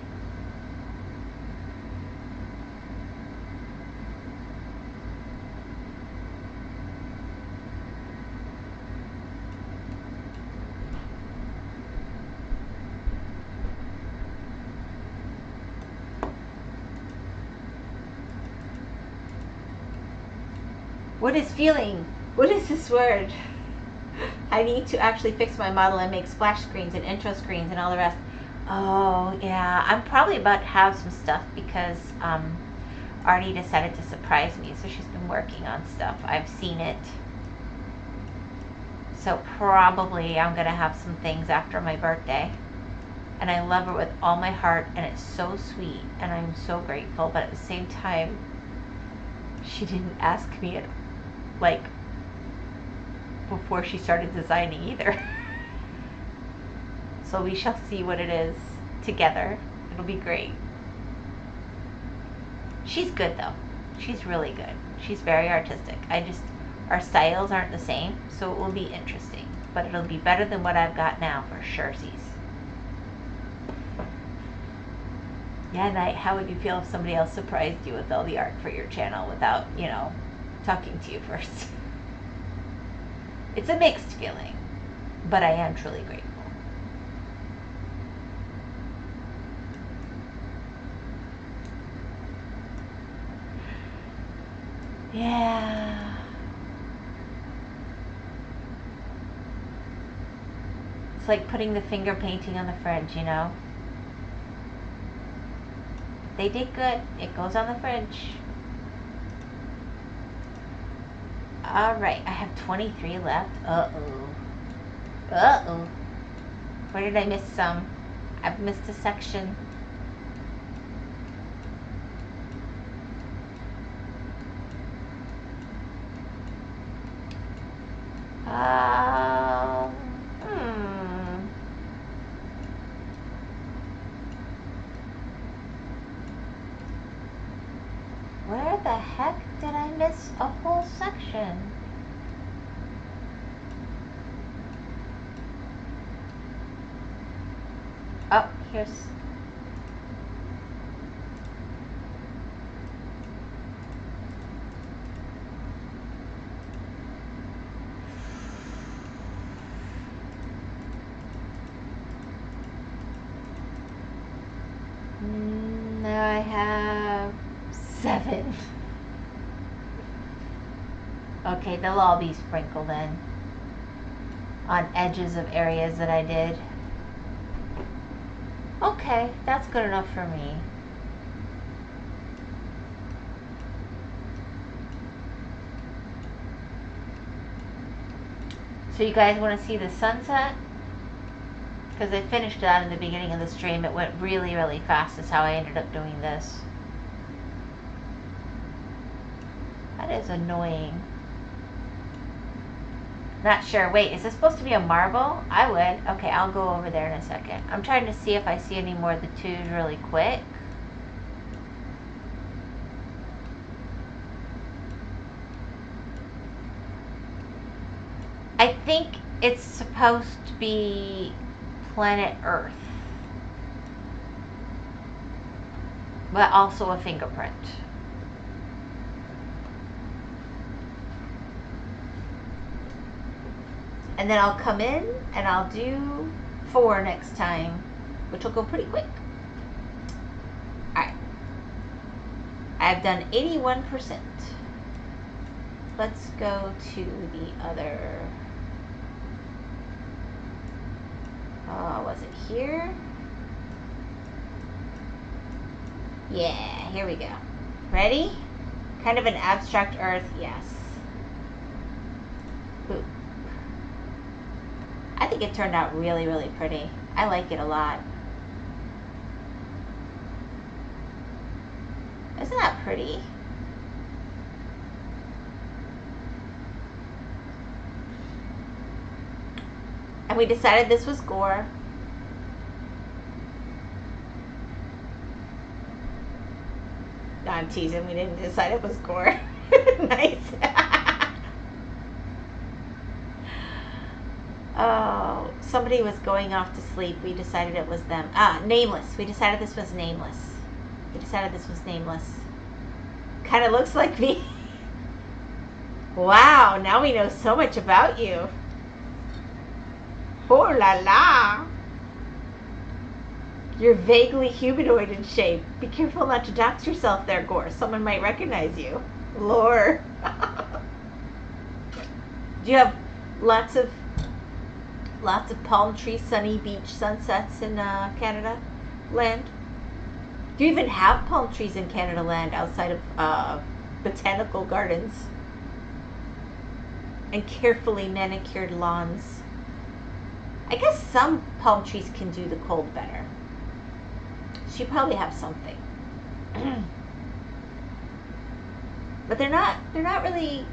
What is feeling? What is this word? I need to actually fix my model and make splash screens and intro screens and all the rest. Oh, yeah. I'm probably about to have some stuff because Artie decided to surprise me, so she's been working on stuff. I've seen it. So probably I'm going to have some things after my birthday. And I love her with all my heart, and it's so sweet, and I'm so grateful. But at the same time, she didn't ask me at, like, before she started designing either. So we shall see what it is together. It'll be great. She's good though. She's really good. She's very artistic. Our styles aren't the same, so it will be interesting. But it'll be better than what I've got now for surezies. Yeah, Night, how would you feel if somebody else surprised you with all the art for your channel without, talking to you first? It's a mixed feeling, but I am truly grateful. Yeah. It's like putting the finger painting on the fridge, you know? They did good. It goes on the fridge. Alright, I have 23 left. Uh-oh. Uh-oh. Where did I miss some? I've missed a section. Where the heck did I miss a whole section? Oh, here's... Now I have 7. Okay, they'll all be sprinkled in on edges of areas that I did. Okay, that's good enough for me. So you guys want to see the sunset? Because I finished that in the beginning of the stream. It went really, really fast. That's how I ended up doing this. That is annoying. Not sure. Wait, is this supposed to be a marble? I would. Okay, I'll go over there in a second. I'm trying to see if I see any more of the 2s really quick. I think it's supposed to be planet Earth, but also a fingerprint. And then I'll come in and I'll do 4 next time, which will go pretty quick. Alright. I've done 81%. Let's go to the other... was it here? Yeah, here we go. Ready? Kind of an abstract earth, yes. Boop. I think it turned out really, really pretty. I like it a lot. Isn't that pretty? And we decided this was gore. No, I'm teasing. We didn't decide it was gore. Nice. Oh, somebody was going off to sleep. We decided it was them. Nameless. We decided this was nameless. Kind of looks like me. Wow, now we know so much about you. Oh la la. You're vaguely humanoid in shape. Be careful not to dox yourself there, Gore. Someone might recognize you. Lore. Do you have lots of palm tree, sunny beach sunsets in Canada land? Do you even have palm trees in Canada land outside of botanical gardens and carefully manicured lawns? I guess some palm trees can do the cold better. So you probably have something. But they're not really,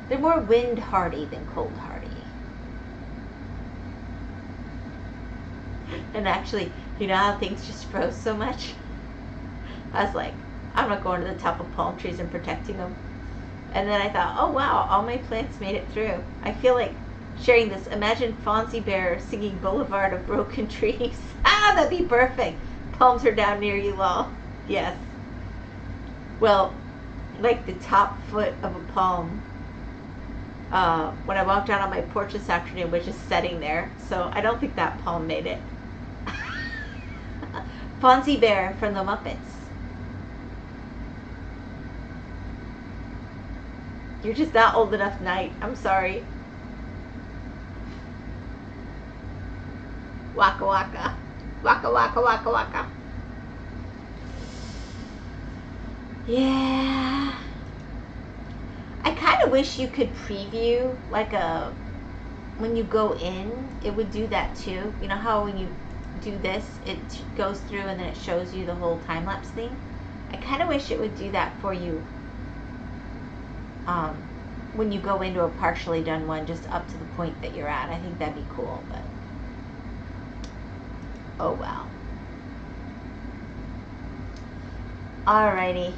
they're more wind hardy than cold hardy. And actually, you know how things just froze so much? I was like, I'm not going to the top of palm trees and protecting them. And then I thought, oh wow, all my plants made it through. I feel like sharing this. Imagine Fonzie Bear singing Boulevard of Broken Trees. That'd be perfect. Palms are down near you all. Yes. Well, like the top foot of a palm, when I walked out on my porch this afternoon, was just setting there. So I don't think that palm made it. Fonzie Bear from the Muppets. You're just not old enough, Night. I'm sorry. Waka waka. Waka waka waka waka. Yeah. I kind of wish you could preview like when you go in, it would do that too. You know how when you do this, it goes through and then it shows you the whole time lapse thing? I kind of wish it would do that for you when you go into a partially done one, just up to the point that you're at. I think that'd be cool, but oh well. Alrighty.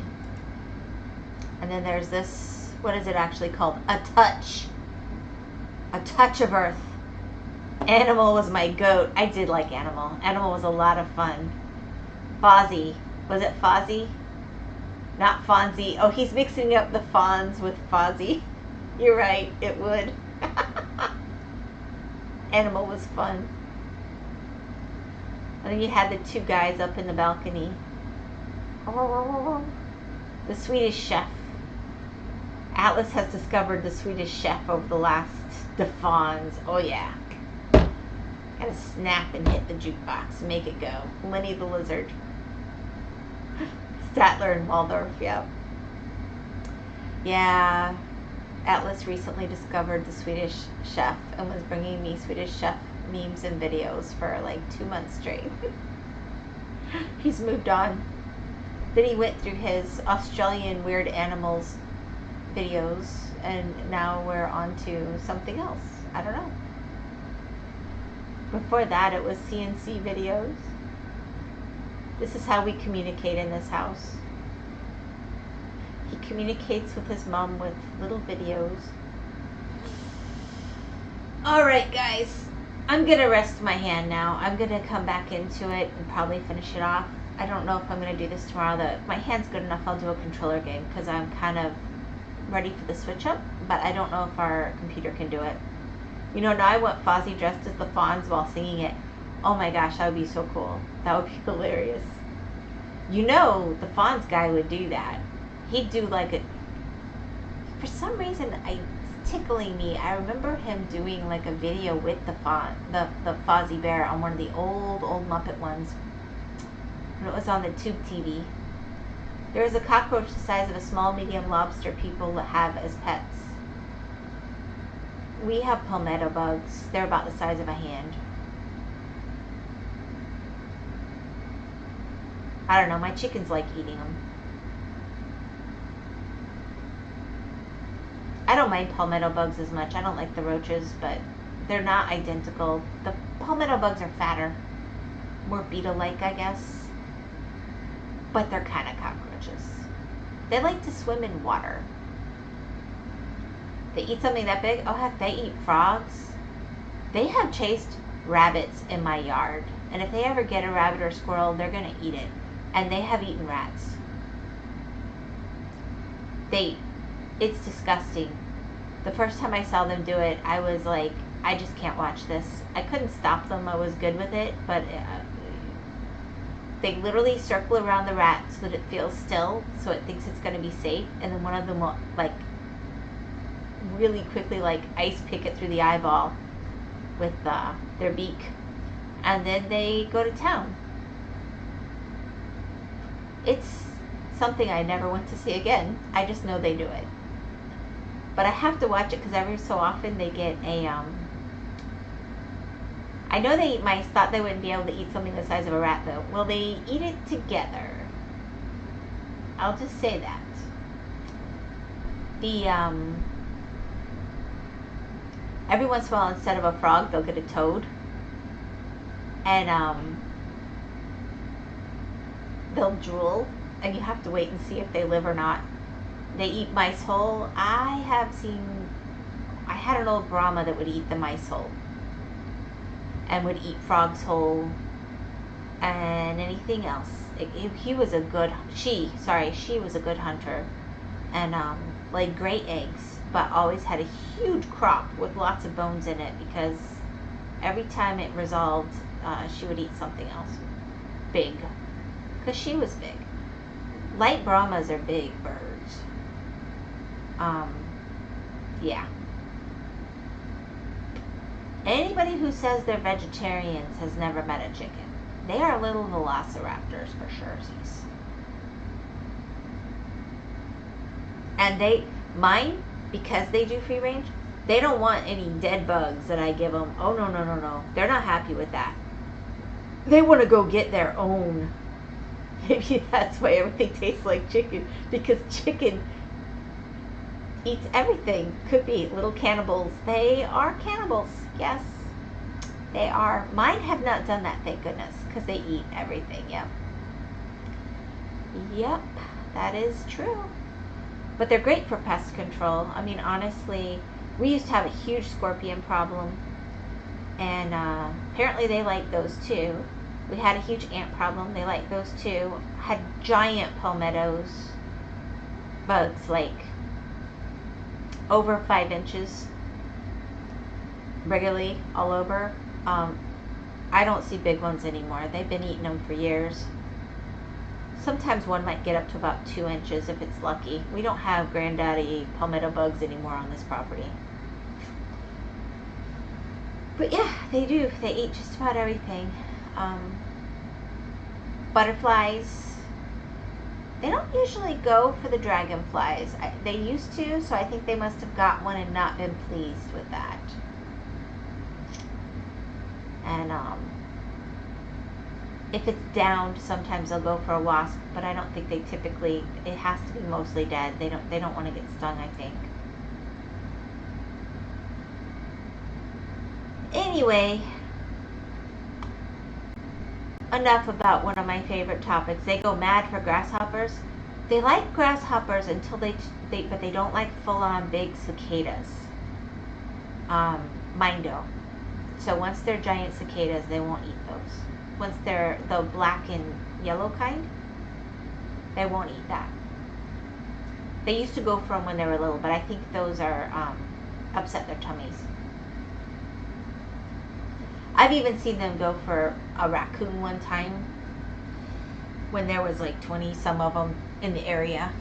And then there's this, what is it actually called? A touch. A touch of earth. Animal was my goat. I did like Animal. Animal was a lot of fun. Fozzie. Was it Fozzie? Not Fonzie. Oh, he's mixing up the Fonz with Fozzie. You're right, it would. Animal was fun. And then you had the two guys up in the balcony. The Swedish chef. Atlas has discovered the Swedish chef over the last Fonz. Oh yeah. Gotta snap and hit the jukebox and make it go. Lenny the Lizard. Statler and Waldorf, yep. Yeah. Atlas recently discovered the Swedish chef and was bringing me Swedish chef memes and videos for like 2 months straight. He's moved on. Then he went through his Australian weird animals videos and now we're on to something else. I don't know. Before that it was CNC videos. This is how we communicate in this house. He communicates with his mom with little videos. Alright guys, I'm gonna rest my hand now. I'm gonna come back into it and probably finish it off. I don't know if I'm gonna do this tomorrow. My hand's good enough I'll do a controller game because I'm kind of ready for the switch up, but I don't know if our computer can do it. You know, now I want Fozzie dressed as the Fonz while singing it. Oh my gosh, that would be so cool. That would be hilarious. You know, the Fonz guy would do that. He'd do like a... For some reason, it's tickling me. I remember him doing like a video with the Fozzie Bear on one of the old Muppet ones. When it was on the tube TV. There is a cockroach the size of a small medium lobster people have as pets. We have palmetto bugs. They're about the size of a hand. I don't know, my chickens like eating them. I don't mind palmetto bugs as much. I don't like the roaches, but they're not identical. The palmetto bugs are fatter. More beetle-like, I guess. But they're kind of cockroaches. They like to swim in water. They eat something that big? Oh heck, they eat frogs. They have chased rabbits in my yard. And if they ever get a rabbit or a squirrel, they're going to eat it. And they have eaten rats. It's disgusting. The first time I saw them do it, I was like, I just can't watch this. I couldn't stop them. I was good with it. But they literally circle around the rat so that it feels still, so it thinks it's going to be safe. And then one of them will, like, really quickly, like, ice pick it through the eyeball with their beak. And then they go to town. It's something I never want to see again. I just know they do it. But I have to watch it because every so often they get a, I know they eat mice. Thought they wouldn't be able to eat something the size of a rat though. Well, they eat it together. I'll just say that. Every once in a while, instead of a frog, they'll get a toad. And, they'll drool, and you have to wait and see if they live or not. They eat mice whole. I had an old Brahma that would eat the mice whole. And would eat frogs whole. And anything else. She was a good hunter. And, laid great eggs. But always had a huge crop with lots of bones in it. Because every time it resolved, she would eat something else. Big. Because she was big. Light Brahmas are big birds. Yeah. Anybody who says they're vegetarians has never met a chicken. They are little velociraptors for sure. And mine, because they do free range, they don't want any dead bugs that I give them. Oh, no. They're not happy with that. They want to go get their own. Maybe that's why everything tastes like chicken, because chicken eats everything. Could be little cannibals. They are cannibals. Yes, they are. Mine have not done that, thank goodness, because they eat everything. Yep, that is true. But they're great for pest control. I mean, honestly, we used to have a huge scorpion problem, and apparently they like those too. We had a huge ant problem. They like those too. Had giant palmettos bugs, like over 5 inches, regularly all over. I don't see big ones anymore. They've been eating them for years. Sometimes one might get up to about 2 inches if it's lucky. We don't have granddaddy palmetto bugs anymore on this property. But yeah, they do. They eat just about everything. Butterflies. They don't usually go for the dragonflies. They used to, so I think they must have got one and not been pleased with that. And if it's downed, sometimes they'll go for a wasp, but I don't think they typically, it has to be mostly dead. They don't want to get stung, I think. Anyway, enough about one of my favorite topics. They go mad for grasshoppers. They like grasshoppers until but they don't like full-on big cicadas. Mine do. So once they're giant cicadas, they won't eat those. Once they're the black and yellow kind, they won't eat that. They used to go for them when they were little, but I think those are upset their tummies. I've even seen them go for a raccoon one time when there was like 20 some of them in the area.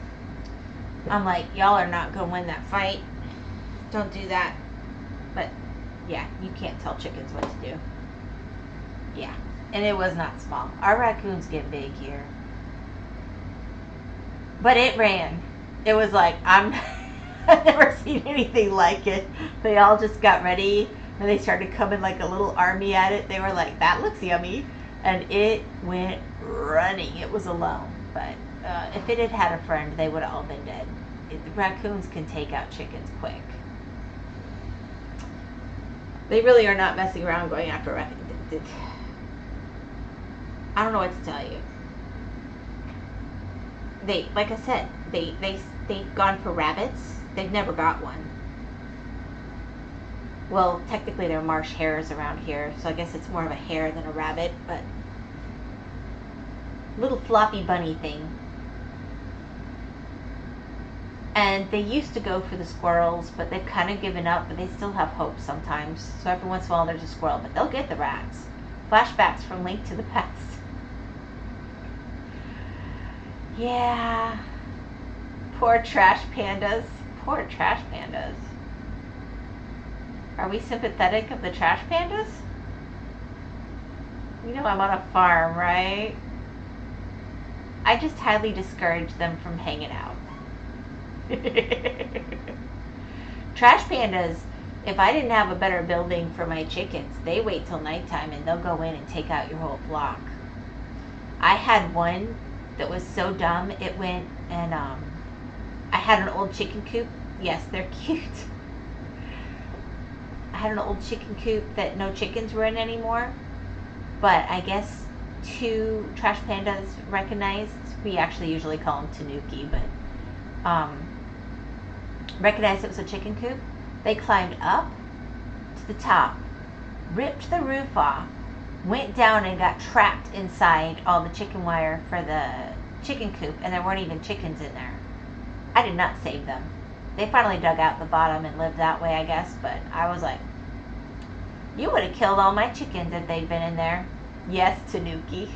I'm like, y'all are not going to win that fight. Don't do that. But yeah, you can't tell chickens what to do. Yeah, and it was not small. Our raccoons get big here. But it ran. It was like, I've never seen anything like it. They all just got ready. And they started coming like a little army at it. They were like, that looks yummy. And it went running. It was alone. But if it had had a friend, they would have all been dead. The raccoons can take out chickens quick. They really are not messing around going after raccoons. I don't know what to tell you. They, like I said, they've gone for rabbits. They've never got one. Well, technically there are marsh hares around here, so I guess it's more of a hare than a rabbit, but little floppy bunny thing. And they used to go for the squirrels, but they've kind of given up, but they still have hope sometimes. So every once in a while there's a squirrel, but they'll get the rats. Flashbacks from Link to the Past. Yeah. Poor trash pandas. Poor trash pandas. Are we sympathetic of the trash pandas? You know I'm on a farm, right? I just highly discourage them from hanging out. Trash pandas, if I didn't have a better building for my chickens, they wait till nighttime and they'll go in and take out your whole flock. I had one that was so dumb, it went and I had an old chicken coop. Yes, they're cute. I had an old chicken coop that no chickens were in anymore, but I guess 2 trash pandas recognized, we actually usually call them tanuki, but recognized it was a chicken coop. They climbed up to the top, ripped the roof off, went down and got trapped inside all the chicken wire for the chicken coop, and there weren't even chickens in there. I did not save them. They finally dug out the bottom and lived that way, I guess, but I was like, you would have killed all my chickens if they'd been in there. Yes, tanuki.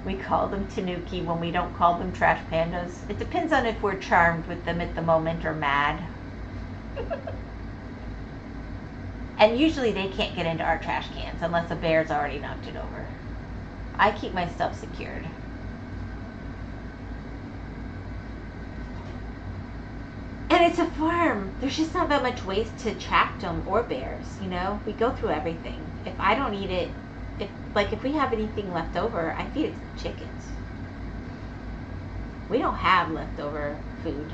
We call them tanuki when we don't call them trash pandas. It depends on if we're charmed with them at the moment or mad. And usually they can't get into our trash cans unless a bear's already knocked it over. I keep my stuff secured. And it's a farm. There's just not that much waste to attract them or bears, you know? We go through everything. If I don't eat it, if we have anything left over, I feed it to the chickens. We don't have leftover food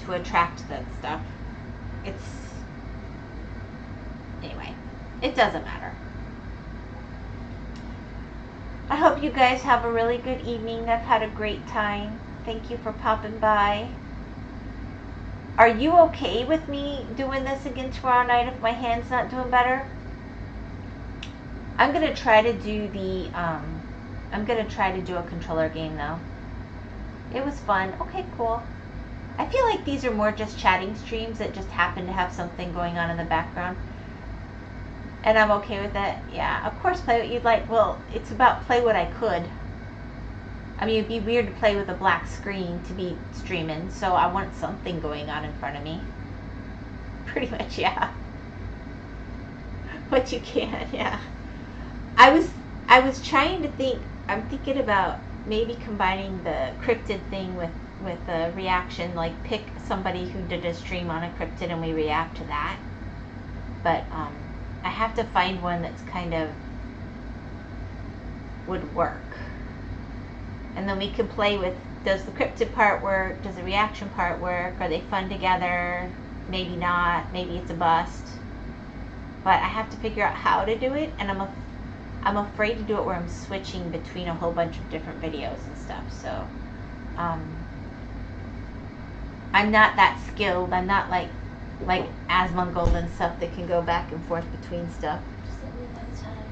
to attract that stuff. Anyway, it doesn't matter. I hope you guys have a really good evening. I've had a great time. Thank you for popping by. Are you okay with me doing this again tomorrow night if my hand's not doing better? I'm gonna try to do a controller game though. It was fun. Okay, cool. I feel like these are more just chatting streams that just happen to have something going on in the background. And I'm okay with it. Yeah, of course, play what you'd like. Well, it's about play what I could. I mean, it'd be weird to play with a black screen to be streaming, so I want something going on in front of me. Pretty much, yeah. But you can, yeah. I was trying to think. I'm thinking about maybe combining the cryptid thing with the reaction, like pick somebody who did a stream on a cryptid and we react to that. But I have to find one that's kind of would work. And then we could play with, does the cryptid part work? Does the reaction part work? Are they fun together? Maybe not. Maybe it's a bust. But I have to figure out how to do it, and I'm afraid to do it where I'm switching between a whole bunch of different videos and stuff. So I'm not that skilled. I'm not like Asmongold and stuff that can go back and forth between stuff. Just let me know the time.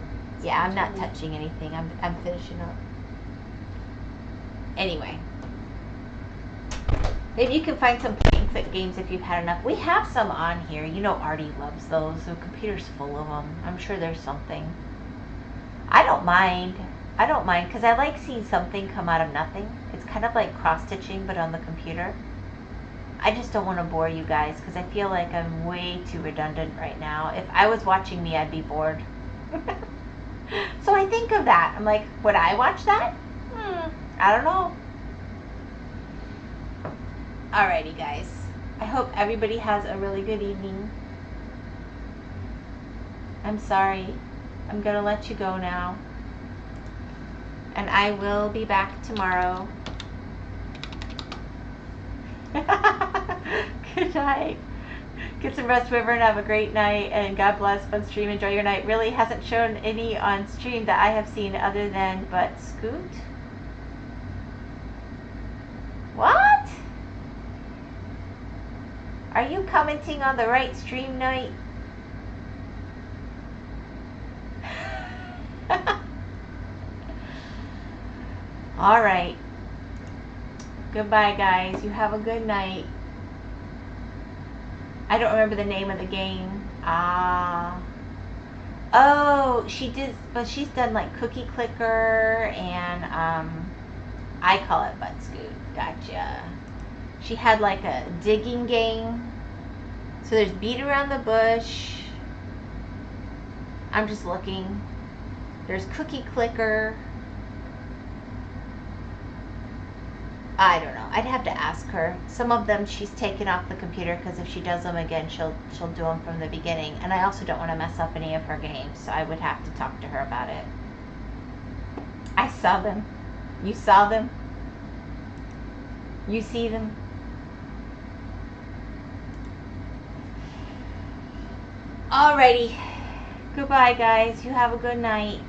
Yeah, I'm not touching anything. I'm finishing up. Anyway, maybe you can find some point and click games if you've had enough. We have some on here. You know Artie loves those. The computer's full of them. I'm sure there's something. I don't mind because I like seeing something come out of nothing. It's kind of like cross-stitching but on the computer. I just don't want to bore you guys because I feel like I'm way too redundant right now. If I was watching me, I'd be bored. So I think of that. I'm like, would I watch that? I don't know. Alrighty, guys. I hope everybody has a really good evening. I'm sorry. I'm going to let you go now. And I will be back tomorrow. Good night. Get some rest, Wyvern. Have a great night. And God bless. Fun stream. Enjoy your night. Really hasn't shown any on stream that I have seen other than but Scoot. What? Are you commenting on the right stream night? All right. Goodbye, guys. You have a good night. I don't remember the name of the game. Oh, she did, but she's done like Cookie Clicker and I call it Butt Scoot. Gotcha. She had like a digging game. So there's Beat Around the Bush. I'm just looking. There's Cookie Clicker. I don't know. I'd have to ask her. Some of them she's taken off the computer because if she does them again, she'll do them from the beginning. And I also don't want to mess up any of her games, so I would have to talk to her about it. I saw them. You saw them? You see them? Alrighty. Goodbye, guys. You have a good night.